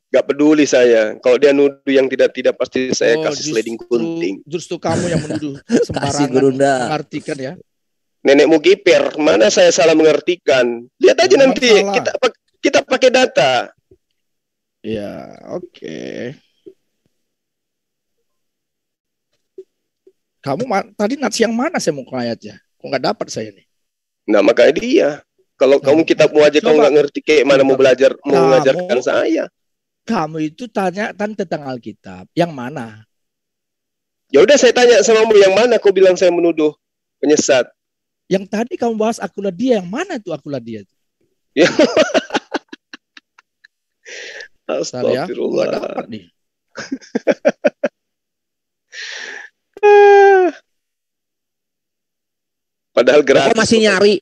Gak peduli saya. Kalau dia nuduh yang tidak pasti saya kasih sliding gunting. Justru kamu yang menuduh sembarangan mengartikan ya. Nenekmu kiper, mana saya salah mengartikan? Lihat aja nanti, kita pakai data. Ya, oke. Kamu tadi nats yang mana saya mau ke ayatnya? Kok nggak dapat saya nih? Nah, makanya dia. Kalau kamu kitabmu aja kamu nggak ngerti, kayak mana mau belajar, mau mengajarkan saya. Kamu itu tanya tentang Alkitab, yang mana? Ya udah saya tanya samamu, yang mana kau bilang saya menuduh penyesat? Yang tadi kamu bahas akulah dia, yang mana itu akulah dia? Ya. Astagfirullah. Nggak dapat nih. Padahal gratis. Aku masih nyari.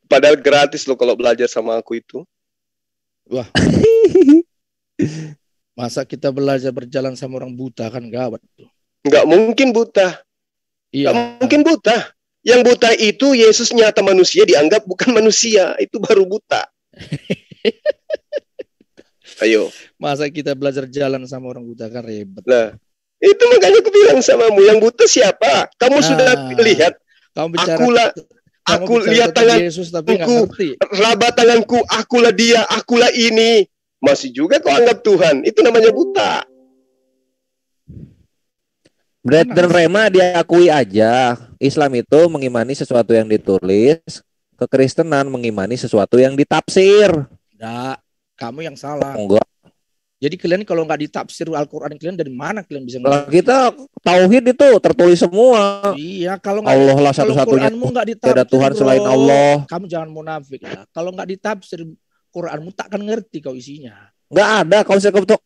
Padahal gratis loh kalau belajar sama aku itu. Wah. Masa kita belajar berjalan sama orang buta, kan gawat tuh. Nggak mungkin buta. Iya. Nggak mungkin buta. Yang buta itu Yesus nyata manusia dianggap bukan manusia. Itu baru buta. Ayo. Masa kita belajar jalan sama orang buta, kan ribet. Nah, itu makanya aku bilang samamu, yang buta siapa? Kamu sudah lihat. Aku lihat tangan Yesus, tapi raba tanganku, akulah dia, akulah ini. Masih juga kau anggap Tuhan. Itu namanya buta. Brad dan Rema diakui aja. Islam itu mengimani sesuatu yang ditulis, kekristenan mengimani sesuatu yang ditafsir. Enggak, kamu yang salah. Enggak. Jadi kalian kalau nggak ditafsir Al-Quran, kalian dari mana kalian bisa ngerti? Kita tauhid itu tertulis semua. Iya, kalau Allah lah satu-satunya. Tidak ada Tuhan selain Allah. Kamu jangan munafik ya. Kalau nggak ditafsir Quranmu takkan ngerti kau isinya. Nggak ada,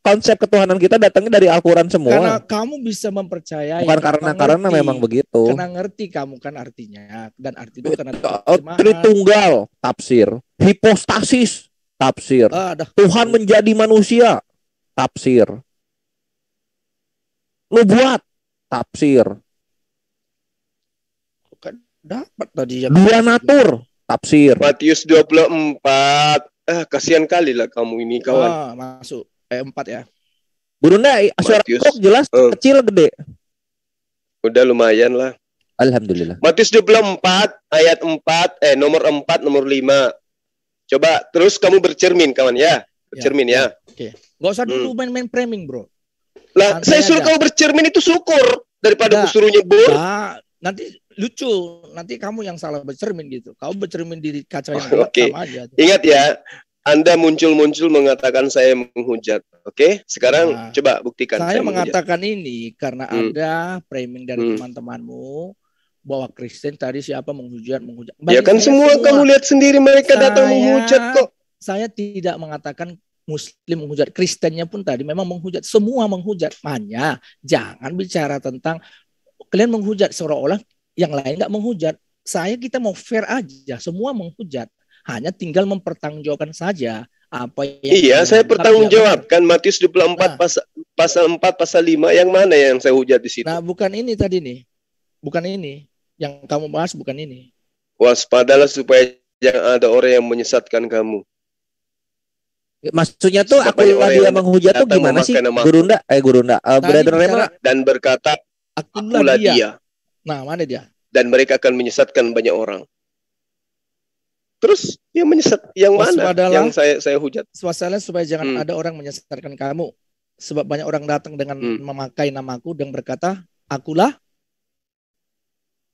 konsep ketuhanan kita datangnya dari Al-Quran semua. Karena kamu bisa mempercayai. Bukan karena memang begitu. Karena ngerti kamu kan artinya, dan arti itu karena Tritunggal, tafsir. Hipostasis, tafsir. Tuhan menjadi manusia, tafsir. Nubuat, tafsir. Kan dapat tadi yang dua natur, tafsir. Matius 24. Kasihan kali lah kamu ini, kawan. Masuk 4 ya. Burunda, suara kok jelas kecil gede. Udah lumayan lah. Alhamdulillah. Matius 24 ayat 4, nomor 4, nomor 5. Coba terus kamu bercermin, kawan ya. Bercermin ya. Oke. Gak usah dulu main-main framing, bro. Lah, saya suruh kamu bercermin itu syukur daripada aku suruh nyebur. Nanti lucu, nanti kamu yang salah bercermin gitu. Kamu bercermin di kaca yang gelap sama aja. Ingat ya, Anda muncul-muncul mengatakan saya menghujat. Oke, sekarang coba buktikan. Saya mengatakan ini karena ada framing dari teman-temanmu bahwa Kristen tadi siapa menghujat. Ya kan semua kamu lihat sendiri mereka datang menghujat kok. Saya tidak mengatakan Muslim menghujat, Kristennya pun tadi memang menghujat, semua menghujat. Hanya jangan bicara tentang kalian menghujat seolah-olah yang lain nggak menghujat. Kita mau fair aja, semua menghujat. Hanya tinggal mempertanggungjawabkan saja apa yang. Iya, saya pertanggungjawabkan Matius 24 pasal 4 pasal 5 yang mana yang saya hujat di situ. Nah, bukan ini tadi nih. Bukan ini. Yang kamu bahas bukan ini. Waspadalah supaya jangan ada orang yang menyesatkan kamu. Maksudnya tuh aku dia menghujat tuh gimana sih? Gurunda, Brother Rema dan berkata akulah dia. Nah, mana dia? Dan mereka akan menyesatkan banyak orang. Terus yang menyesat yang mana? Yang saya hujat. Waspadalah supaya jangan ada orang menyesatkan kamu. Sebab banyak orang datang dengan memakai namaku dan berkata, akulah.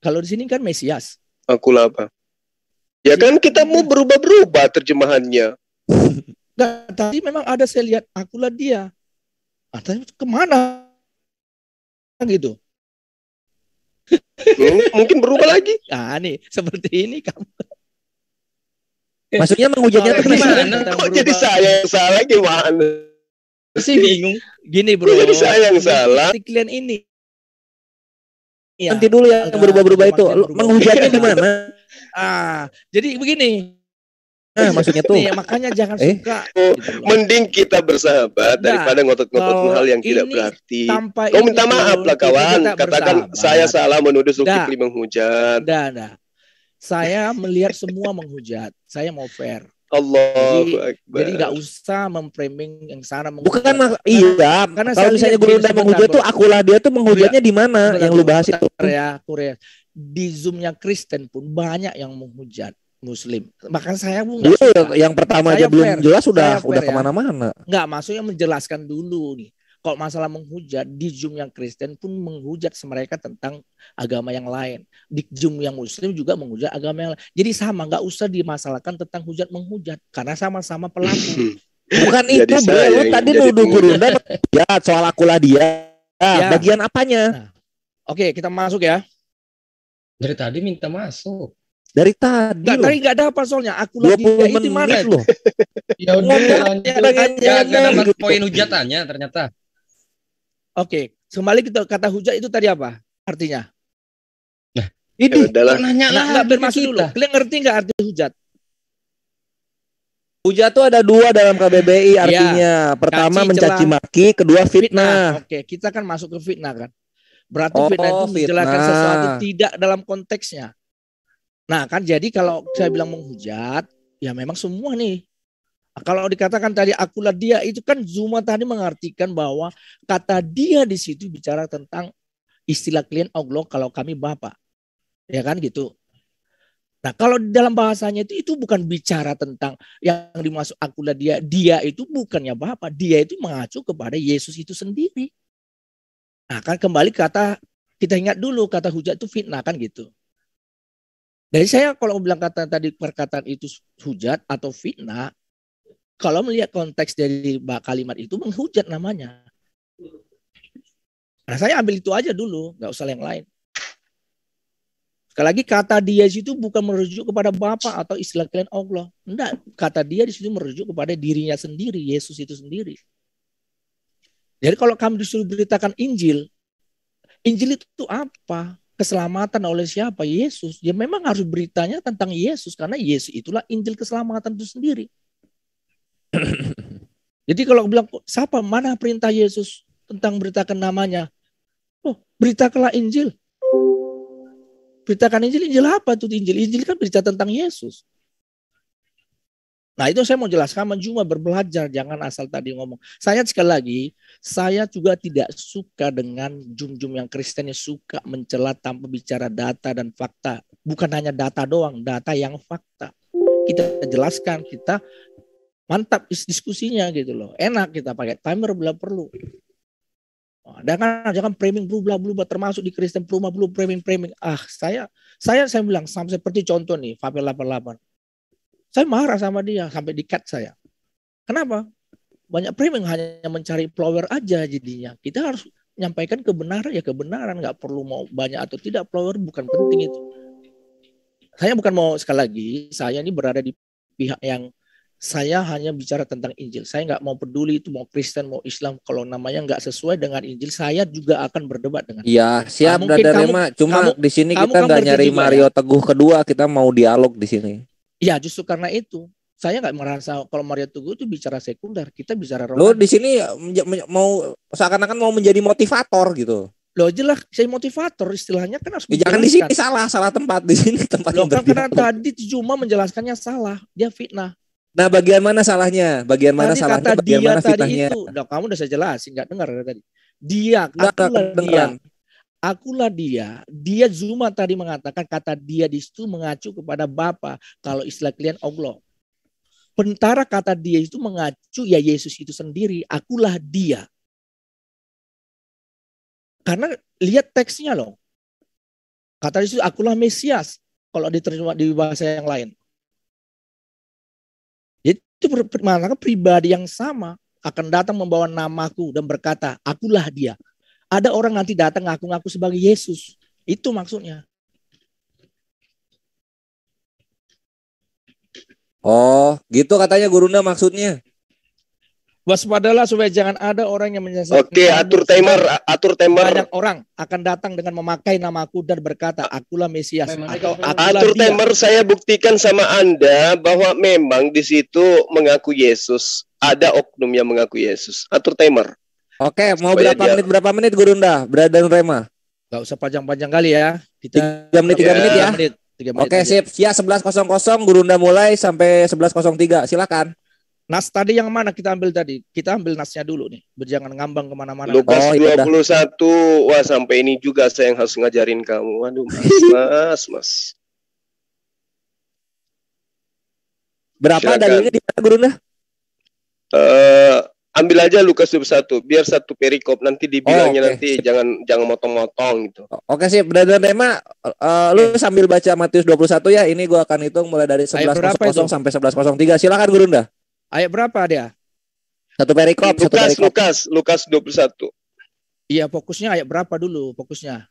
Kalau di sini kan Mesias. Akulah apa? Ya kan kita mau berubah-berubah terjemahannya. Nggak, tadi memang ada saya lihat akulah dia. Tadi kemana? Gitu. Mungkin berubah lagi. Nah, nih seperti ini kamu. Maksudnya menghujatnya itu gimana? Kok jadi saya yang salah gimana? Sih bingung. Gini bro. Jadi saya yang salah. Klien ini. Ya, nanti dulu yang berubah-berubah itu. Menghujatnya di mana? Jadi begini. Maksudnya tuh. Nih, makanya jangan suka. Gitu. Mending kita bersahabat daripada ngotot-ngotot hal yang tidak berarti. Kau minta maaf lah kawan. Katakan saya salah menuduh Zulkifli menghujat. Saya melihat semua menghujat. Saya mau fair. Allahu Akbar. Jadi nggak usah memframing yang sana. Bukan iya. Karena kalau misalnya Gurunda menghujat tuh akulah dia tuh menghujatnya di mana yang lu bahas itu? Korea. Di Zoom-nya Kristen pun banyak yang menghujat Muslim. Makanya saya yang pertama aja belum jelas udah kemana-mana. Nggak, maksudnya menjelaskan dulu nih. Kalau masalah menghujat, di Zoom yang Kristen pun menghujat mereka tentang agama yang lain. Di Zoom yang Muslim juga menghujat agama yang lain. Jadi sama, nggak usah dimasalahkan tentang hujat-menghujat. Karena sama-sama pelaku. Bukan itu bro, lu tadi nuduh Gurunda menghujat soal akulah dia. Bagian apanya? Oke, kita masuk ya. Dari tadi minta masuk. Dari tadi nggak ada apa soalnya. Akulah dia itu mana loh. Ya udah lanjut. Poin hujatannya ternyata. Oke, kembali kita kata hujat itu tadi apa artinya? Nah, ini nanya lah. Nggak bermaksud dulu. Kalian ngerti nggak arti hujat? Hujat itu ada dua dalam KBBI artinya. Pertama mencaci maki, kedua fitnah. Oke, kita kan masuk ke fitnah kan. Berarti fitnah itu menjelaskan sesuatu tidak dalam konteksnya. Nah kan jadi kalau saya bilang menghujat, ya memang semua nih. Kalau dikatakan tadi akulah dia, itu kan Zuma tadi mengartikan bahwa kata dia di situ bicara tentang istilah klien Allah kalau kami Bapak. Ya kan gitu. Nah kalau di dalam bahasanya itu bukan bicara tentang yang dimaksud akulah dia. Dia itu bukannya Bapak. Dia itu mengacu kepada Yesus itu sendiri. Nah kan kembali kata, kita ingat dulu kata hujat itu fitnah kan gitu. Dari saya kalau bilang kata tadi perkataan itu hujat atau fitnah, kalau melihat konteks dari kalimat itu menghujat namanya. Nah saya ambil itu aja dulu, nggak usah yang lain. Sekali lagi kata dia itu bukan merujuk kepada Bapa atau istilah kalian Allah. Enggak, kata dia di situ merujuk kepada dirinya sendiri, Yesus itu sendiri. Jadi kalau kami disuruh beritakan Injil, Injil itu apa? Keselamatan oleh siapa? Yesus. Ya memang harus beritanya tentang Yesus karena Yesus itulah Injil keselamatan itu sendiri. Jadi kalau bilang siapa mana perintah Yesus tentang beritakan namanya? Oh, beritakanlah Injil. Beritakan Injil. Injil apa tuh Injil? Injil kan berita tentang Yesus. Nah itu saya mau jelaskan, cuma berbelajar, jangan asal tadi ngomong. Saya sekali lagi, saya juga tidak suka dengan jum-jum yang Kristen yang suka mencela tanpa bicara data dan fakta. Bukan hanya data doang, data yang fakta. Kita jelaskan, kita mantap diskusinya gitu loh. Enak kita pakai timer bila perlu. Jangan framing berubah-ubah termasuk di Kristen Pruma belum framing. Saya bilang sampai seperti contoh nih Fabel 88. Saya marah sama dia sampai di-cut saya. Kenapa? Banyak framing hanya mencari flower aja jadinya. Kita harus nyampaikan kebenaran ya kebenaran, nggak perlu mau banyak atau tidak follower, bukan penting itu. Saya bukan mau, sekali lagi, saya ini berada di pihak yang saya hanya bicara tentang Injil. Saya nggak mau peduli itu mau Kristen mau Islam, kalau namanya nggak sesuai dengan Injil, saya juga akan berdebat dengan. Iya, siap Brother Rema. Cuma di sini kita nggak nyari Mario Teguh kedua, kita mau dialog di sini. Iya, justru karena itu saya nggak merasa kalau Mario Teguh itu bicara sekunder, kita bicara rohani. Lo di sini mau seakan-akan mau menjadi motivator gitu. Loh jelas saya motivator, istilahnya kan harus jangan di sini salah tempat, di sini tempat yang karena tadi cuma menjelaskannya salah, dia fitnah. Nah, bagian mana salahnya? Bagian mana tadi salahnya? Kata bagian dia mana fitnahnya? Tadi itu, kamu udah saya jelasin, nggak dengar tadi. Dia, akulah dia. Dia Zuma tadi mengatakan kata dia di situ mengacu kepada Bapa. Kalau istilah kalian Allah. Pentara kata dia itu mengacu ya Yesus itu sendiri. Akulah dia. Karena lihat teksnya loh. Kata Yesus, akulah Mesias. Kalau diterjemah di bahasa yang lain. Itu bermakna pribadi yang sama akan datang membawa namaku dan berkata, akulah dia. Ada orang nanti datang ngaku-ngaku sebagai Yesus. Itu maksudnya. Oh, gitu katanya Gurunda maksudnya. Waspadalah supaya jangan ada orang yang menyesatkan. Oke, atur timer. Banyak orang akan datang dengan memakai namaku dan berkata, akulah Mesias. Atur timer, saya buktikan sama Anda bahwa memang di situ mengaku Yesus. Ada oknum yang mengaku Yesus. Atur timer. Oke, mau berapa menit Gurunda? Brother Rema. Gak usah panjang-panjang kali ya. Kita 3 menit ya. 3 menit Oke, sip. Ya 11.00 Gurunda mulai sampai 11.03. Silakan. Nas tadi yang mana kita ambil tadi? Kita ambil nasnya dulu nih. Jangan ngambang kemana-mana. Lukas 21. Wah, sampai ini juga saya yang harus ngajarin kamu. Waduh, mas. Berapa dalilnya di mana Gurunda? Ambil aja Lukas 21. Biar satu perikop nanti dibilangnya nanti jangan motong-motong gitu. Oke sih, Brother Rema, lu sambil baca Matius 21 ya. Ini gua akan hitung mulai dari 11.00 sampai 11.03. Silakan Gurunda. Ayat berapa dia? Satu perikop. Lukas 21. Iya, fokusnya ayat berapa dulu fokusnya?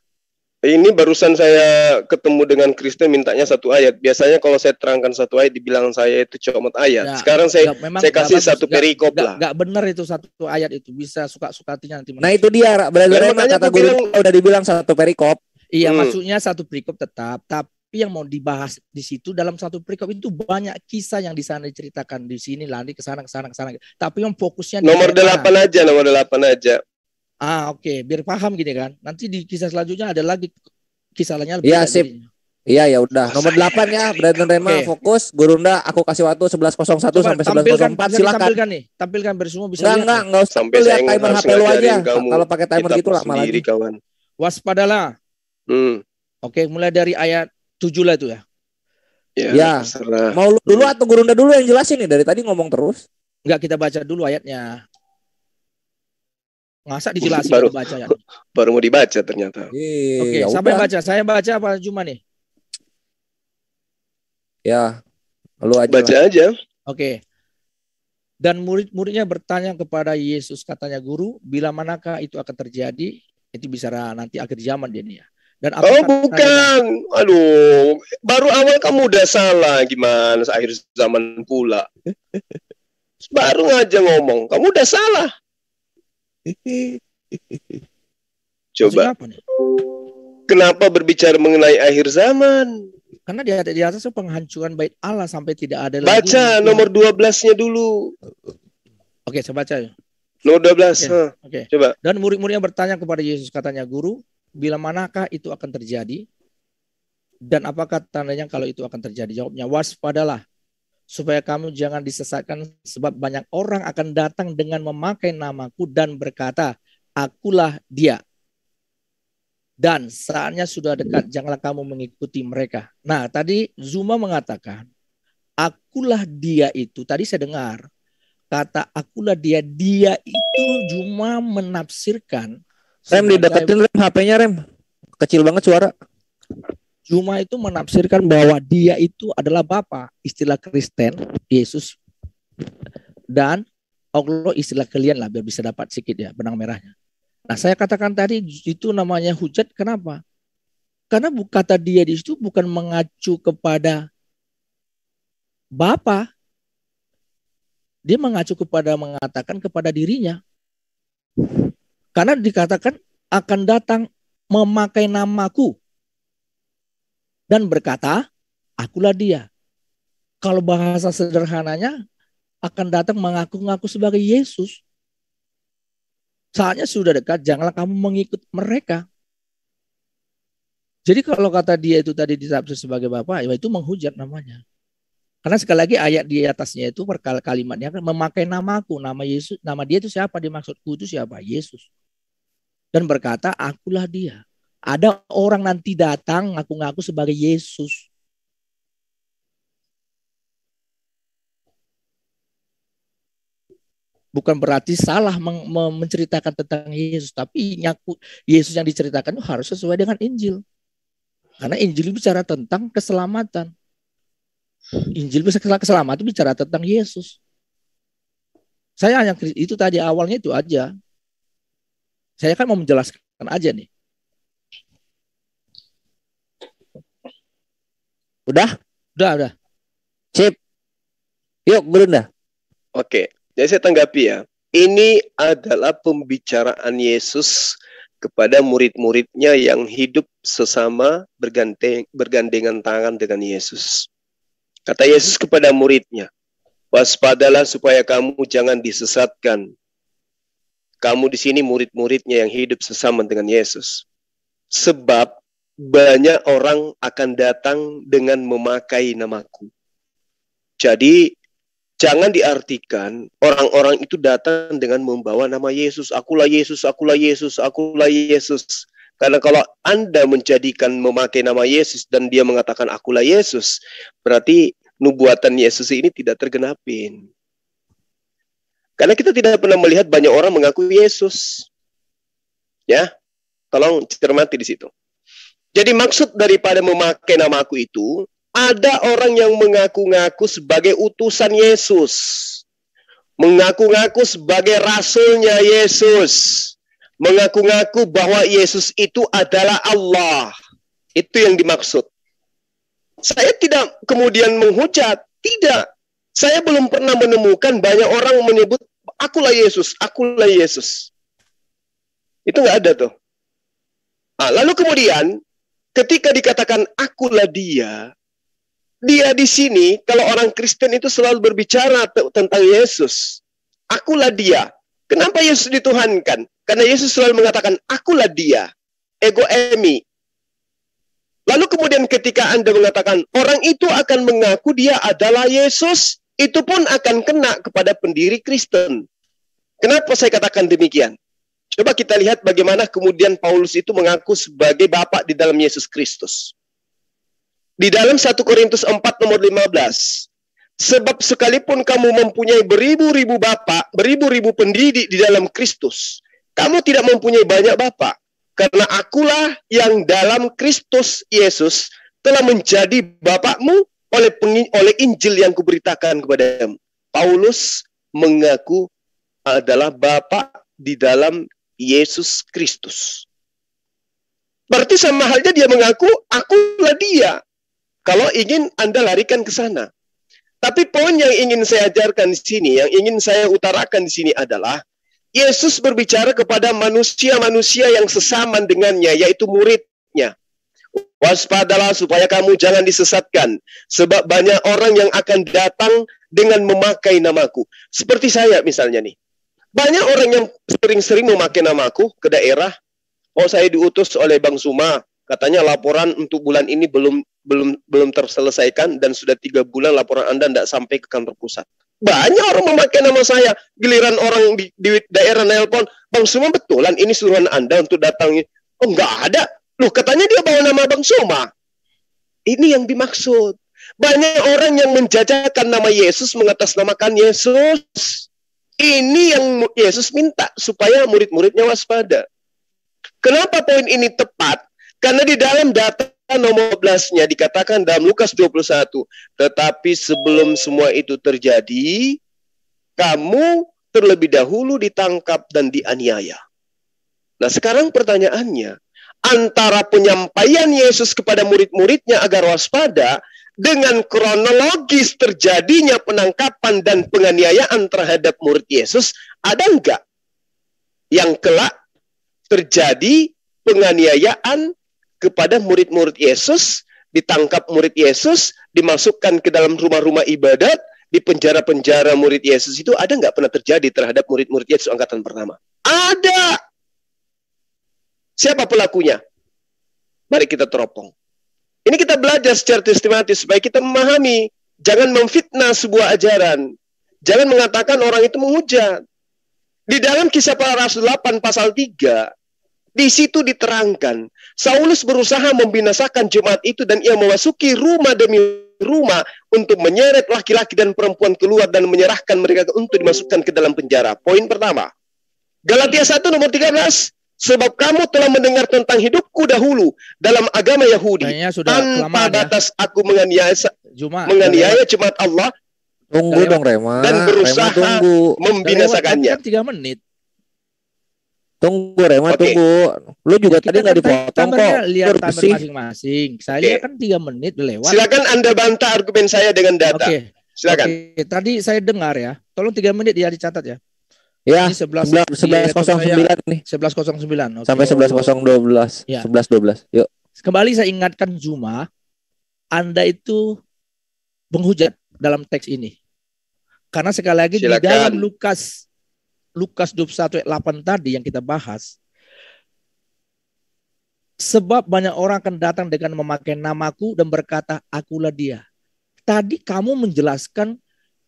Ini barusan saya ketemu dengan Kristen mintanya satu ayat. Biasanya kalau saya terangkan satu ayat dibilang saya itu comot ayat. Ya, sekarang saya kasih satu perikop lah. Gak benar itu satu ayat itu. Bisa suka-suka hatinya nanti. Nah itu dia, Brother Rema kata guru udah dibilang satu perikop. Iya, maksudnya satu perikop tetap. Tapi yang mau dibahas di situ dalam satu perikop itu banyak kisah yang di sana diceritakan, di sini lari ke sana. Tapi yang fokusnya nomor 8 aja. Oke, biar paham gini kan. Nanti di kisah selanjutnya ada lagi kisah lainnya lebih. Iya, sip. Iya ya udah. Nomor 8 ya, Brother Rema fokus. Gurunda aku kasih waktu 11.01 sampai 11.04. Silakan. Tampilkan bersemua bisa enggak usah sampai lihat timer HP lu aja. Kalau pakai timer gitu lah malah. Waspadalah. Oke, mulai dari ayat 7 lah itu ya. Ya. Mau lu dulu atau Gurunda dulu yang jelasin nih? Dari tadi ngomong terus. Enggak, kita baca dulu ayatnya. Masa dijelasin baca ya? Baru mau dibaca ternyata. Oke, sampai baca. Saya baca apa cuma nih? Ya, lu aja. Baca aja. Oke. Dan murid-muridnya bertanya kepada Yesus, katanya, Guru, bila manakah itu akan terjadi? Itu bisa nanti akhir zaman dia nih ya. Dan bukan. Aduh, baru awal kamu udah salah. Gimana akhir zaman pula? Baru aja ngomong, kamu udah salah. Coba. Kenapa berbicara mengenai akhir zaman? Karena di atas itu penghancuran bait Allah sampai tidak ada lagi. Baca nomor 12-nya dulu. Oke, saya baca ya. Nomor 12. Oke. Coba. Dan murid-muridnya bertanya kepada Yesus, katanya, Guru, bila manakah itu akan terjadi? Dan apakah tandanya kalau itu akan terjadi? Jawabnya, waspadalah, supaya kamu jangan disesatkan, sebab banyak orang akan datang dengan memakai namaku dan berkata, akulah dia. Dan saatnya sudah dekat, janganlah kamu mengikuti mereka. Nah, tadi Zuma mengatakan, akulah dia itu. Tadi saya dengar, kata akulah dia. Dia itu cuma menafsirkan. Rem, dideketin Rem, HP-nya Rem. Kecil banget suara. Cuma itu menafsirkan bahwa dia itu adalah Bapa. Istilah Kristen, Yesus. Dan Allah istilah kalian lah, biar bisa dapat sedikit ya, benang merahnya. Nah, saya katakan tadi itu namanya hujat. Kenapa? Karena kata dia di situ bukan mengacu kepada Bapa. Dia mengacu kepada mengatakan kepada dirinya. Karena dikatakan akan datang memakai namaku dan berkata, akulah dia. Kalau bahasa sederhananya akan datang mengaku-ngaku sebagai Yesus. Saatnya sudah dekat, janganlah kamu mengikut mereka. Jadi kalau kata dia itu tadi ditafsir sebagai Bapa, ya itu menghujat namanya. Karena sekali lagi ayat di atasnya itu kalimatnya kan memakai namaku, nama Yesus, nama dia itu siapa? Dimaksudku itu siapa? Yesus. Dan berkata, akulah dia. Ada orang nanti datang ngaku-ngaku sebagai Yesus. Bukan berarti salah menceritakan tentang Yesus, tapi Yesus yang diceritakan itu harus sesuai dengan Injil. Karena Injil bicara tentang keselamatan. Injil keselamatan bicara tentang Yesus. Saya hanya itu tadi awalnya itu aja. Saya kan mau menjelaskan aja nih. Udah? Udah. Sip. Yuk, Brunda. Oke, jadi saya tanggapi ya. Ini adalah pembicaraan Yesus kepada murid-muridnya yang hidup sesama bergandengan tangan dengan Yesus. Kata Yesus kepada muridnya, waspadalah supaya kamu jangan disesatkan. Kamu di sini murid-muridnya yang hidup sesama dengan Yesus. Sebab banyak orang akan datang dengan memakai namaku. Jadi jangan diartikan orang-orang itu datang dengan membawa nama Yesus. Akulah Yesus, akulah Yesus, akulah Yesus. Karena kalau Anda menjadikan memakai nama Yesus dan dia mengatakan akulah Yesus, berarti nubuatan Yesus ini tidak tergenapin. Karena kita tidak pernah melihat banyak orang mengaku Yesus. Ya, tolong cermati di situ. Jadi maksud daripada memakai namaku itu, ada orang yang mengaku-ngaku sebagai utusan Yesus. Mengaku-ngaku sebagai rasulnya Yesus. Mengaku-ngaku bahwa Yesus itu adalah Allah. Itu yang dimaksud. Saya tidak kemudian menghujat. Tidak. Saya belum pernah menemukan banyak orang menyebut, akulah Yesus, akulah Yesus. Itu nggak ada tuh. Nah, lalu kemudian, ketika dikatakan akulah dia di sini, kalau orang Kristen itu selalu berbicara tentang Yesus. Akulah dia. Kenapa Yesus dituhankan? Karena Yesus selalu mengatakan, akulah dia. Ego emi. Lalu kemudian ketika Anda mengatakan, orang itu akan mengaku dia adalah Yesus, itu pun akan kena kepada pendiri Kristen. Kenapa saya katakan demikian? Coba kita lihat bagaimana kemudian Paulus itu mengaku sebagai Bapa di dalam Yesus Kristus. Di dalam 1 Korintus 4 nomor 15. Sebab sekalipun kamu mempunyai beribu-ribu bapa, beribu-ribu pendidik di dalam Kristus, kamu tidak mempunyai banyak bapa. Karena akulah yang dalam Kristus Yesus telah menjadi bapakmu oleh Injil yang kuberitakan kepadamu. Paulus mengaku adalah bapa di dalam Yesus Kristus. Berarti sama halnya dia mengaku, akulah dia. Kalau ingin Anda larikan ke sana. Tapi poin yang ingin saya ajarkan di sini, yang ingin saya utarakan di sini adalah Yesus berbicara kepada manusia-manusia yang sesama dengannya, yaitu muridnya. Waspadalah supaya kamu jangan disesatkan, sebab banyak orang yang akan datang dengan memakai namaku. Seperti saya misalnya nih. Banyak orang yang sering-sering memakai namaku ke daerah. Oh, saya diutus oleh Bang Suma. Katanya laporan untuk bulan ini belum terselesaikan dan sudah 3 bulan laporan Anda tidak sampai ke kantor pusat. Banyak orang memakai nama saya. Giliran orang di daerah nelpon, Bang Suma betulan ini suruhan Anda untuk datang. Oh, enggak ada. Loh, katanya dia bawa nama Bang Suma. Ini yang dimaksud. Banyak orang yang menjajakan nama Yesus, mengatasnamakan Yesus. Ini yang Yesus minta supaya murid-muridnya waspada. Kenapa poin ini tepat? Karena di dalam data nomor 12-nya dikatakan dalam Lukas 21, tetapi sebelum semua itu terjadi, kamu terlebih dahulu ditangkap dan dianiaya. Nah, sekarang pertanyaannya, antara penyampaian Yesus kepada murid-muridnya agar waspada dengan kronologis terjadinya penangkapan dan penganiayaan terhadap murid Yesus, ada enggak yang kelak terjadi penganiayaan kepada murid-murid Yesus, ditangkap murid Yesus, dimasukkan ke dalam rumah-rumah ibadat, di penjara-penjara murid Yesus itu ada nggak pernah terjadi terhadap murid-murid Yesus angkatan pertama? Ada. Siapa pelakunya? Mari kita teropong. Ini kita belajar secara sistematis supaya kita memahami. Jangan memfitnah sebuah ajaran. Jangan mengatakan orang itu menghujat. Di dalam Kisah Para Rasul 8 pasal 3, di situ diterangkan, Saulus berusaha membinasakan jemaat itu dan ia memasuki rumah demi rumah untuk menyeret laki-laki dan perempuan keluar dan menyerahkan mereka untuk dimasukkan ke dalam penjara. Poin pertama. Galatia 1 nomor 13. Sebab kamu telah mendengar tentang hidupku dahulu dalam agama Yahudi. Tanpa batas aku menganiaya jemaat Allah. Tunggu dong Rema. Dan berusaha membinasakannya. 3 menit. Tunggu Rema, tunggu. Lu juga tadi nggak dipotong kok. Lihat timer masing-masing. Saya lihat kan 3 menit udah lewat. Silakan Anda bantah argumen saya dengan data. Silakan. Tadi saya dengar ya. Tolong 3 menit dia dicatat ya. Ya, 11.09 nih. 11.09. Sampai 11.012. Ya. 11.12. Yuk. Kembali saya ingatkan Zuma, Anda itu menghujat dalam teks ini. Karena sekali lagi di dalam Lukas 21 ayat 8 tadi yang kita bahas, sebab banyak orang akan datang dengan memakai namaku dan berkata, akulah dia. Tadi kamu menjelaskan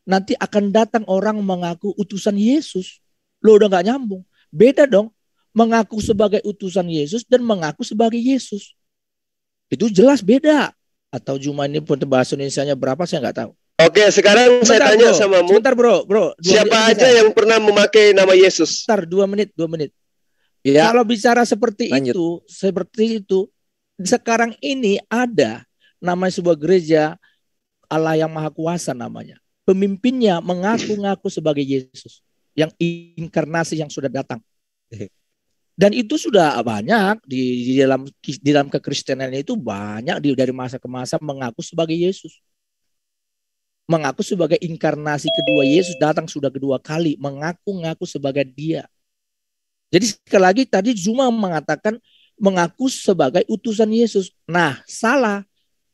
nanti akan datang orang mengaku utusan Yesus. Lo udah gak nyambung. Beda dong. Mengaku sebagai utusan Yesus dan mengaku sebagai Yesus. Itu jelas beda. Atau cuma ini pun bahasa Indonesianya berapa saya gak tahu. Oke, sekarang saya tanya sama mu. Sebentar bro. Siapa aja yang pernah memakai nama Yesus? Sebentar, 2 menit. Ya. Kalau bicara seperti itu, sekarang ini ada namanya sebuah gereja Allah yang Maha Kuasa namanya. Pemimpinnya mengaku-ngaku sebagai Yesus. Yang inkarnasi yang sudah datang. Dan itu sudah banyak di dalam kekristenan itu banyak dari masa ke masa mengaku sebagai Yesus. Mengaku sebagai inkarnasi kedua. Yesus datang sudah kedua kali. Mengaku-ngaku sebagai dia. Jadi sekali lagi tadi Zuma mengatakan mengaku sebagai utusan Yesus. Nah salah.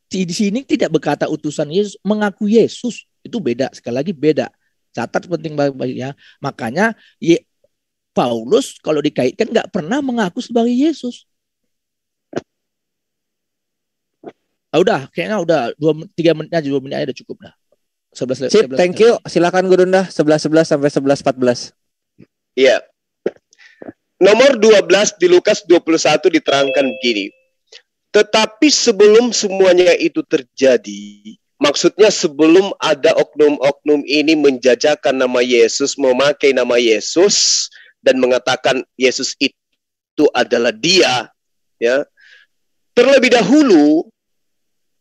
Di sini tidak berkata utusan Yesus. Mengaku Yesus. Itu beda. Sekali lagi beda. Catat penting baik-baiknya. Makanya Paulus kalau dikaitkan nggak pernah mengaku sebagai Yesus. Udah, kayaknya udah 3 menit aja, 2 menit aja udah cukup dah. 11. Sip, thank you. Silakan Gurunda 11.11 sampai 11.14. Iya. Nomor 12 di Lukas 21 diterangkan begini. Tetapi sebelum semuanya itu terjadi, maksudnya sebelum ada oknum-oknum ini menjajakan nama Yesus, memakai nama Yesus dan mengatakan Yesus itu adalah dia, ya. Terlebih dahulu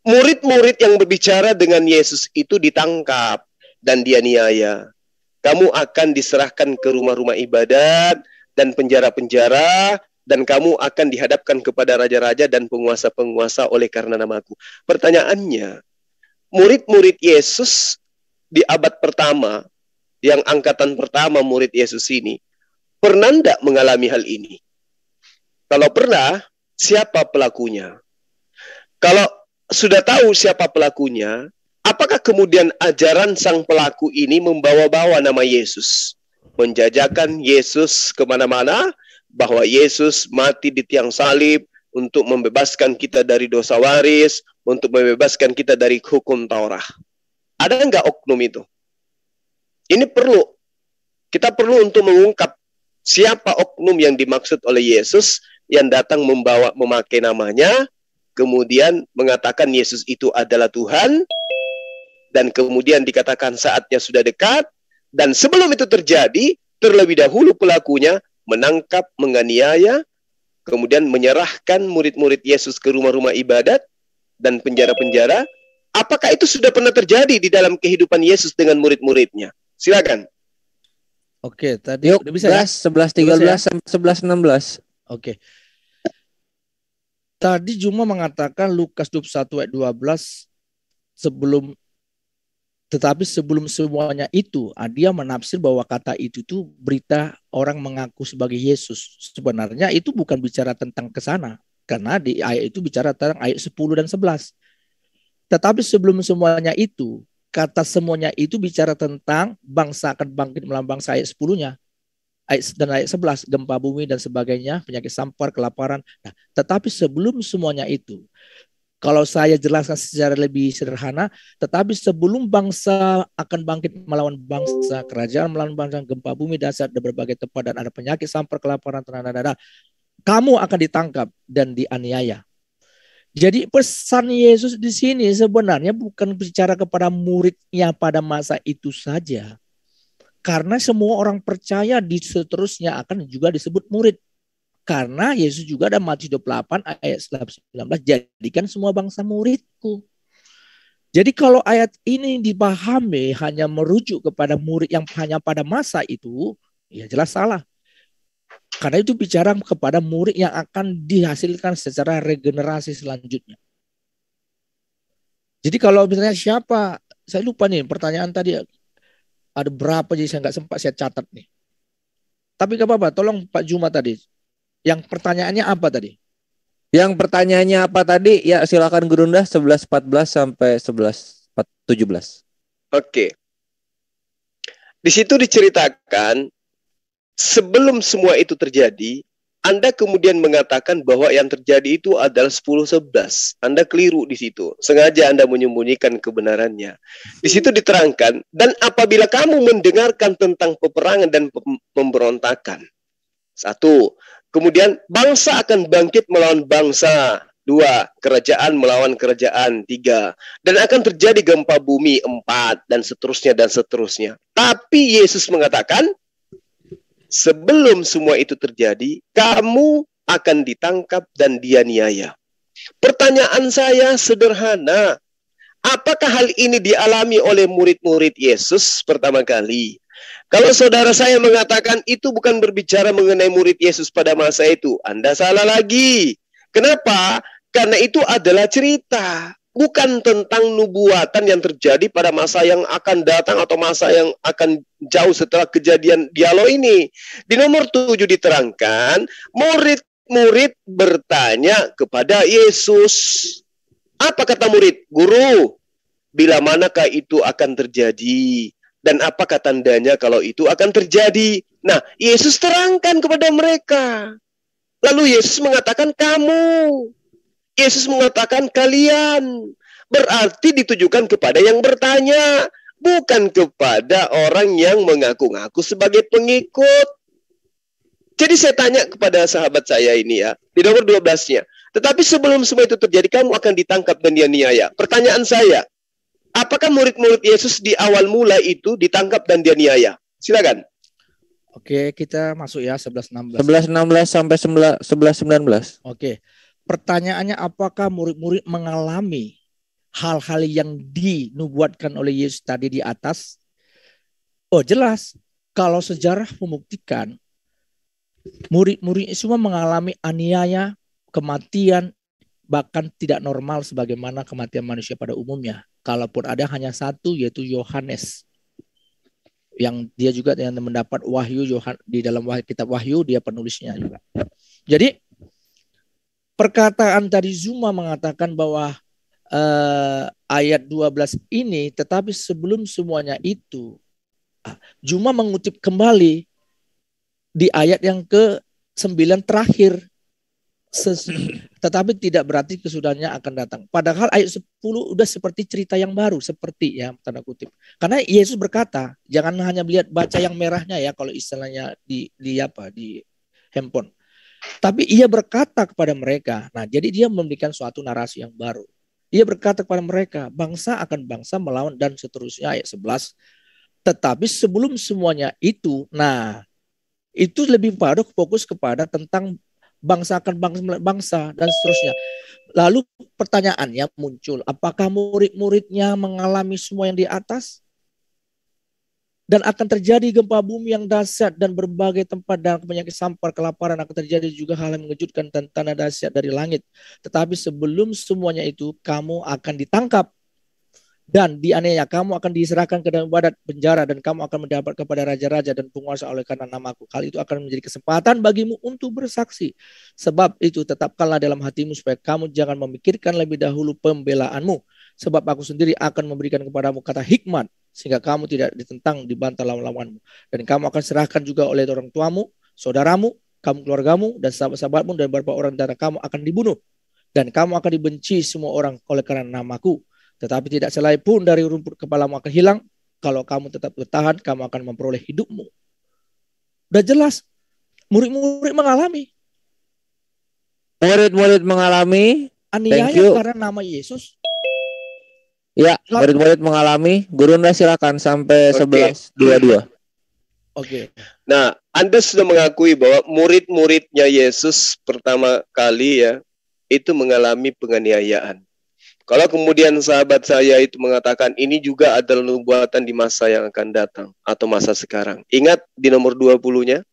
murid-murid yang berbicara dengan Yesus itu ditangkap dan dianiaya. Kamu akan diserahkan ke rumah-rumah ibadat dan penjara-penjara dan kamu akan dihadapkan kepada raja-raja dan penguasa-penguasa oleh karena namaku. Pertanyaannya, murid-murid Yesus di abad pertama, yang angkatan pertama murid Yesus ini, pernah tidak mengalami hal ini? Kalau pernah, siapa pelakunya? Kalau sudah tahu siapa pelakunya, apakah kemudian ajaran sang pelaku ini membawa-bawa nama Yesus? Menjajakan Yesus kemana-mana, bahwa Yesus mati di tiang salib untuk membebaskan kita dari dosa waris, untuk membebaskan kita dari hukum Taurat. Ada enggak oknum itu? Ini perlu. Kita perlu untuk mengungkap siapa oknum yang dimaksud oleh Yesus yang datang memakai namanya, kemudian mengatakan Yesus itu adalah Tuhan, dan kemudian dikatakan saatnya sudah dekat, dan sebelum itu terjadi, terlebih dahulu pelakunya menangkap, menganiaya, kemudian menyerahkan murid-murid Yesus ke rumah-rumah ibadat dan penjara-penjara. Apakah itu sudah pernah terjadi di dalam kehidupan Yesus dengan murid-muridnya? Silakan. Oke, tadi yuk, udah bisa 11.13 sampai 11.16. Oke. Tadi Juma mengatakan Lukas 21 ayat 12 tetapi sebelum semuanya itu, dia menafsir bahwa kata itu tuh berita orang mengaku sebagai Yesus. Sebenarnya itu bukan bicara tentang ke sana, karena di ayat itu bicara tentang ayat 10 dan 11. Tetapi sebelum semuanya itu, kata semuanya itu bicara tentang bangsa akan bangkit melawan bangsa, ayat 10-nya. Ayat 11, gempa bumi dan sebagainya, penyakit sampar, kelaparan. Nah, tetapi sebelum semuanya itu, kalau saya jelaskan secara lebih sederhana, tetapi sebelum bangsa akan bangkit melawan bangsa, kerajaan melawan bangsa, gempa bumi dasar dan berbagai tempat, dan ada penyakit sampar, kelaparan, kamu akan ditangkap dan dianiaya. Jadi pesan Yesus di sini sebenarnya bukan bicara kepada muridnya pada masa itu saja. Karena semua orang percaya di seterusnya akan juga disebut murid. Karena Yesus juga ada Matius 28 ayat 19, jadikan semua bangsa muridku. Jadi kalau ayat ini dipahami hanya merujuk kepada murid yang hanya pada masa itu, ya jelas salah. Karena itu bicara kepada murid yang akan dihasilkan secara regenerasi selanjutnya. Jadi kalau misalnya siapa, saya lupa nih pertanyaan tadi, ada berapa jadi saya nggak sempat saya catat nih. Tapi gak apa-apa, tolong Pak Juma tadi. Yang pertanyaannya apa tadi? Yang pertanyaannya apa tadi? Ya silakan Gurunda 11.14 sampai 11.17. Oke. Di situ diceritakan sebelum semua itu terjadi, Anda kemudian mengatakan bahwa yang terjadi itu adalah 10.11. Anda keliru di situ. Sengaja Anda menyembunyikan kebenarannya. Di situ diterangkan, dan apabila kamu mendengarkan tentang peperangan dan pemberontakan. 1. Kemudian bangsa akan bangkit melawan bangsa. 2. Kerajaan melawan kerajaan. 3. Dan akan terjadi gempa bumi. 4. Dan seterusnya dan seterusnya. Tapi Yesus mengatakan, sebelum semua itu terjadi, kamu akan ditangkap dan dianiaya. Pertanyaan saya sederhana. Apakah hal ini dialami oleh murid-murid Yesus pertama kali? Kalau saudara saya mengatakan itu bukan berbicara mengenai murid Yesus pada masa itu, Anda salah lagi. Kenapa? Karena itu adalah cerita, bukan tentang nubuatan yang terjadi pada masa yang akan datang atau masa yang akan jauh setelah kejadian dialog ini. Di nomor 7 diterangkan, murid-murid bertanya kepada Yesus. Apa kata murid? Guru, bila manakah itu akan terjadi? Dan apakah tandanya kalau itu akan terjadi? Nah, Yesus terangkan kepada mereka. Lalu Yesus mengatakan kamu. Yesus mengatakan kalian. Berarti ditujukan kepada yang bertanya. Bukan kepada orang yang mengaku-ngaku sebagai pengikut. Jadi saya tanya kepada sahabat saya ini ya. Di nomor 12-nya. Tetapi sebelum semua itu terjadi, kamu akan ditangkap dan dianiaya. Pertanyaan saya. Apakah murid-murid Yesus di awal mula itu ditangkap dan dianiaya? Silakan. Oke, kita masuk ya 11.16. 11.16 sampai 11.19. Oke. Pertanyaannya, apakah murid-murid mengalami hal-hal yang dinubuatkan oleh Yesus tadi di atas? Oh, jelas. Kalau sejarah membuktikan murid-murid semua mengalami aniaya, kematian, bahkan tidak normal sebagaimana kematian manusia pada umumnya. Kalaupun ada hanya satu, yaitu Yohanes, yang dia juga yang mendapat wahyu di dalam kitab Wahyu, dia penulisnya juga. Jadi perkataan tadi Zuma mengatakan bahwa ayat 12 ini, tetapi sebelum semuanya itu, Zuma mengutip kembali di ayat yang ke-9 terakhir. Tetapi tidak berarti kesudahannya akan datang. Padahal ayat 10 udah seperti cerita yang baru, seperti ya tanda kutip. Karena Yesus berkata, jangan hanya lihat baca yang merahnya ya kalau istilahnya di handphone. Tapi ia berkata kepada mereka. Nah, jadi dia memberikan suatu narasi yang baru. Ia berkata kepada mereka, bangsa akan bangsa melawan dan seterusnya ayat 11. Tetapi sebelum semuanya itu, nah itu lebih pada fokus kepada tentang bangsa akan bangsa dan seterusnya. Lalu pertanyaannya muncul, apakah murid-muridnya mengalami semua yang di atas? Dan akan terjadi gempa bumi yang dahsyat dan berbagai tempat dan penyakit sampar, kelaparan, akan terjadi juga hal yang mengejutkan dan tanda dahsyat dari langit. Tetapi sebelum semuanya itu, kamu akan ditangkap dan dianiaya, kamu akan diserahkan ke dalam badan penjara, dan kamu akan mendapat kepada raja-raja dan penguasa oleh karena namaku. Hal itu akan menjadi kesempatan bagimu untuk bersaksi. Sebab itu tetapkanlah dalam hatimu supaya kamu jangan memikirkan lebih dahulu pembelaanmu. Sebab aku sendiri akan memberikan kepadamu kata hikmat, sehingga kamu tidak ditentang, dibantah lawan-lawanmu. Dan kamu akan serahkan juga oleh orang tuamu, saudaramu, kamu keluargamu, dan sahabat-sahabatmu, dan beberapa orang dari kamu akan dibunuh. Dan kamu akan dibenci semua orang oleh karena namaku. Tetapi tidak selai pun dari rumput kepalamu akan hilang. Kalau kamu tetap bertahan, kamu akan memperoleh hidupmu. Udah jelas. Murid-murid mengalami. Murid-murid mengalami. Aniaya karena nama Yesus. Ya, murid-murid mengalami. Gurunda silakan sampai 11:22. Oke. Nah, Anda sudah mengakui bahwa murid-muridnya Yesus pertama kali ya itu mengalami penganiayaan. Kalau kemudian sahabat saya itu mengatakan ini juga adalah nubuatan di masa yang akan datang atau masa sekarang. Ingat di nomor 20-nya,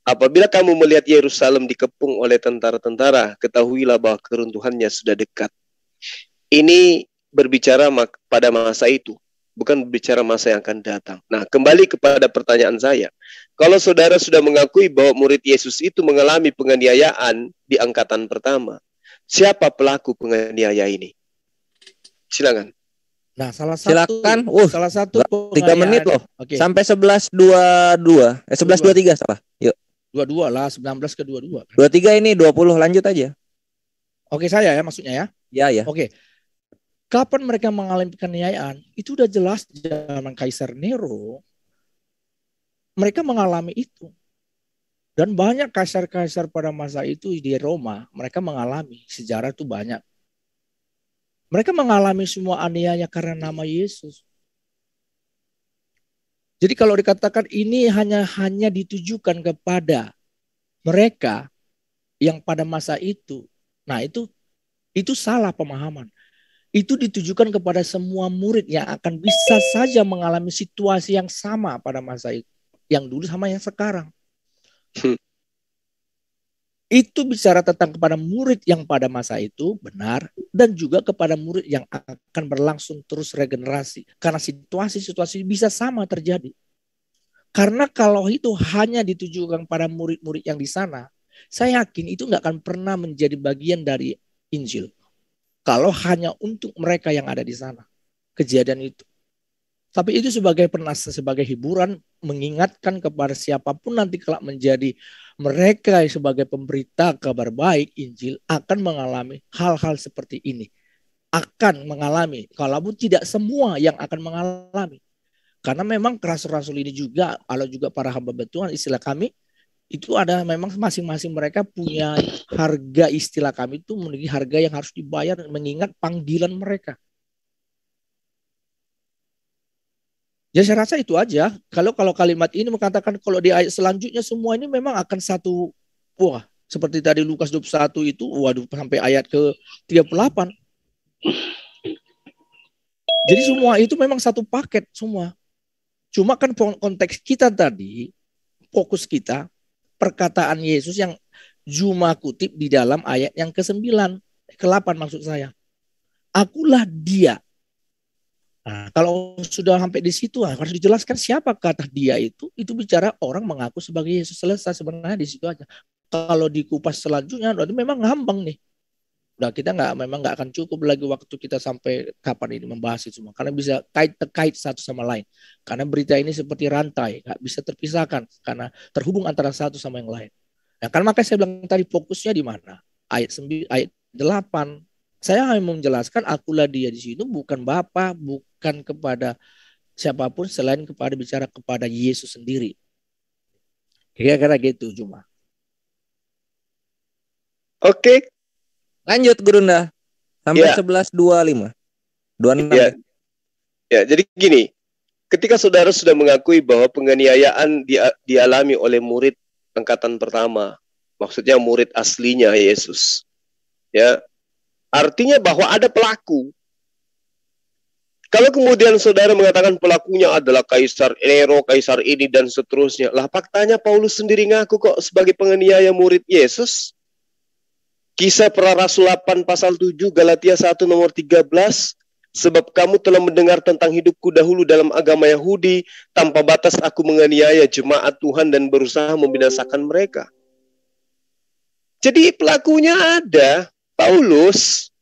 apabila kamu melihat Yerusalem dikepung oleh tentara-tentara, ketahuilah bahwa keruntuhannya sudah dekat. Ini berbicara pada masa itu, bukan berbicara masa yang akan datang. Nah, kembali kepada pertanyaan saya. Kalau saudara sudah mengakui bahwa murid Yesus itu mengalami penganiayaan di angkatan pertama, siapa pelaku penganiaya ini? Silakan. Nah, salah satu 3 menit loh. Okay. Sampai 11:22. 11:23 salah. Yuk. 22 lah, 19 ke 22. 23 ini 20, lanjut aja. Oke, saya ya maksudnya ya. Ya. Oke. Kapan mereka mengalami penganiayaan? Itu udah jelas zaman Kaisar Nero. Mereka mengalami itu. Dan banyak kaisar-kaisar pada masa itu di Roma, mereka mengalami. Sejarah itu banyak. Mereka mengalami semua aniaya karena nama Yesus. Jadi kalau dikatakan ini hanya ditujukan kepada mereka yang pada masa itu. Nah, itu salah pemahaman. Itu ditujukan kepada semua murid yang akan bisa saja mengalami situasi yang sama pada masa itu. Yang dulu sama yang sekarang. Itu bicara tentang kepada murid yang pada masa itu benar, dan juga kepada murid yang akan berlangsung terus regenerasi. Karena situasi-situasi bisa sama terjadi. Karena kalau itu hanya ditujukan pada murid-murid yang di sana, saya yakin itu nggak akan pernah menjadi bagian dari Injil. Kalau hanya untuk mereka yang ada di sana. Kejadian itu. Tapi itu sebagai hiburan, mengingatkan kepada siapapun nanti kelak menjadi mereka sebagai pemberita kabar baik Injil akan mengalami hal-hal seperti ini. Akan mengalami, kalaupun tidak semua yang akan mengalami. Karena memang rasul-rasul ini juga, kalau juga para hamba Tuhan, istilah kami, itu ada memang masing-masing mereka punya harga, istilah kami itu memiliki harga yang harus dibayar mengingat panggilan mereka. Ya saya rasa itu aja. Kalau kalimat ini mengatakan kalau di ayat selanjutnya semua ini memang akan satu, seperti tadi Lukas 21 itu, sampai ayat ke 38. Jadi semua itu memang satu paket semua. Cuma kan konteks kita tadi, fokus kita, perkataan Yesus yang Juma kutip di dalam ayat yang ke-9, ke-8 maksud saya. Akulah dia. Nah, kalau sudah sampai di situ harus dijelaskan siapa kata dia itu bicara orang mengaku sebagai Yesus. Selesai sebenarnya di situ aja. Kalau dikupas selanjutnya berarti memang ngambang nih. Udah kita memang nggak akan cukup lagi waktu kita sampai kapan ini membahas itu semua, karena bisa terkait satu sama lain. Karena berita ini seperti rantai, nggak bisa terpisahkan karena terhubung antara satu sama yang lain. Nah, kan makanya saya bilang tadi fokusnya di mana? Ayat 8. Saya hanya menjelaskan akulah dia di situ bukan Bapa, bukan kepada siapapun selain bicara kepada Yesus sendiri. Kira-kira gitu cuma. Oke. Lanjut Gurunda. Sampai 11:25. 26. Ya, jadi gini. Ketika saudara sudah mengakui bahwa penganiayaan dialami oleh murid angkatan pertama, maksudnya murid aslinya Yesus. Ya. Artinya bahwa ada pelaku. Kalau kemudian saudara mengatakan pelakunya adalah Kaisar Nero, Kaisar ini dan seterusnya. Lah faktanya Paulus sendiri ngaku kok sebagai penganiaya murid Yesus. Kisah Para Rasul 8 pasal 7, Galatia 1 nomor 13. Sebab kamu telah mendengar tentang hidupku dahulu dalam agama Yahudi, tanpa batas aku menganiaya jemaat Tuhan dan berusaha membinasakan mereka. Jadi pelakunya ada, Paulus.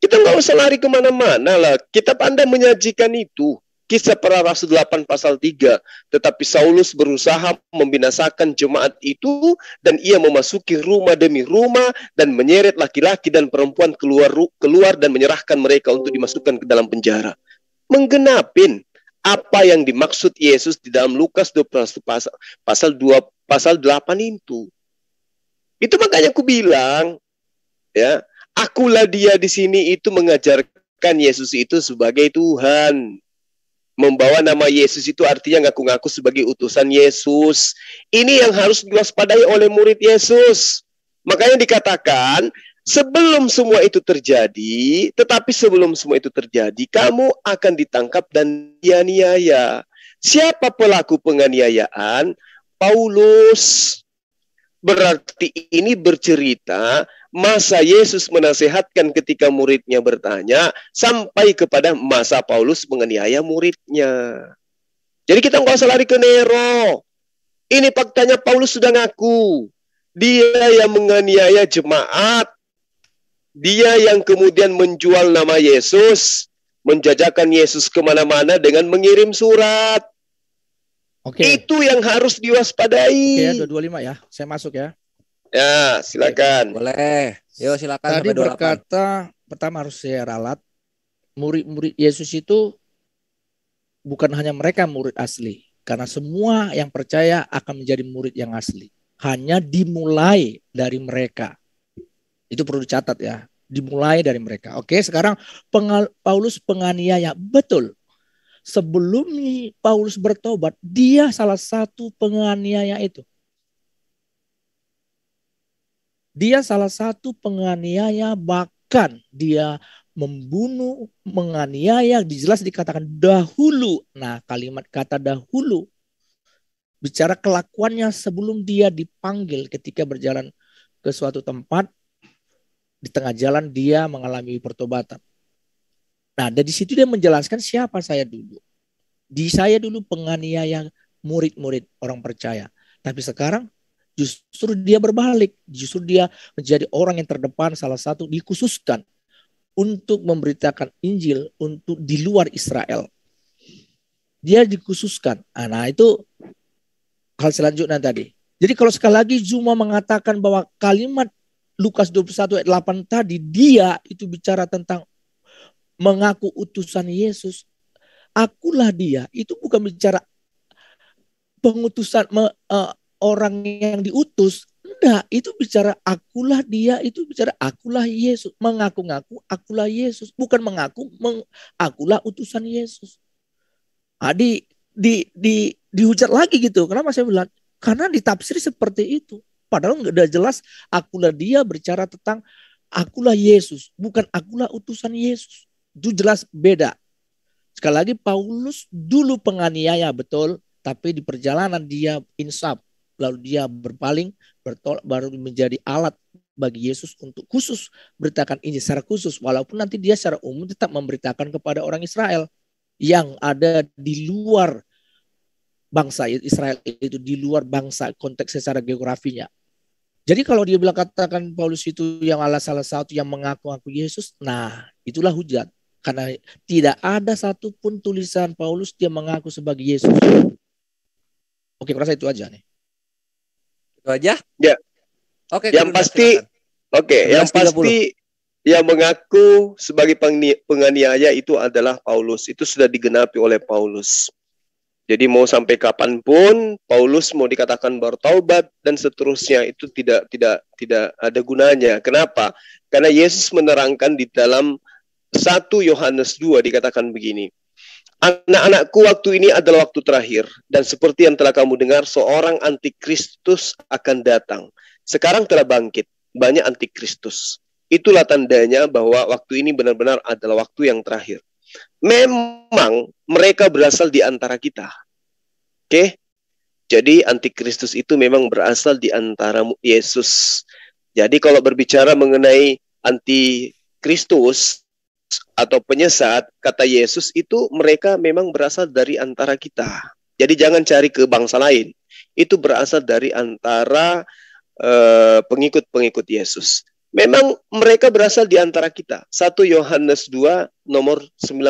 Kita nggak usah lari kemana-mana lah. Kitab Anda menyajikan itu. Kisah Para Rasul 8 pasal 3. Tetapi Saulus berusaha membinasakan jemaat itu, dan ia memasuki rumah demi rumah dan menyeret laki-laki dan perempuan keluar dan menyerahkan mereka untuk dimasukkan ke dalam penjara. Menggenapin apa yang dimaksud Yesus di dalam Lukas 12 pasal 8 itu. Itu makanya aku bilang, ya, akulah dia di sini itu mengajarkan Yesus itu sebagai Tuhan. Membawa nama Yesus itu artinya ngaku-ngaku sebagai utusan Yesus. Ini yang harus diwaspadai oleh murid Yesus. Makanya dikatakan, sebelum semua itu terjadi, tetapi sebelum semua itu terjadi, kamu akan ditangkap dan dianiaya. Siapa pelaku penganiayaan? Paulus. Berarti ini bercerita masa Yesus menasehatkan ketika muridnya bertanya, sampai kepada masa Paulus menganiaya muridnya. Jadi kita nggak usah lari ke Nero. Ini faktanya Paulus sudah ngaku. Dia yang menganiaya jemaat. Dia yang kemudian menjual nama Yesus, menjajakan Yesus kemana-mana dengan mengirim surat. Itu yang harus diwaspadai. Oke, 225 ya. Saya masuk ya. Ya, silakan. Boleh. Yo, silakan. Tadi berkata, pertama harus saya ralat, murid-murid Yesus itu bukan hanya mereka murid asli, karena semua yang percaya akan menjadi murid yang asli. Hanya dimulai dari mereka. Itu perlu dicatat ya. Dimulai dari mereka. Oke, sekarang Paulus penganiaya. Betul. Sebelum Paulus bertobat, dia salah satu penganiaya itu. Dia salah satu penganiaya, bahkan dia membunuh, menganiaya, jelas dikatakan dahulu. Nah, kalimat kata dahulu bicara kelakuannya sebelum dia dipanggil ketika berjalan ke suatu tempat. Di tengah jalan dia mengalami pertobatan. Nah, dari situ dia menjelaskan siapa saya dulu. Saya dulu penganiaya murid-murid orang percaya. Tapi sekarang justru dia berbalik. Justru dia menjadi orang yang terdepan, salah satu dikhususkan untuk memberitakan Injil untuk di luar Israel. Dia dikhususkan. Nah, itu hal selanjutnya tadi. Jadi kalau sekali lagi Zuma mengatakan bahwa kalimat Lukas 21 ayat 8 tadi, dia itu bicara tentang mengaku utusan Yesus. Akulah dia. Itu bukan bicara pengutusan orang yang diutus. Enggak, itu bicara akulah dia, itu bicara akulah Yesus. Mengaku-ngaku akulah Yesus. Bukan mengaku akulah utusan Yesus. Nah, dihujat lagi gitu. Kenapa saya bilang? Karena ditafsir seperti itu. Padahal udah jelas akulah dia berbicara tentang akulah Yesus. Bukan akulah utusan Yesus. Itu jelas beda. Sekali lagi Paulus dulu penganiaya betul. Tapi di perjalanan dia insaf. Lalu dia berpaling, bertolak, baru menjadi alat bagi Yesus untuk khusus beritakan Injil secara khusus. Walaupun nanti dia secara umum tetap memberitakan kepada orang Israel yang ada di luar bangsa Israel, itu di luar bangsa konteks secara geografinya. Jadi kalau dia bilang katakan Paulus itu yang salah satu yang mengaku-ngaku Yesus, nah itulah hujat. Karena tidak ada satupun tulisan Paulus dia mengaku sebagai Yesus. Oke, kurasa itu aja nih. Itu aja? Ya. Oke. Yang pasti, yang pasti yang mengaku sebagai penganiaya itu adalah Paulus. Itu sudah digenapi oleh Paulus. Jadi mau sampai kapanpun Paulus mau dikatakan bertaubat dan seterusnya itu tidak ada gunanya. Kenapa? Karena Yesus menerangkan di dalam 1 Yohanes 2 dikatakan begini. Anak-anakku, waktu ini adalah waktu terakhir, dan seperti yang telah kamu dengar, seorang antikristus akan datang. Sekarang telah bangkit banyak antikristus. Itulah tandanya bahwa waktu ini benar-benar adalah waktu yang terakhir. memang mereka berasal di antara kita. Oke? Jadi antikristus itu memang berasal di antara Yesus. Jadi kalau berbicara mengenai antikristus atau penyesat, kata Yesus itu mereka memang berasal dari antara kita. Jadi jangan cari ke bangsa lain. Itu berasal dari antara pengikut-pengikut Yesus. Memang mereka berasal di antara kita. 1 Yohanes 2 nomor 19.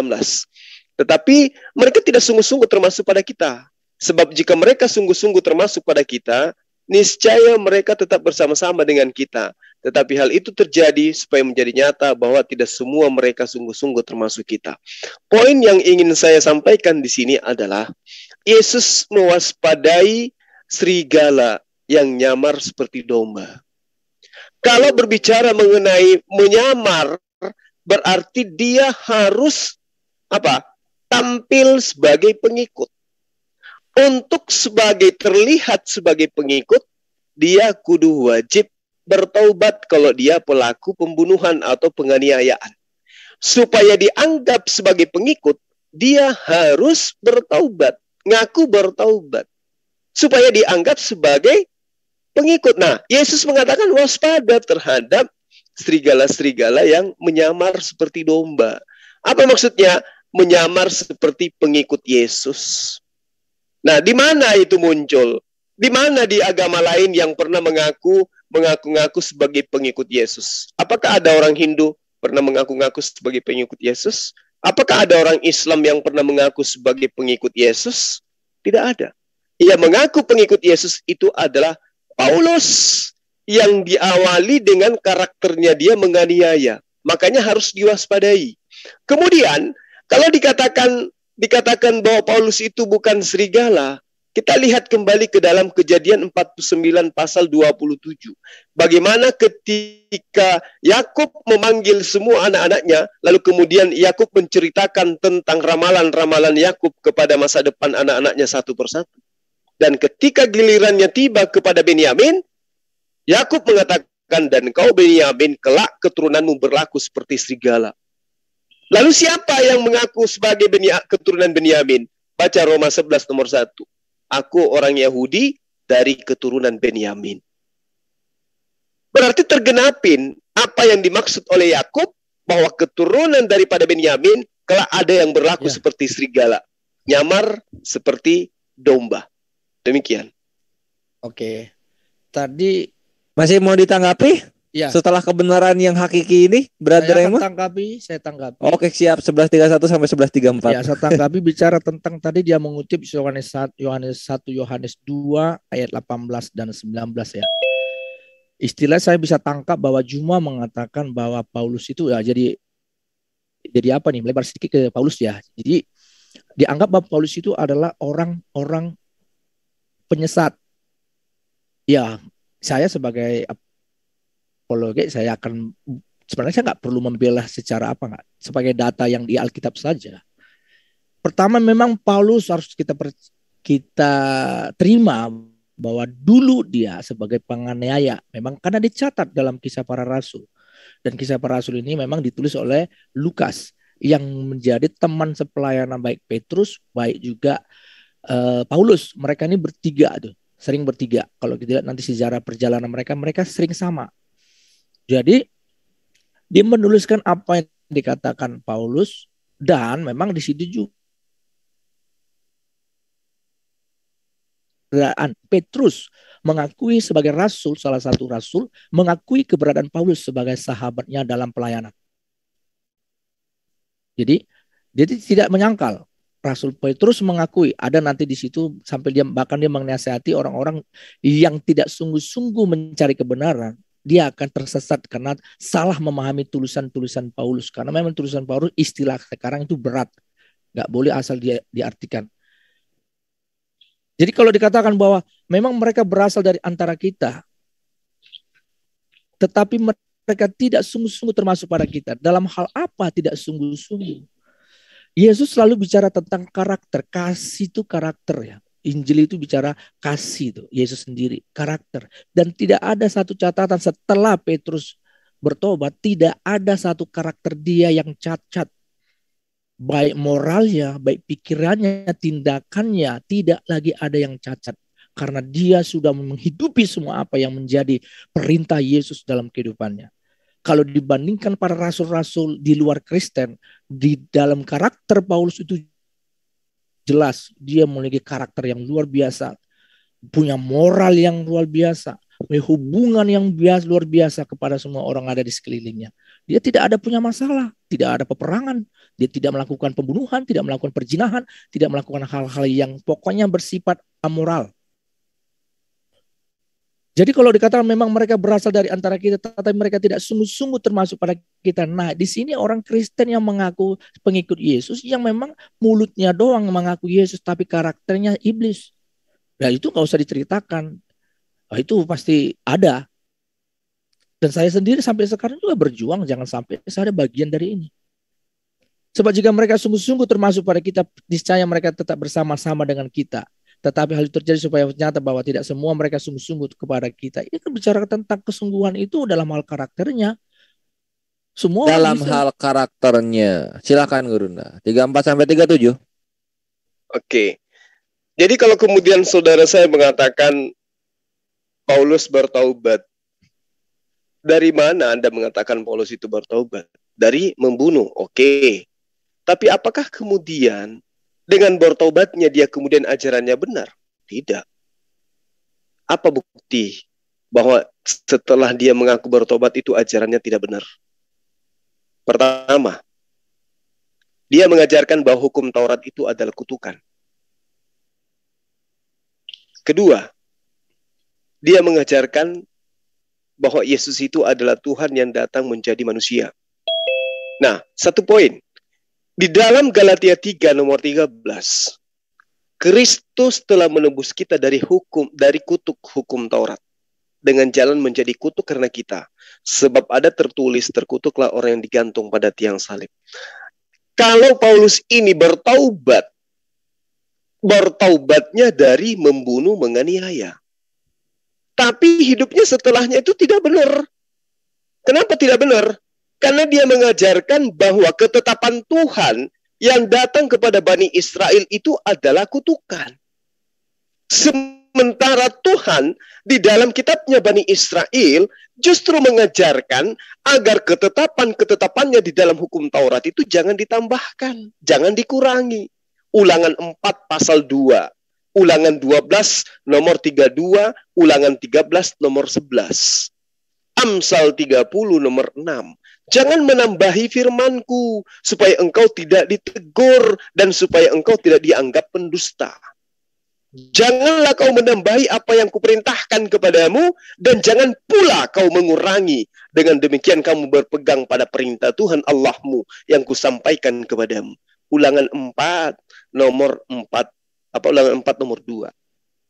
Tetapi mereka tidak sungguh-sungguh termasuk pada kita. Sebab jika mereka sungguh-sungguh termasuk pada kita, niscaya mereka tetap bersama-sama dengan kita. Tetapi hal itu terjadi supaya menjadi nyata bahwa tidak semua mereka sungguh-sungguh termasuk kita. Poin yang ingin saya sampaikan di sini adalah Yesus mewaspadai serigala yang nyamar seperti domba. Kalau berbicara mengenai menyamar, berarti dia harus tampil sebagai pengikut. Untuk terlihat sebagai pengikut, dia kudu wajib bertaubat kalau dia pelaku pembunuhan atau penganiayaan. Supaya dianggap sebagai pengikut, dia harus bertaubat, ngaku bertaubat. Supaya dianggap sebagai pengikut. Nah, Yesus mengatakan waspada terhadap serigala-serigala yang menyamar seperti domba. Apa maksudnya? Menyamar seperti pengikut Yesus. Nah, di mana itu muncul? Di mana di agama lain yang pernah mengaku-ngaku sebagai pengikut Yesus? Apakah ada orang Hindu pernah mengaku-ngaku sebagai pengikut Yesus? Apakah ada orang Islam yang pernah mengaku sebagai pengikut Yesus? Tidak ada. Yang mengaku pengikut Yesus itu adalah Paulus, yang diawali dengan karakternya dia menganiaya. Makanya harus diwaspadai. Kemudian, kalau dikatakan bahwa Paulus itu bukan serigala, kita lihat kembali ke dalam Kejadian 49 pasal 27. Bagaimana ketika Yakub memanggil semua anak-anaknya, lalu kemudian Yakub menceritakan tentang ramalan-ramalan Yakub kepada masa depan anak-anaknya satu persatu. Dan ketika gilirannya tiba kepada Benyamin, Yakub mengatakan, dan kau Benyamin, kelak keturunanmu berlaku seperti serigala. Lalu siapa yang mengaku sebagai keturunan Benyamin? Baca Roma 11 nomor 1. Aku orang Yahudi dari keturunan Benyamin. Berarti tergenapin apa yang dimaksud oleh Yakub, bahwa keturunan daripada Benyamin kelak ada yang berlaku seperti serigala, nyamar seperti domba. Demikian. Oke. Tadi masih mau ditanggapi? Ya. Setelah kebenaran yang hakiki ini, Brother Emo? Saya tanggapi. Oke, siap. 11:31 sampai 11:34. Ya, saya tanggapi bicara tentang tadi dia mengutip Yohanes 1, Yohanes 2 ayat 18 dan 19 ya. Istilah saya bisa tangkap bahwa Juma mengatakan bahwa Paulus itu ya jadi apa nih? Melebar sedikit ke Paulus ya. Jadi dianggap bahwa Paulus itu adalah orang-orang penyesat. Ya, saya sebagai apologet saya akan sebenarnya saya nggak perlu membela secara sebagai data yang di Alkitab saja. Pertama memang Paulus harus kita terima bahwa dulu dia sebagai penganiaya memang karena dicatat dalam Kisah Para Rasul, dan Kisah Para Rasul ini memang ditulis oleh Lukas yang menjadi teman sepelayanan baik Petrus baik juga Paulus. Mereka ini sering bertiga. Kalau kita lihat nanti sejarah perjalanan mereka sering sama. Jadi dia menuliskan apa yang dikatakan Paulus, dan memang di situ juga Petrus mengakui sebagai rasul, salah satu rasul mengakui keberadaan Paulus sebagai sahabatnya dalam pelayanan. Jadi dia tidak menyangkal. Rasul Petrus mengakui, ada nanti di situ sampai dia menasihati orang-orang yang tidak sungguh-sungguh mencari kebenaran, dia akan tersesat karena salah memahami tulisan-tulisan Paulus. Karena memang tulisan Paulus istilah sekarang itu berat, nggak boleh asal diartikan. Jadi kalau dikatakan bahwa memang mereka berasal dari antara kita, tetapi mereka tidak sungguh-sungguh termasuk pada kita. Dalam hal apa tidak sungguh-sungguh? Yesus selalu bicara tentang karakter. Kasih itu karakter ya. Injil itu bicara kasih itu. Yesus sendiri karakter. Dan tidak ada satu catatan setelah Petrus bertobat, tidak ada satu karakter dia yang cacat. baik moralnya, baik pikirannya, tindakannya tidak lagi ada yang cacat. Karena dia sudah menghidupi semua apa yang menjadi perintah Yesus dalam kehidupannya. Kalau dibandingkan para rasul-rasul di luar Kristen, di dalam karakter Paulus itu jelas dia memiliki karakter yang luar biasa, punya moral yang luar biasa, hubungan yang luar biasa kepada semua orang ada di sekelilingnya. Dia tidak ada punya masalah, tidak ada peperangan, dia tidak melakukan pembunuhan, tidak melakukan perzinahan, tidak melakukan hal-hal yang pokoknya bersifat amoral. Jadi kalau dikatakan memang mereka berasal dari antara kita, tetapi mereka tidak sungguh-sungguh termasuk pada kita. Nah, di sini orang Kristen yang mengaku pengikut Yesus, yang memang mulutnya doang mengaku Yesus, tapi karakternya iblis. Nah, itu nggak usah diceritakan. Nah, itu pasti ada. Dan saya sendiri sampai sekarang juga berjuang, jangan sampai saya ada bagian dari ini. Sebab jika mereka sungguh-sungguh termasuk pada kita, niscaya mereka tetap bersama-sama dengan kita. Tetapi hal itu terjadi supaya nyata bahwa tidak semua mereka sungguh-sungguh kepada kita. Ini kan bicara tentang kesungguhan itu dalam hal karakternya. Semua dalam bisa. Hal karakternya. Silakan Gurunda. 34-37. Oke. Jadi kalau kemudian saudara saya mengatakan Paulus bertaubat, dari mana Anda mengatakan Paulus itu bertaubat? Dari membunuh. Oke. Tapi apakah kemudian dengan bertaubatnya dia kemudian ajarannya benar? Tidak. Apa bukti bahwa setelah dia mengaku bertobat itu ajarannya tidak benar? Pertama, dia mengajarkan bahwa hukum Taurat itu adalah kutukan. Kedua, dia mengajarkan bahwa Yesus itu adalah Tuhan yang datang menjadi manusia. Nah, satu poin. Di dalam Galatia 3 nomor 13, Kristus telah menebus kita dari kutuk hukum Taurat dengan jalan menjadi kutuk karena kita. Sebab ada tertulis, terkutuklah orang yang digantung pada tiang salib. Kalau Paulus ini bertaubatnya dari membunuh, menganiaya. Tapi hidupnya setelahnya itu tidak benar. Kenapa tidak benar? Karena dia mengajarkan bahwa ketetapan Tuhan yang datang kepada Bani Israel itu adalah kutukan. Sementara Tuhan di dalam kitabnya Bani Israel justru mengajarkan agar ketetapan-ketetapannya di dalam hukum Taurat itu jangan ditambahkan, jangan dikurangi. Ulangan 4 pasal 2, Ulangan 12 nomor 32, Ulangan 13 nomor 11. Amsal 30 nomor 6. Jangan menambahi firmanku, supaya engkau tidak ditegur, dan supaya engkau tidak dianggap pendusta. Janganlah kau menambahi apa yang kuperintahkan kepadamu, dan jangan pula kau mengurangi. Dengan demikian kamu berpegang pada perintah Tuhan Allahmu, yang kusampaikan kepadamu. Ulangan 4 nomor 4. Ulangan 4 nomor 2.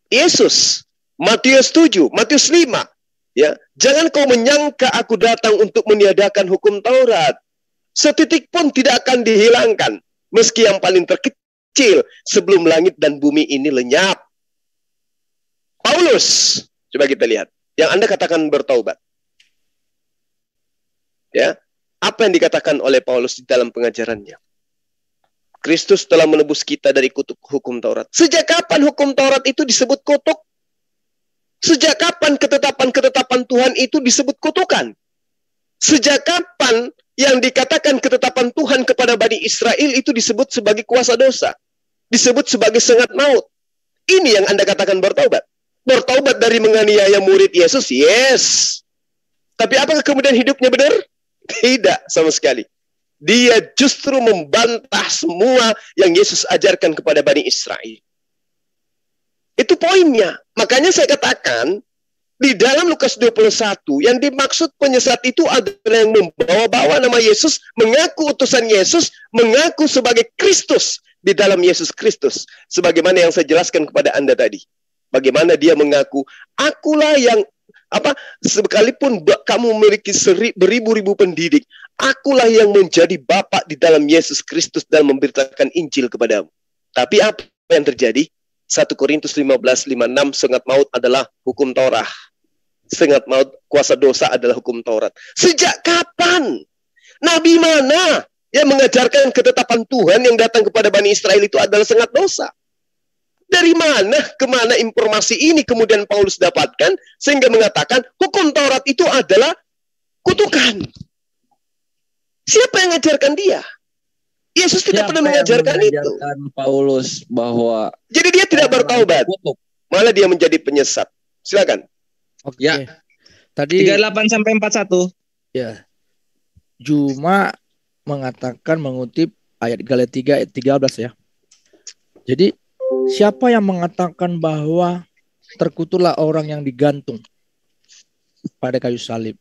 Yesus, Matius 7, Matius 5. Ya, jangan kau menyangka aku datang untuk meniadakan hukum Taurat. Setitik pun tidak akan dihilangkan, meski yang paling terkecil sebelum langit dan bumi ini lenyap. Paulus, coba kita lihat, yang Anda katakan bertaubat. Ya, apa yang dikatakan oleh Paulus di dalam pengajarannya? Kristus telah menebus kita dari kutuk hukum Taurat. Sejak kapan hukum Taurat itu disebut kutuk? Sejak kapan ketetapan-ketetapan Tuhan itu disebut kutukan? Sejak kapan yang dikatakan ketetapan Tuhan kepada Bani Israel itu disebut sebagai kuasa dosa? Disebut sebagai sengat maut? Ini yang Anda katakan bertaubat. Bertaubat dari menganiaya murid Yesus? Yes. Tapi apakah kemudian hidupnya benar? Tidak sama sekali. Dia justru membantah semua yang Yesus ajarkan kepada Bani Israel. Itu poinnya. Makanya saya katakan, di dalam Lukas 21, yang dimaksud penyesat itu adalah yang membawa-bawa nama Yesus, mengaku utusan Yesus, mengaku sebagai Kristus di dalam Yesus Kristus. Sebagaimana yang saya jelaskan kepada Anda tadi. Bagaimana dia mengaku, akulah yang, sekalipun kamu memiliki beribu-ribu pendidik, akulah yang menjadi Bapa di dalam Yesus Kristus dan memberitakan Injil kepadamu. Tapi apa yang terjadi? 1 Korintus 15:56, sengat maut adalah hukum Taurat. Sengat maut, kuasa dosa adalah hukum Taurat. Sejak kapan? Nabi mana yang mengajarkan ketetapan Tuhan yang datang kepada Bani Israel itu adalah sangat dosa. Dari mana kemana informasi ini kemudian Paulus dapatkan sehingga mengatakan hukum Taurat itu adalah kutukan? Siapa yang mengajarkan dia? Yesus tidak pernah mengajarkan itu. Paulus bahwa jadi dia tidak bertaubat, malah dia menjadi penyesat. Silakan. Oke. Ya. Tadi 38 sampai 41. Ya. Juma mengatakan mengutip ayat Galatia 3 ayat 13 ya. Jadi siapa yang mengatakan bahwa terkutuklah orang yang digantung pada kayu salib?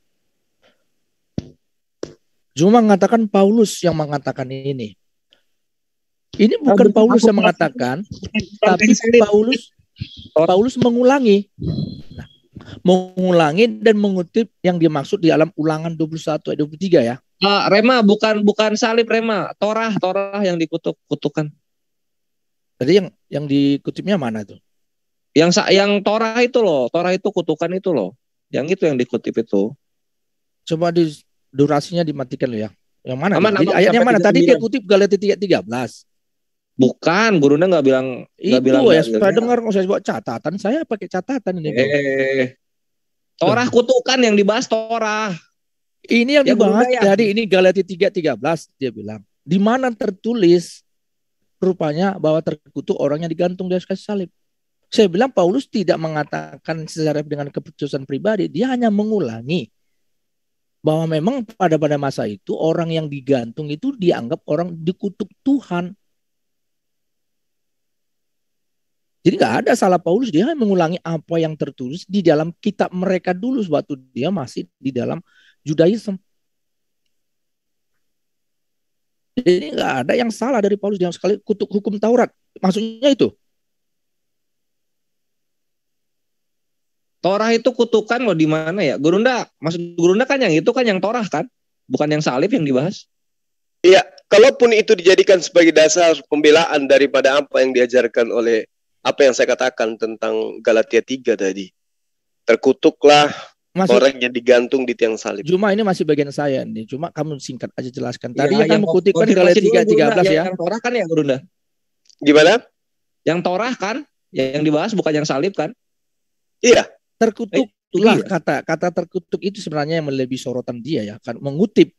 Juma mengatakan Paulus yang mengatakan ini. Ini bukan Paulus yang mengatakan, tapi Paulus mengulangi. Nah, mengulangi dan mengutip yang dimaksud di dalam Ulangan 21 ayat 23 ya. Rema bukan salib, Rema, Torah yang dikutukan. Tadi yang dikutipnya mana tuh? Yang Torah itu loh, Torah itu kutukan itu loh. Yang itu yang dikutip itu. Coba di durasinya dimatikan loh ya. Yang mana? Jadi ayatnya mana? Tadi dia kutip Galatia 3:13. Bukan, gurunya nggak bilang. Itu ya, saya dengar saya buat catatan, saya pakai catatan ini. Torah kutukan yang dibahas Torah. Ini yang dibahas dari ini Galatia 3:13 dia bilang. Di mana tertulis rupanya bahwa terkutuk orang yang digantung di atas kayu salib. Saya bilang Paulus tidak mengatakan secara dengan keputusan pribadi, dia hanya mengulangi bahwa memang pada masa itu orang yang digantung itu dianggap orang dikutuk Tuhan. Jadi nggak ada salah Paulus, dia mengulangi apa yang tertulis di dalam kitab mereka dulu waktu dia masih di dalam Judaism. Jadi nggak ada yang salah dari Paulus yang sekali kutuk hukum Taurat. Maksudnya itu. Torah itu kutukan loh di mana ya? Maksud Gurunda kan yang itu kan yang Torah kan? Bukan yang salib yang dibahas. Iya, kalaupun itu dijadikan sebagai dasar pembelaan daripada apa yang diajarkan oleh apa yang saya katakan tentang Galatia 3 tadi. Terkutuklah orang yang digantung di tiang salib. Cuma ini masih bagian saya nih. Cuma kamu singkat aja jelaskan. Tadi yang kamu kutip kan Galatia 3:13 ya. Yang Torah kan ya Gurunda? Gimana? Yang Torah kan? Yang dibahas bukan yang salib kan? Iya. Terkutuklah kata terkutuk itu sebenarnya yang melebihi sorotan dia ya. Kan mengutip.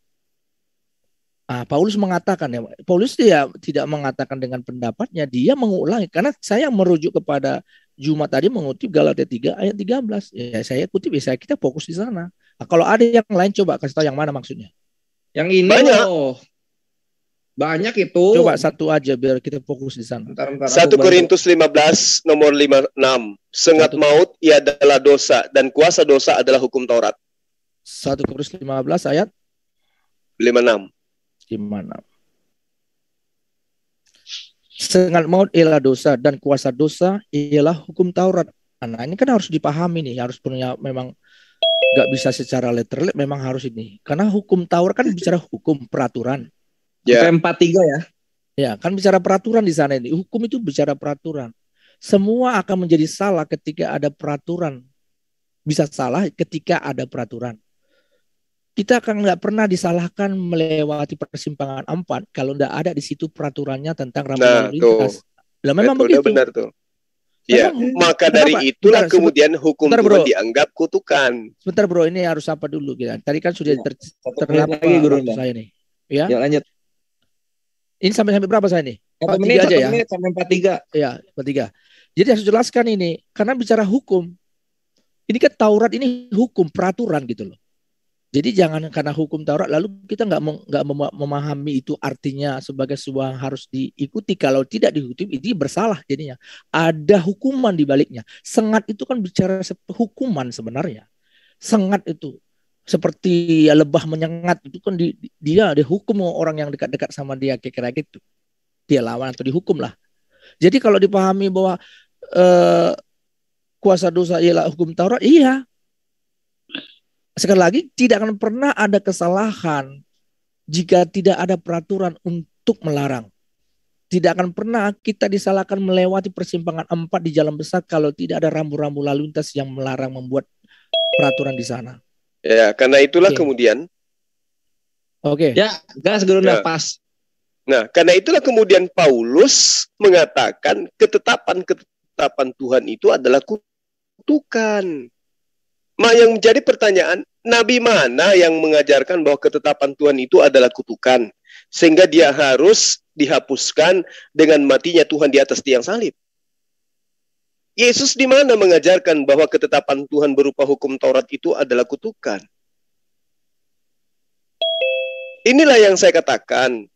Paulus mengatakan ya, Paulus dia tidak mengatakan dengan pendapatnya, dia mengulangi karena saya merujuk kepada Juma tadi mengutip Galatia 3 ayat 13. Ya saya kutip ya, kita fokus di sana. Nah, kalau ada yang lain coba kasih tahu yang mana maksudnya. Yang ini banyak. Banyak itu. Coba satu aja biar kita fokus di sana. 1 Korintus 15 nomor 56. Sengat maut ia adalah dosa dan kuasa dosa adalah hukum Taurat. 1 Korintus 15 ayat 56. Gimana? Sengat maut ialah dosa dan kuasa dosa ialah hukum Taurat. Nah ini kan harus dipahami nih, harus punya memang nggak bisa secara letterlet, memang harus ini. Karena hukum Taurat kan bicara hukum peraturan. Ya. 43 ya. Ya kan bicara peraturan di sana ini. Hukum itu bicara peraturan. Semua akan menjadi salah ketika ada peraturan. Bisa salah ketika ada peraturan. Kita akan nggak pernah disalahkan melewati persimpangan 4 kalau nggak ada di situ peraturannya tentang rambu lalu lintas. Lah memang begitu. Benar tuh. Ya, maka dari itulah kemudian hukum Tuhan dianggap kutukan. Sebentar bro, ini harus apa dulu kita. Tadi kan sudah terlapor saya nih. Ya. Ya lanjut. Ini sampai berapa saya nih? 1 menit aja ya. Sampai 43. Ya, 43. Jadi harus jelaskan ini karena bicara hukum. Ini kan Taurat ini hukum peraturan gitu loh. Jadi jangan karena hukum Taurat lalu kita nggak memahami itu artinya sebagai sebuah harus diikuti. Kalau tidak diikuti itu bersalah jadinya. Ada hukuman di baliknya. Sengat itu kan bicara hukuman sebenarnya. Sengat itu seperti lebah menyengat itu kan dia dihukum orang yang dekat-dekat sama dia kira-kira gitu. Dia lawan atau dihukum lah. Jadi kalau dipahami bahwa kuasa dosa ialah hukum Taurat, iya. Sekali lagi, tidak akan pernah ada kesalahan jika tidak ada peraturan untuk melarang. Tidak akan pernah kita disalahkan melewati persimpangan 4 di jalan besar kalau tidak ada rambu-rambu lalu lintas yang melarang membuat peraturan di sana. Ya, karena itulah kemudian Oke. Ya, gas Gurunda Ya. pas. Nah, karena itulah kemudian Paulus mengatakan ketetapan Tuhan itu adalah kutukan. Yang menjadi pertanyaan, nabi mana yang mengajarkan bahwa ketetapan Tuhan itu adalah kutukan, sehingga dia harus dihapuskan dengan matinya Tuhan di atas tiang salib? Yesus di mana mengajarkan bahwa ketetapan Tuhan berupa hukum Taurat itu adalah kutukan? Inilah yang saya katakan,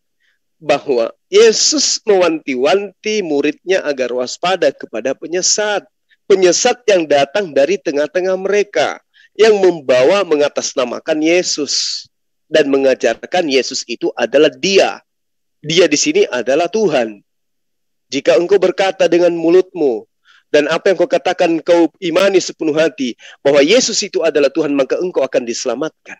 bahwa Yesus mewanti-wanti muridnya agar waspada kepada penyesat. Penyesat yang datang dari tengah-tengah mereka, yang membawa mengatasnamakan Yesus dan mengajarkan Yesus itu adalah Dia. Dia di sini adalah Tuhan. Jika engkau berkata dengan mulutmu dan apa yang kau katakan kau imani sepenuh hati bahwa Yesus itu adalah Tuhan, maka engkau akan diselamatkan.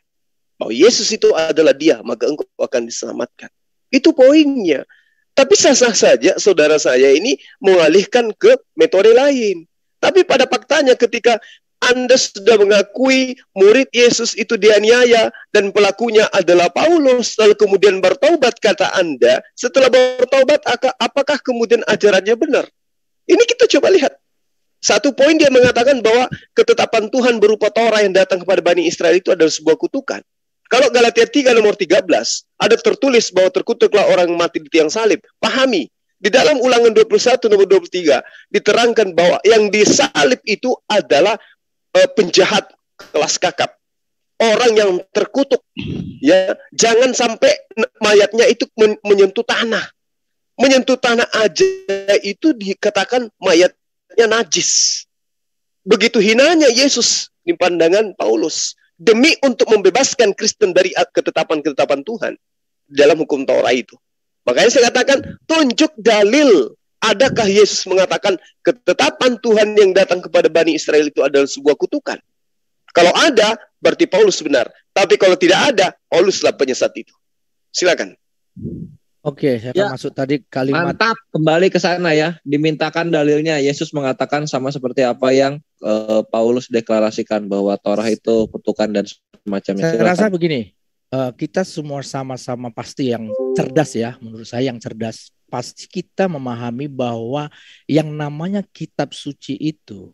Bahwa Yesus itu adalah Dia, maka engkau akan diselamatkan. Itu poinnya. Tapi sah-sah saja saudara saya ini mengalihkan ke metode lain. Tapi pada faktanya ketika Anda sudah mengakui murid Yesus itu dianiaya dan pelakunya adalah Paulus, lalu kemudian bertaubat, kata Anda, setelah bertaubat apakah kemudian ajarannya benar? Ini kita coba lihat. Satu poin dia mengatakan bahwa ketetapan Tuhan berupa Torah yang datang kepada Bani Israel itu adalah sebuah kutukan. Kalau Galatia 3 nomor 13 ada tertulis bahwa terkutuklah orang mati di tiang salib. Pahami. Di dalam Ulangan 21 nomor 23 diterangkan bahwa yang disalib itu adalah penjahat kelas kakap. Orang yang terkutuk. Ya, jangan sampai mayatnya itu menyentuh tanah. Menyentuh tanah aja itu dikatakan mayatnya najis. Begitu hinanya Yesus di pandangan Paulus. Demi untuk membebaskan Kristen dari ketetapan-ketetapan Tuhan dalam hukum Taurat itu. Makanya saya katakan, tunjuk dalil. Adakah Yesus mengatakan ketetapan Tuhan yang datang kepada Bani Israel itu adalah sebuah kutukan? Kalau ada, berarti Paulus benar. Tapi kalau tidak ada, Pauluslah penyesat itu. Silakan. Oke, saya akan masuk tadi kalimat. Mantap, kembali ke sana ya. Dimintakan dalilnya. Yesus mengatakan sama seperti apa yang Paulus deklarasikan bahwa Torah itu kutukan dan semacamnya. Saya rasa begini. Kita semua sama-sama pasti yang cerdas ya, menurut saya yang cerdas. Pasti kita memahami bahwa yang namanya kitab suci itu,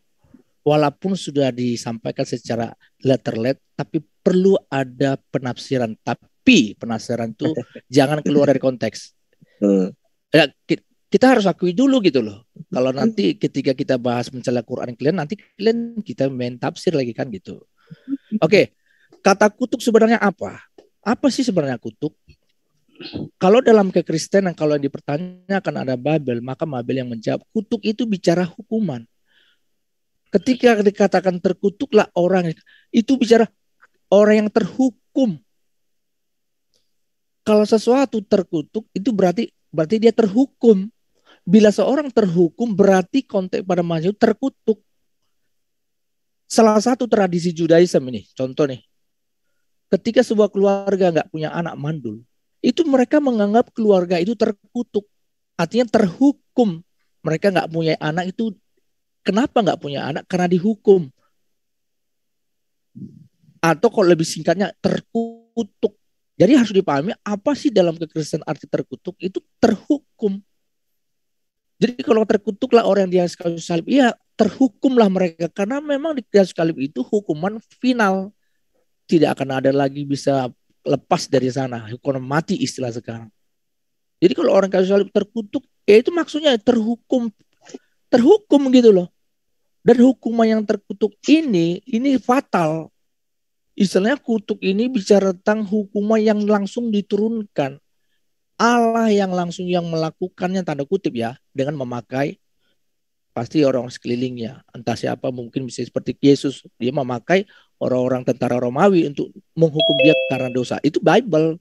walaupun sudah disampaikan secara letter-let, tapi perlu ada penafsiran. Tapi penafsiran itu jangan keluar dari konteks. Ya, kita harus akui dulu gitu loh. Kalau nanti ketika kita bahas mencela Quran kalian, nanti kalian kita main tafsir lagi kan gitu. Oke, kata kutuk sebenarnya apa? Apa sih sebenarnya kutuk? Kalau dalam kekristenan, kalau yang dipertanyakan ada Babel, maka Babel yang menjawab. Kutuk itu bicara hukuman. Ketika dikatakan terkutuklah orang, itu bicara orang yang terhukum. Kalau sesuatu terkutuk, itu berarti dia terhukum. Bila seorang terhukum, berarti konteks pada masa itu terkutuk. Salah satu tradisi Judaism ini, contoh nih. Ketika sebuah keluarga nggak punya anak mandul, itu mereka menganggap keluarga itu terkutuk. Artinya terhukum. Mereka nggak punya anak itu, kenapa nggak punya anak? Karena dihukum. Atau kalau lebih singkatnya, terkutuk. Jadi harus dipahami apa sih dalam kekristenan arti terkutuk, itu terhukum. Jadi kalau terkutuklah orang yang di kayu salib, iya terhukumlah mereka. Karena memang di kayu salib itu hukuman final. Tidak akan ada lagi bisa lepas dari sana. Hukuman mati istilah sekarang. Jadi kalau orang kayu salib terkutuk, ya itu maksudnya terhukum. Terhukum gitu loh. Dan hukuman yang terkutuk ini fatal. Istilahnya kutuk ini bicara tentang hukuman yang langsung diturunkan. Allah yang langsung yang melakukannya tanda kutip ya. Dengan memakai pasti orang sekelilingnya. Entah siapa, mungkin bisa seperti Yesus. Dia memakai orang-orang tentara Romawi untuk menghukum dia karena dosa. Itu Bible.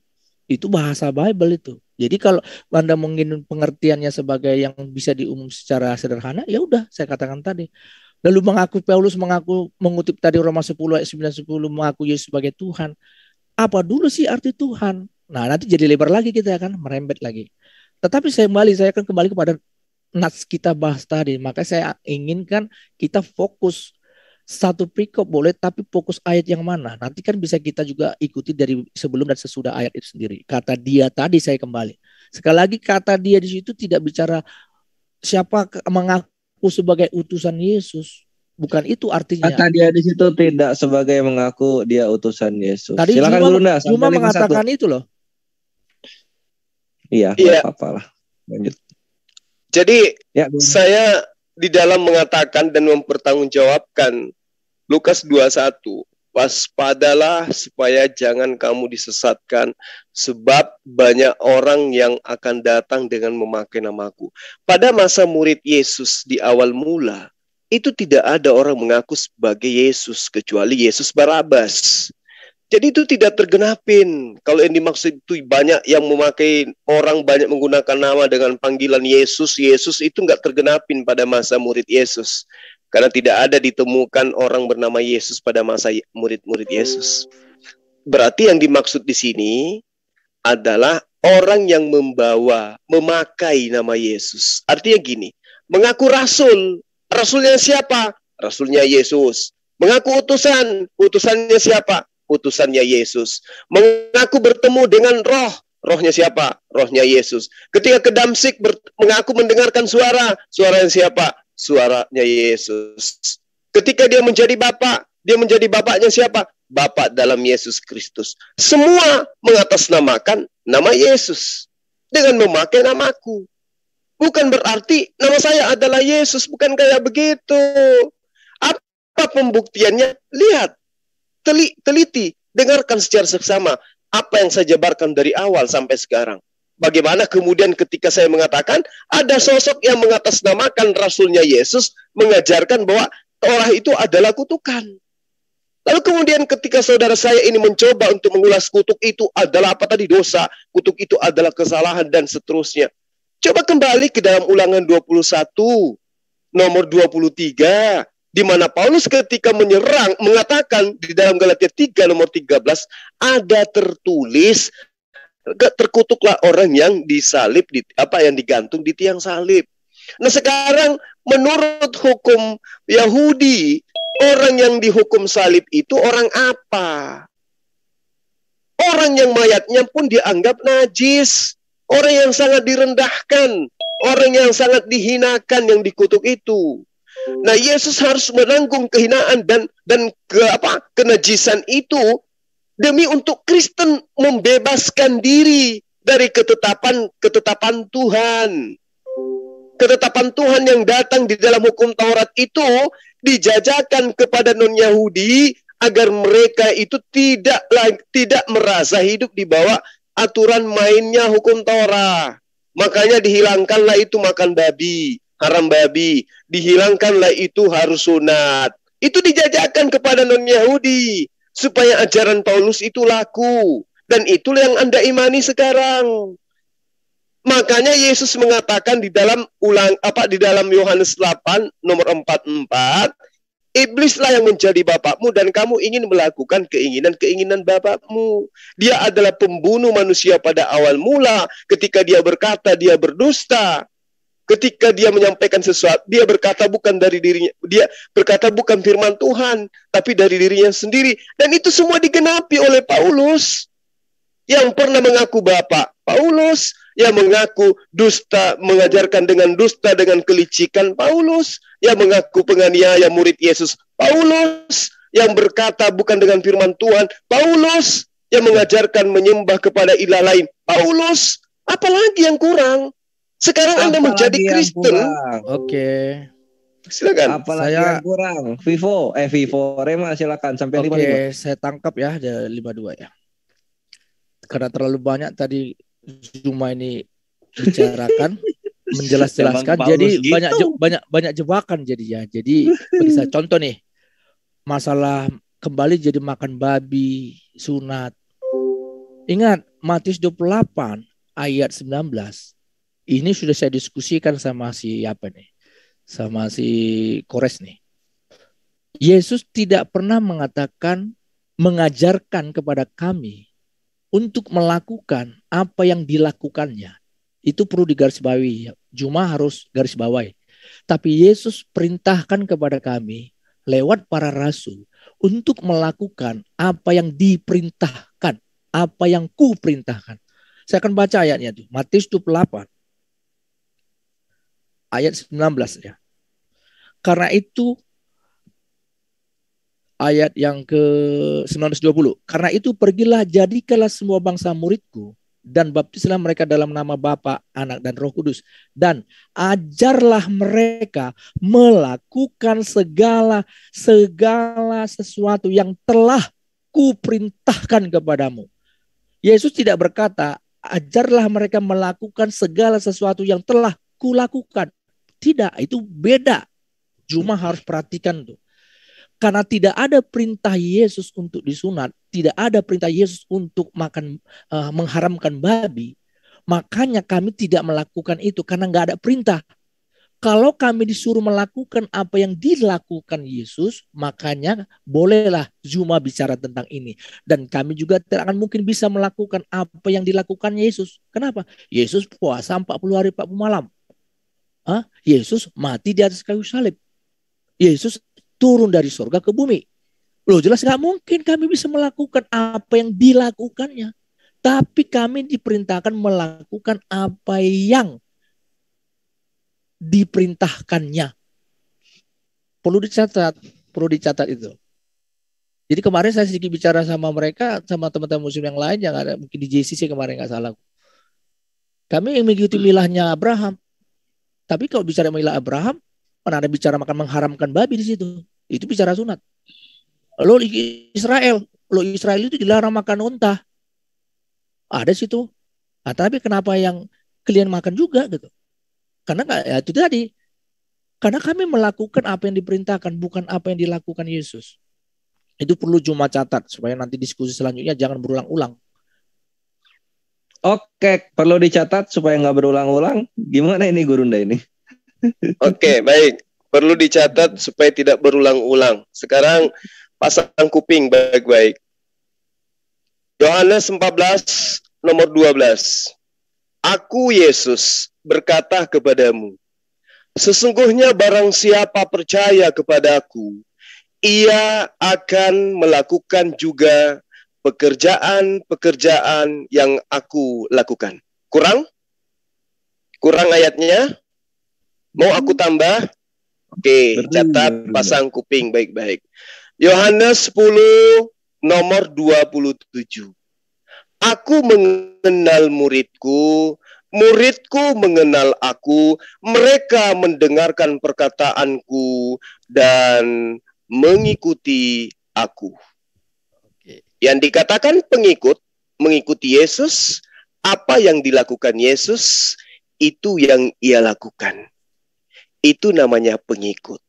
Itu bahasa Bible itu. Jadi kalau Anda mungkin pengertiannya sebagai yang bisa diumum secara sederhana, ya udah saya katakan tadi. Lalu Paulus mengutip tadi Roma 10 ayat 9-10 mengaku Yesus sebagai Tuhan. Apa dulu sih arti Tuhan? Nah, nanti jadi lebar lagi kita akan merembet lagi. Tetapi saya akan kembali kepada nats kita bahas tadi. Maka saya inginkan kita fokus. Satu perikop boleh, tapi fokus ayat yang mana? Nanti kan bisa kita juga ikuti dari sebelum dan sesudah ayat itu sendiri. Kata dia tadi saya kembali. Sekali lagi kata dia di situ tidak bicara siapa mengaku sebagai utusan Yesus. Bukan itu artinya. Kata dia di situ tidak sebagai mengaku dia utusan Yesus. Tadi Silakan Gurunda. Cuma mengatakan itu loh. Iya, apa-apalah. Lanjut. Jadi saya di dalam mengatakan dan mempertanggungjawabkan Lukas 21, waspadalah supaya jangan kamu disesatkan, sebab banyak orang yang akan datang dengan memakai namaku. Pada masa murid Yesus di awal mula, itu tidak ada orang mengaku sebagai Yesus, kecuali Yesus Barabas. Jadi itu tidak tergenapin. Kalau yang dimaksud itu banyak yang memakai, orang banyak menggunakan nama dengan panggilan Yesus. Yesus itu nggak tergenapin pada masa murid Yesus. Karena tidak ada ditemukan orang bernama Yesus pada masa murid-murid Yesus. Berarti yang dimaksud di sini adalah orang yang memakai nama Yesus. Artinya gini, mengaku rasul. Rasulnya siapa? Rasulnya Yesus. Mengaku utusan. Utusannya siapa? Utusannya Yesus. Mengaku bertemu dengan roh. Rohnya siapa? Rohnya Yesus. Ketika ke Damsik mengaku mendengarkan suara. Suaranya siapa? Suaranya Yesus. Ketika dia menjadi bapak, dia menjadi bapaknya siapa? Bapak dalam Yesus Kristus. Semua mengatasnamakan nama Yesus dengan memakai namaku. Bukan berarti nama saya adalah Yesus, bukan kayak begitu. Apa pembuktiannya? Lihat, teliti, dengarkan secara seksama apa yang saya jabarkan dari awal sampai sekarang. Bagaimana kemudian ketika saya mengatakan ada sosok yang mengatasnamakan rasulnya Yesus, mengajarkan bahwa Torah itu adalah kutukan. Lalu kemudian ketika saudara saya ini mencoba untuk mengulas kutuk itu adalah apa tadi? Dosa, kutuk itu adalah kesalahan dan seterusnya. Coba kembali ke dalam Ulangan 21, nomor 23, di mana Paulus ketika menyerang, mengatakan di dalam Galatia 3, nomor 13, ada tertulis, terkutuklah orang yang disalib, yang digantung di tiang salib. Nah sekarang menurut hukum Yahudi, orang yang dihukum salib itu orang apa? Orang yang mayatnya pun dianggap najis. Orang yang sangat direndahkan, orang yang sangat dihinakan yang dikutuk itu. Nah, Yesus harus menanggung kehinaan dan kenajisan itu demi untuk Kristen membebaskan diri dari ketetapan Tuhan. Ketetapan Tuhan yang datang di dalam hukum Taurat itu dijajakan kepada non-Yahudi agar mereka itu tidak merasa hidup di bawah aturan mainnya hukum Torah. Makanya dihilangkanlah itu makan babi, haram babi. Dihilangkanlah itu harus sunat. Itu dijajakan kepada non-Yahudi. Supaya ajaran Paulus itu laku. Dan itulah yang Anda imani sekarang. Makanya Yesus mengatakan di dalam Yohanes 8 nomor 44, iblislah yang menjadi bapakmu dan kamu ingin melakukan keinginan-keinginan bapakmu. Dia adalah pembunuh manusia pada awal mula. Ketika dia berkata dia berdusta. Ketika dia menyampaikan sesuatu, dia berkata bukan dari dirinya, dia berkata bukan firman Tuhan, tapi dari dirinya sendiri. Dan itu semua digenapi oleh Paulus. Yang pernah mengaku bapak, Paulus. Yang mengaku dusta, mengajarkan dengan dusta, dengan kelicikan, Paulus. Yang mengaku penganiaya murid Yesus, Paulus. Yang berkata bukan dengan firman Tuhan, Paulus. Yang mengajarkan menyembah kepada ilah lain, Paulus. Apalagi yang kurang? Sekarang Anda menjadi Kristen. Oke. Silakan. Apalagi yang kurang? Vivo, Rema silakan sampai 55. Oke, saya tangkap ya ada 52 ya. Karena terlalu banyak tadi Zuma ini bicarakan, menjelaskan. Jadi gitu. banyak jebakan jadinya. Jadi bagi saya contoh nih, masalah kembali jadi makan babi, sunat. Ingat Matius 28 ayat 19. Ini sudah saya diskusikan sama si Kores nih. Yesus tidak pernah mengajarkan kepada kami untuk melakukan apa yang dilakukannya. Itu perlu digarisbawahi. Cuma harus garis bawahi. Tapi Yesus perintahkan kepada kami, lewat para rasul untuk melakukan apa yang diperintahkan, apa yang kuperintahkan. Saya akan baca ayatnya tuh, Matius 28 ayat 19 ya. Karena itu ayat yang ke 19-20. Karena itu pergilah, jadikanlah semua bangsa muridku dan baptislah mereka dalam nama Bapa, Anak dan Roh Kudus, dan ajarlah mereka melakukan segala sesuatu yang telah kuperintahkan kepadamu. Yesus tidak berkata, ajarlah mereka melakukan segala sesuatu yang telah kulakukan. Tidak, itu beda. Cuma harus perhatikan tuh. Karena tidak ada perintah Yesus untuk disunat, tidak ada perintah Yesus untuk mengharamkan babi, makanya kami tidak melakukan itu karena nggak ada perintah. Kalau kami disuruh melakukan apa yang dilakukan Yesus, makanya bolehlah Zuma bicara tentang ini. Dan kami juga tidak akan mungkin bisa melakukan apa yang dilakukan Yesus. Kenapa? Yesus puasa 40 hari 40 malam. Yesus mati di atas kayu salib. Yesus turun dari surga ke bumi. Loh, jelas gak mungkin kami bisa melakukan apa yang dilakukannya. Tapi kami diperintahkan melakukan apa yang diperintahkannya. Perlu dicatat itu. Jadi kemarin saya sedikit bicara sama mereka, sama teman-teman muslim yang lain yang ada mungkin di JCC kemarin gak salah. Kami mengikuti milahnya Abraham. Tapi kalau bicara milah Abraham, mana ada bicara makan mengharamkan babi di situ. Itu bicara sunat. Lo Israel itu dilarang makan unta. Ada situ. Nah, tapi kenapa yang kalian makan juga gitu? Karena ya itu tadi. Karena kami melakukan apa yang diperintahkan, bukan apa yang dilakukan Yesus. Itu perlu cuma catat supaya nanti diskusi selanjutnya jangan berulang-ulang. Oke, perlu dicatat supaya nggak berulang-ulang. Gimana ini Gurunda ini? Oke, baik. Perlu dicatat supaya tidak berulang-ulang. Sekarang pasang kuping baik-baik. Yohanes 14 nomor 12. Aku Yesus berkata kepadamu, sesungguhnya barang siapa percaya kepadaku, ia akan melakukan juga pekerjaan-pekerjaan yang aku lakukan. Kurang ayatnya? Mau aku tambah? Oke, catat, pasang kuping baik-baik. Yohanes 10 nomor 27. Aku mengenal muridku, muridku mengenal aku, mereka mendengarkan perkataanku dan mengikuti aku. Yang dikatakan pengikut, mengikuti Yesus, apa yang dilakukan Yesus, itu yang ia lakukan. Itu namanya pengikut.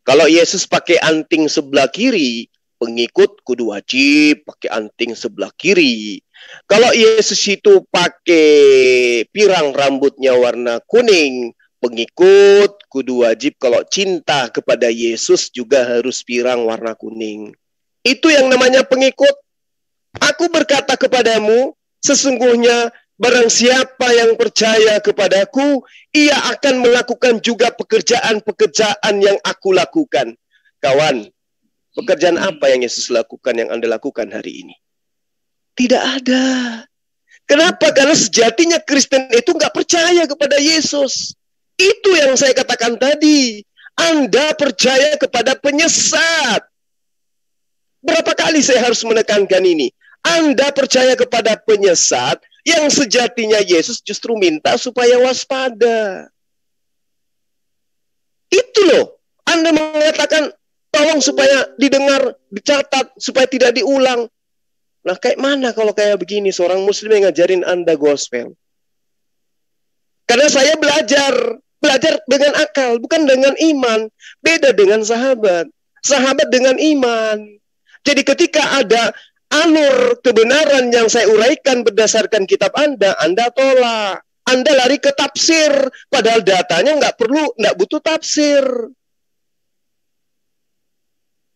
Kalau Yesus pakai anting sebelah kiri, pengikut kudu wajib pakai anting sebelah kiri. Kalau Yesus itu pakai pirang rambutnya warna kuning, pengikut kudu wajib kalau cinta kepada Yesus juga harus pirang warna kuning. Itu yang namanya pengikut. Aku berkata kepadamu, sesungguhnya barang siapa yang percaya kepadaku, ia akan melakukan juga pekerjaan-pekerjaan yang aku lakukan. Kawan, pekerjaan apa yang Yesus lakukan yang Anda lakukan hari ini? Tidak ada. Kenapa? Karena sejatinya Kristen itu nggak percaya kepada Yesus. Itu yang saya katakan tadi. Anda percaya kepada penyesat. Berapa kali saya harus menekankan ini? Anda percaya kepada penyesat yang sejatinya Yesus justru minta supaya waspada. Itu loh. Anda mengatakan tolong supaya didengar, dicatat, supaya tidak diulang. Nah, kayak mana kalau kayak begini seorang muslim yang ngajarin Anda gospel? Karena saya belajar dengan akal, bukan dengan iman. Beda dengan sahabat. Sahabat dengan iman. Jadi ketika ada alur kebenaran yang saya uraikan berdasarkan kitab Anda tolak. Anda lari ke tafsir, padahal datanya nggak butuh tafsir.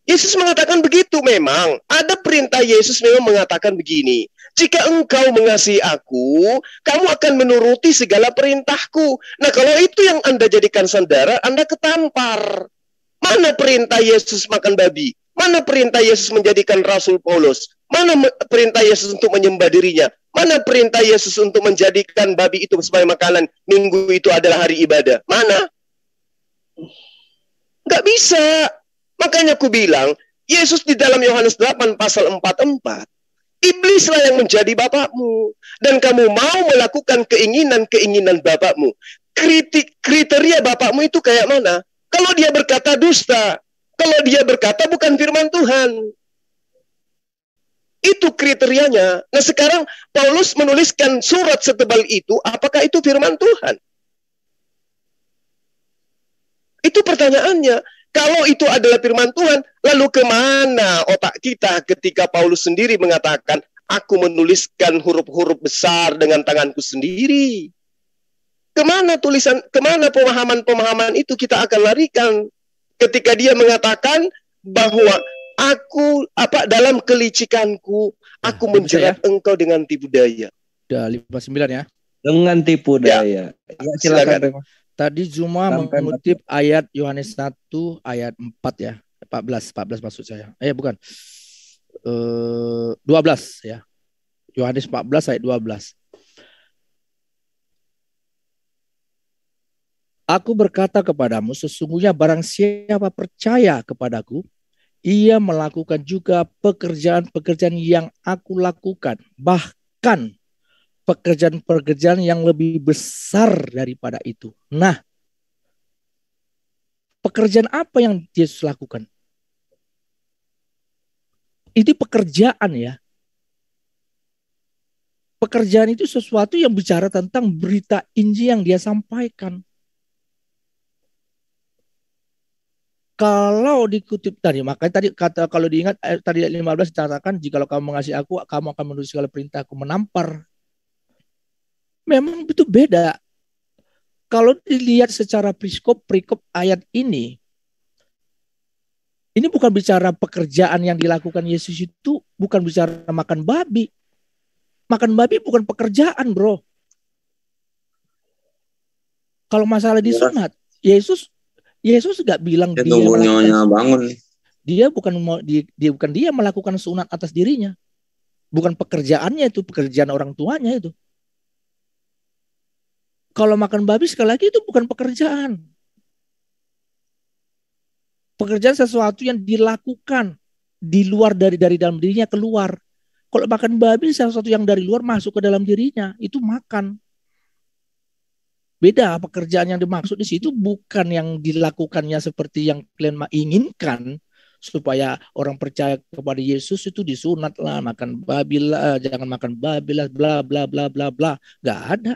Yesus mengatakan begitu memang. Ada perintah Yesus memang mengatakan begini. Jika engkau mengasihi aku, kamu akan menuruti segala perintahku. Nah, kalau itu yang Anda jadikan sandera, Anda ketampar. Mana perintah Yesus makan babi? Mana perintah Yesus menjadikan Rasul Paulus? Mana perintah Yesus untuk menyembah dirinya? Mana perintah Yesus untuk menjadikan babi itu sebagai makanan? Minggu itu adalah hari ibadah. Mana? Nggak bisa. Makanya aku bilang, Yesus di dalam Yohanes 8 pasal 44, iblislah yang menjadi bapakmu. Dan kamu mau melakukan keinginan-keinginan bapakmu. Kriteria bapakmu itu kayak mana? Kalau dia berkata dusta, kalau dia berkata bukan firman Tuhan. Itu kriterianya. Nah sekarang Paulus menuliskan surat setebal itu, apakah itu firman Tuhan? Itu pertanyaannya. Kalau itu adalah firman Tuhan, lalu kemana otak kita ketika Paulus sendiri mengatakan, aku menuliskan huruf-huruf besar dengan tanganku sendiri? Kemana pemahaman-pemahaman itu kita akan larikan ketika dia mengatakan bahwa dalam kelicikanku aku menjerat engkau dengan tipu daya. Udah 59 ya. Dengan tipu daya. Ya, silakan. Tadi Zuma mengutip ayat Yohanes 1 ayat 4 ya. 14 maksud saya. Bukan. 12 ya. Yohanes 14 ayat 12. Aku berkata kepadamu, sesungguhnya barang siapa percaya kepadaku, ia melakukan juga pekerjaan-pekerjaan yang aku lakukan. Bahkan pekerjaan-pekerjaan yang lebih besar daripada itu. Nah, pekerjaan apa yang Yesus lakukan? Itu pekerjaan ya. Pekerjaan itu sesuatu yang bicara tentang berita Injil yang dia sampaikan. Kalau dikutip tadi, makanya tadi kata kalau diingat tadi 15 dikatakan jikalau kamu mengasihi aku, kamu akan menuruti segala perintahku, menampar. Memang itu beda. Kalau dilihat secara perikop ayat ini bukan bicara pekerjaan yang dilakukan Yesus, itu bukan bicara makan babi. Makan babi bukan pekerjaan, bro. Kalau masalah disunat, Yesus nggak bilang dia bukan dia melakukan sunat atas dirinya, bukan pekerjaannya itu, pekerjaan orang tuanya itu. Kalau makan babi sekali lagi itu bukan pekerjaan, pekerjaan sesuatu yang dilakukan di luar dari dalam dirinya keluar. Kalau makan babi sesuatu yang dari luar masuk ke dalam dirinya, itu makan. Beda, pekerjaan yang dimaksud di situ bukan yang dilakukannya seperti yang kalian inginkan supaya orang percaya kepada Yesus itu disunat lah, makan babi lah, jangan makan babi lah, bla bla bla bla bla. Gak ada.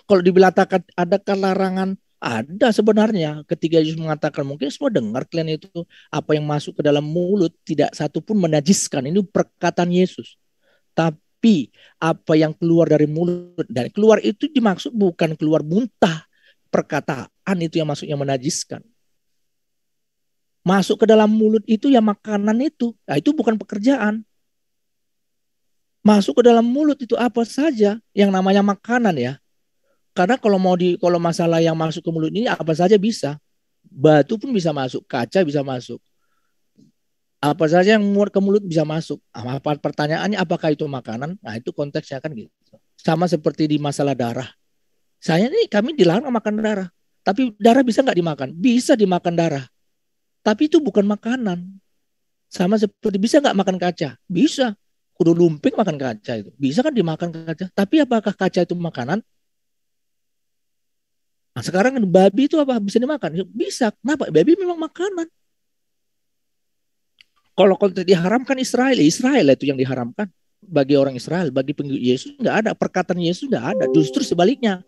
Kalau dibilangkan adakah larangan? Ada sebenarnya. Ketika Yesus mengatakan, mungkin semua dengar kalian itu, apa yang masuk ke dalam mulut tidak satu pun menajiskan. Ini perkataan Yesus. Tapi apa yang keluar dari mulut, dan keluar itu dimaksud bukan keluar muntah, perkataan itu yang masuknya menajiskan. Masuk ke dalam mulut itu ya makanan itu, nah itu bukan pekerjaan. Masuk ke dalam mulut itu apa saja yang namanya makanan ya. Karena kalau masalah yang masuk ke mulut ini apa saja bisa. Batu pun bisa masuk, kaca bisa masuk. Apa saja yang ke mulut bisa masuk. Pertanyaannya apakah itu makanan? Nah itu konteksnya kan gitu. Sama seperti di masalah darah. Kami dilarang makan darah. Tapi darah bisa nggak dimakan? Bisa dimakan darah. Tapi itu bukan makanan. Sama seperti bisa nggak makan kaca? Bisa. Kudu lumping makan kaca itu. Bisa kan dimakan kaca. Tapi apakah kaca itu makanan? Nah sekarang babi itu apa? Bisa dimakan? Bisa. Kenapa? Babi memang makanan. Kalau diharamkan Israel itu yang diharamkan bagi orang Israel, bagi pengikut Yesus nggak ada, perkataan Yesus nggak ada, justru sebaliknya.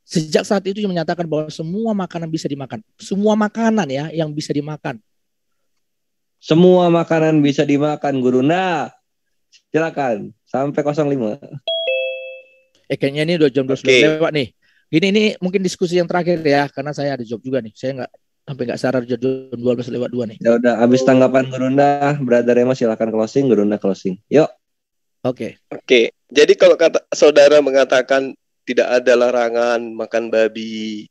Sejak saat itu yang menyatakan bahwa semua makanan bisa dimakan, semua makanan ya yang bisa dimakan. Semua makanan bisa dimakan, Guru. Nah, silakan sampai 05. Kayaknya ini udah jam 12 lewat nih. Ini mungkin diskusi yang terakhir ya, karena saya ada job juga nih. Saya nggak sadar jam 12 lewat 2 nih. Ya udah, habis tanggapan Gurunda, Brother Rema silakan closing, Gurunda closing. Yuk. Oke. Jadi kalau kata saudara mengatakan tidak ada larangan makan babi,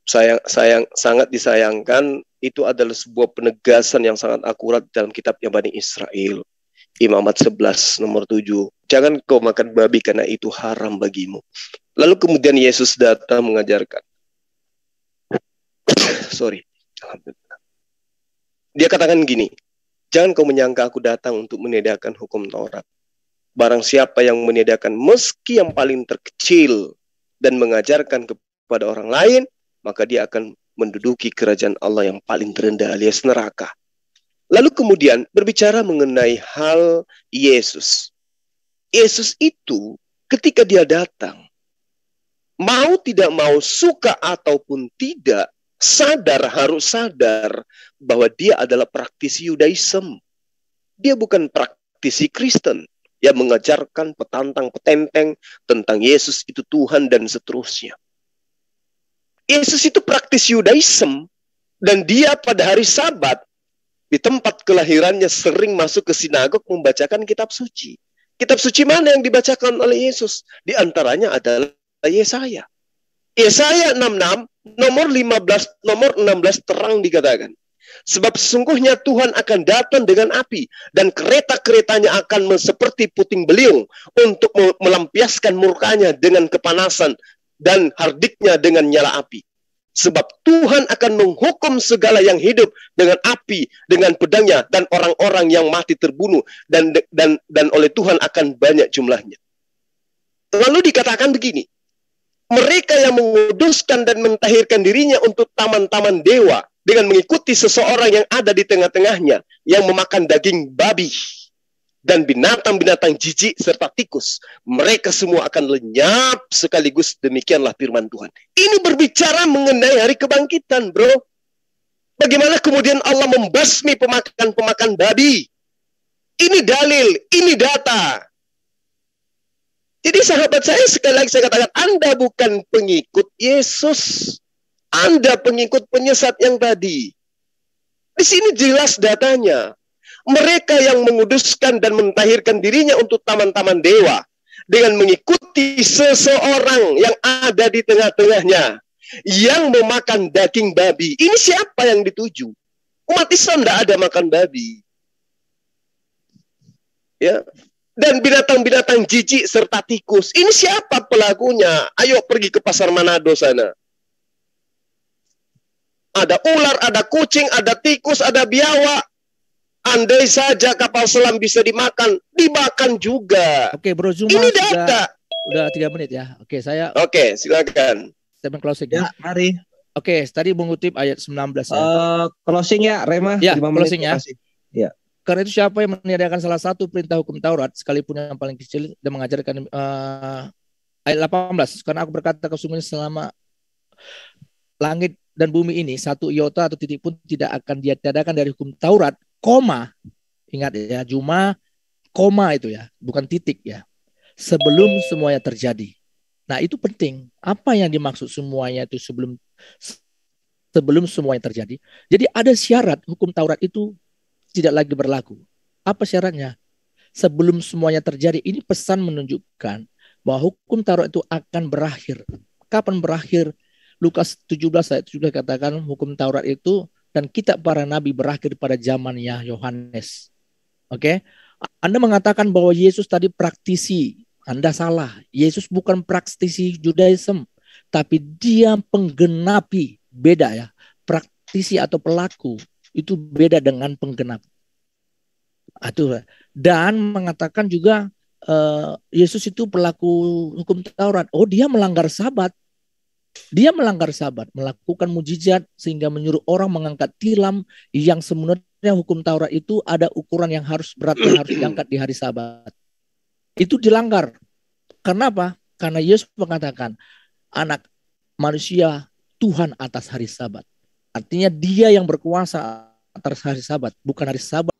sangat disayangkan itu adalah sebuah penegasan yang sangat akurat dalam kitabnya Bani Israel. Imamat 11 nomor 7. Jangan kau makan babi karena itu haram bagimu. Lalu kemudian Yesus datang mengajarkan. Alhamdulillah. Dia katakan gini, jangan kau menyangka aku datang untuk meniadakan hukum Taurat. Barang siapa yang meniadakan meski yang paling terkecil dan mengajarkan kepada orang lain, maka dia akan menduduki kerajaan Allah yang paling terendah alias neraka. Lalu kemudian berbicara mengenai hal Yesus. Yesus itu ketika dia datang, mau tidak mau, suka ataupun tidak, harus sadar bahwa dia adalah praktisi Yudaism. Dia bukan praktisi Kristen yang mengajarkan petantang-petenteng tentang Yesus itu Tuhan dan seterusnya. Yesus itu praktisi Yudaism, dan dia pada hari Sabat di tempat kelahirannya sering masuk ke sinagog membacakan kitab suci. Kitab suci mana yang dibacakan oleh Yesus? Di antaranya adalah Yesaya. Yesaya 66 nomor 15 nomor 16 terang dikatakan, sebab sesungguhnya Tuhan akan datang dengan api dan kereta-keretanya akan seperti puting beliung untuk melampiaskan murkanya dengan kepanasan dan hardiknya dengan nyala api. Sebab Tuhan akan menghukum segala yang hidup dengan api, dengan pedangnya, dan orang-orang yang mati terbunuh, dan oleh Tuhan akan banyak jumlahnya. Lalu dikatakan begini, mereka yang menguduskan dan mentahirkan dirinya untuk taman-taman dewa, dengan mengikuti seseorang yang ada di tengah-tengahnya, yang memakan daging babi, dan binatang-binatang jijik serta tikus, mereka semua akan lenyap sekaligus. Demikianlah firman Tuhan. Ini berbicara mengenai hari kebangkitan, bro. Bagaimana kemudian Allah membasmi pemakan babi? Ini dalil, ini data. Jadi sahabat saya, sekali lagi saya katakan, Anda bukan pengikut Yesus. Anda pengikut penyesat yang tadi. Di sini jelas datanya. Mereka yang menguduskan dan mentahirkan dirinya untuk taman-taman dewa, dengan mengikuti seseorang yang ada di tengah-tengahnya, yang memakan daging babi. Ini siapa yang dituju? Umat Islam tidak ada makan babi. Ya. Dan binatang-binatang jijik serta tikus. Ini siapa pelakunya? Ayo pergi ke pasar Manado sana. Ada ular, ada kucing, ada tikus, ada biawak. Andai saja kapal selam bisa dimakan juga. Oke, Bro Zuma. Ini data. Udah 3 menit ya. Oke, Oke, silakan. Statement closing ya. Mari. Oke, tadi mengutip ayat 19 ya. Closing ya, Rema. Ya, closing ya. Ya. Karena itu siapa yang meniadakan salah satu perintah hukum Taurat, sekalipun yang paling kecil, dan mengajarkan ayat 18. Karena aku berkata sesungguhnya selama langit dan bumi ini, satu iota atau titik pun tidak akan ditiadakan dari hukum Taurat, koma, ingat ya, cuma koma itu ya, bukan titik ya, sebelum semuanya terjadi. Nah itu penting, apa yang dimaksud semuanya itu sebelum semuanya terjadi. Jadi ada syarat hukum Taurat itu tidak lagi berlaku. Apa syaratnya? Sebelum semuanya terjadi. Ini pesan menunjukkan bahwa hukum Taurat itu akan berakhir. Kapan berakhir? Lukas 17 ayat 7 katakan hukum Taurat itu dan kitab para nabi berakhir pada zamannya Yohanes. Oke? Anda mengatakan bahwa Yesus tadi praktisi. Anda salah. Yesus bukan praktisi Judaism, tapi dia penggenapi. Beda ya. Praktisi atau pelaku itu beda dengan penggenap. Dan mengatakan juga Yesus itu pelaku hukum Taurat. Oh, dia melanggar Sabat. Dia melanggar Sabat, melakukan mujizat sehingga menyuruh orang mengangkat tilam yang sebenarnya hukum Taurat itu ada ukuran yang harus berat yang harus diangkat di hari Sabat. Itu dilanggar. Karena apa? Karena Yesus mengatakan anak manusia Tuhan atas hari Sabat. Artinya dia yang berkuasa atas hari Sabat, bukan hari Sabat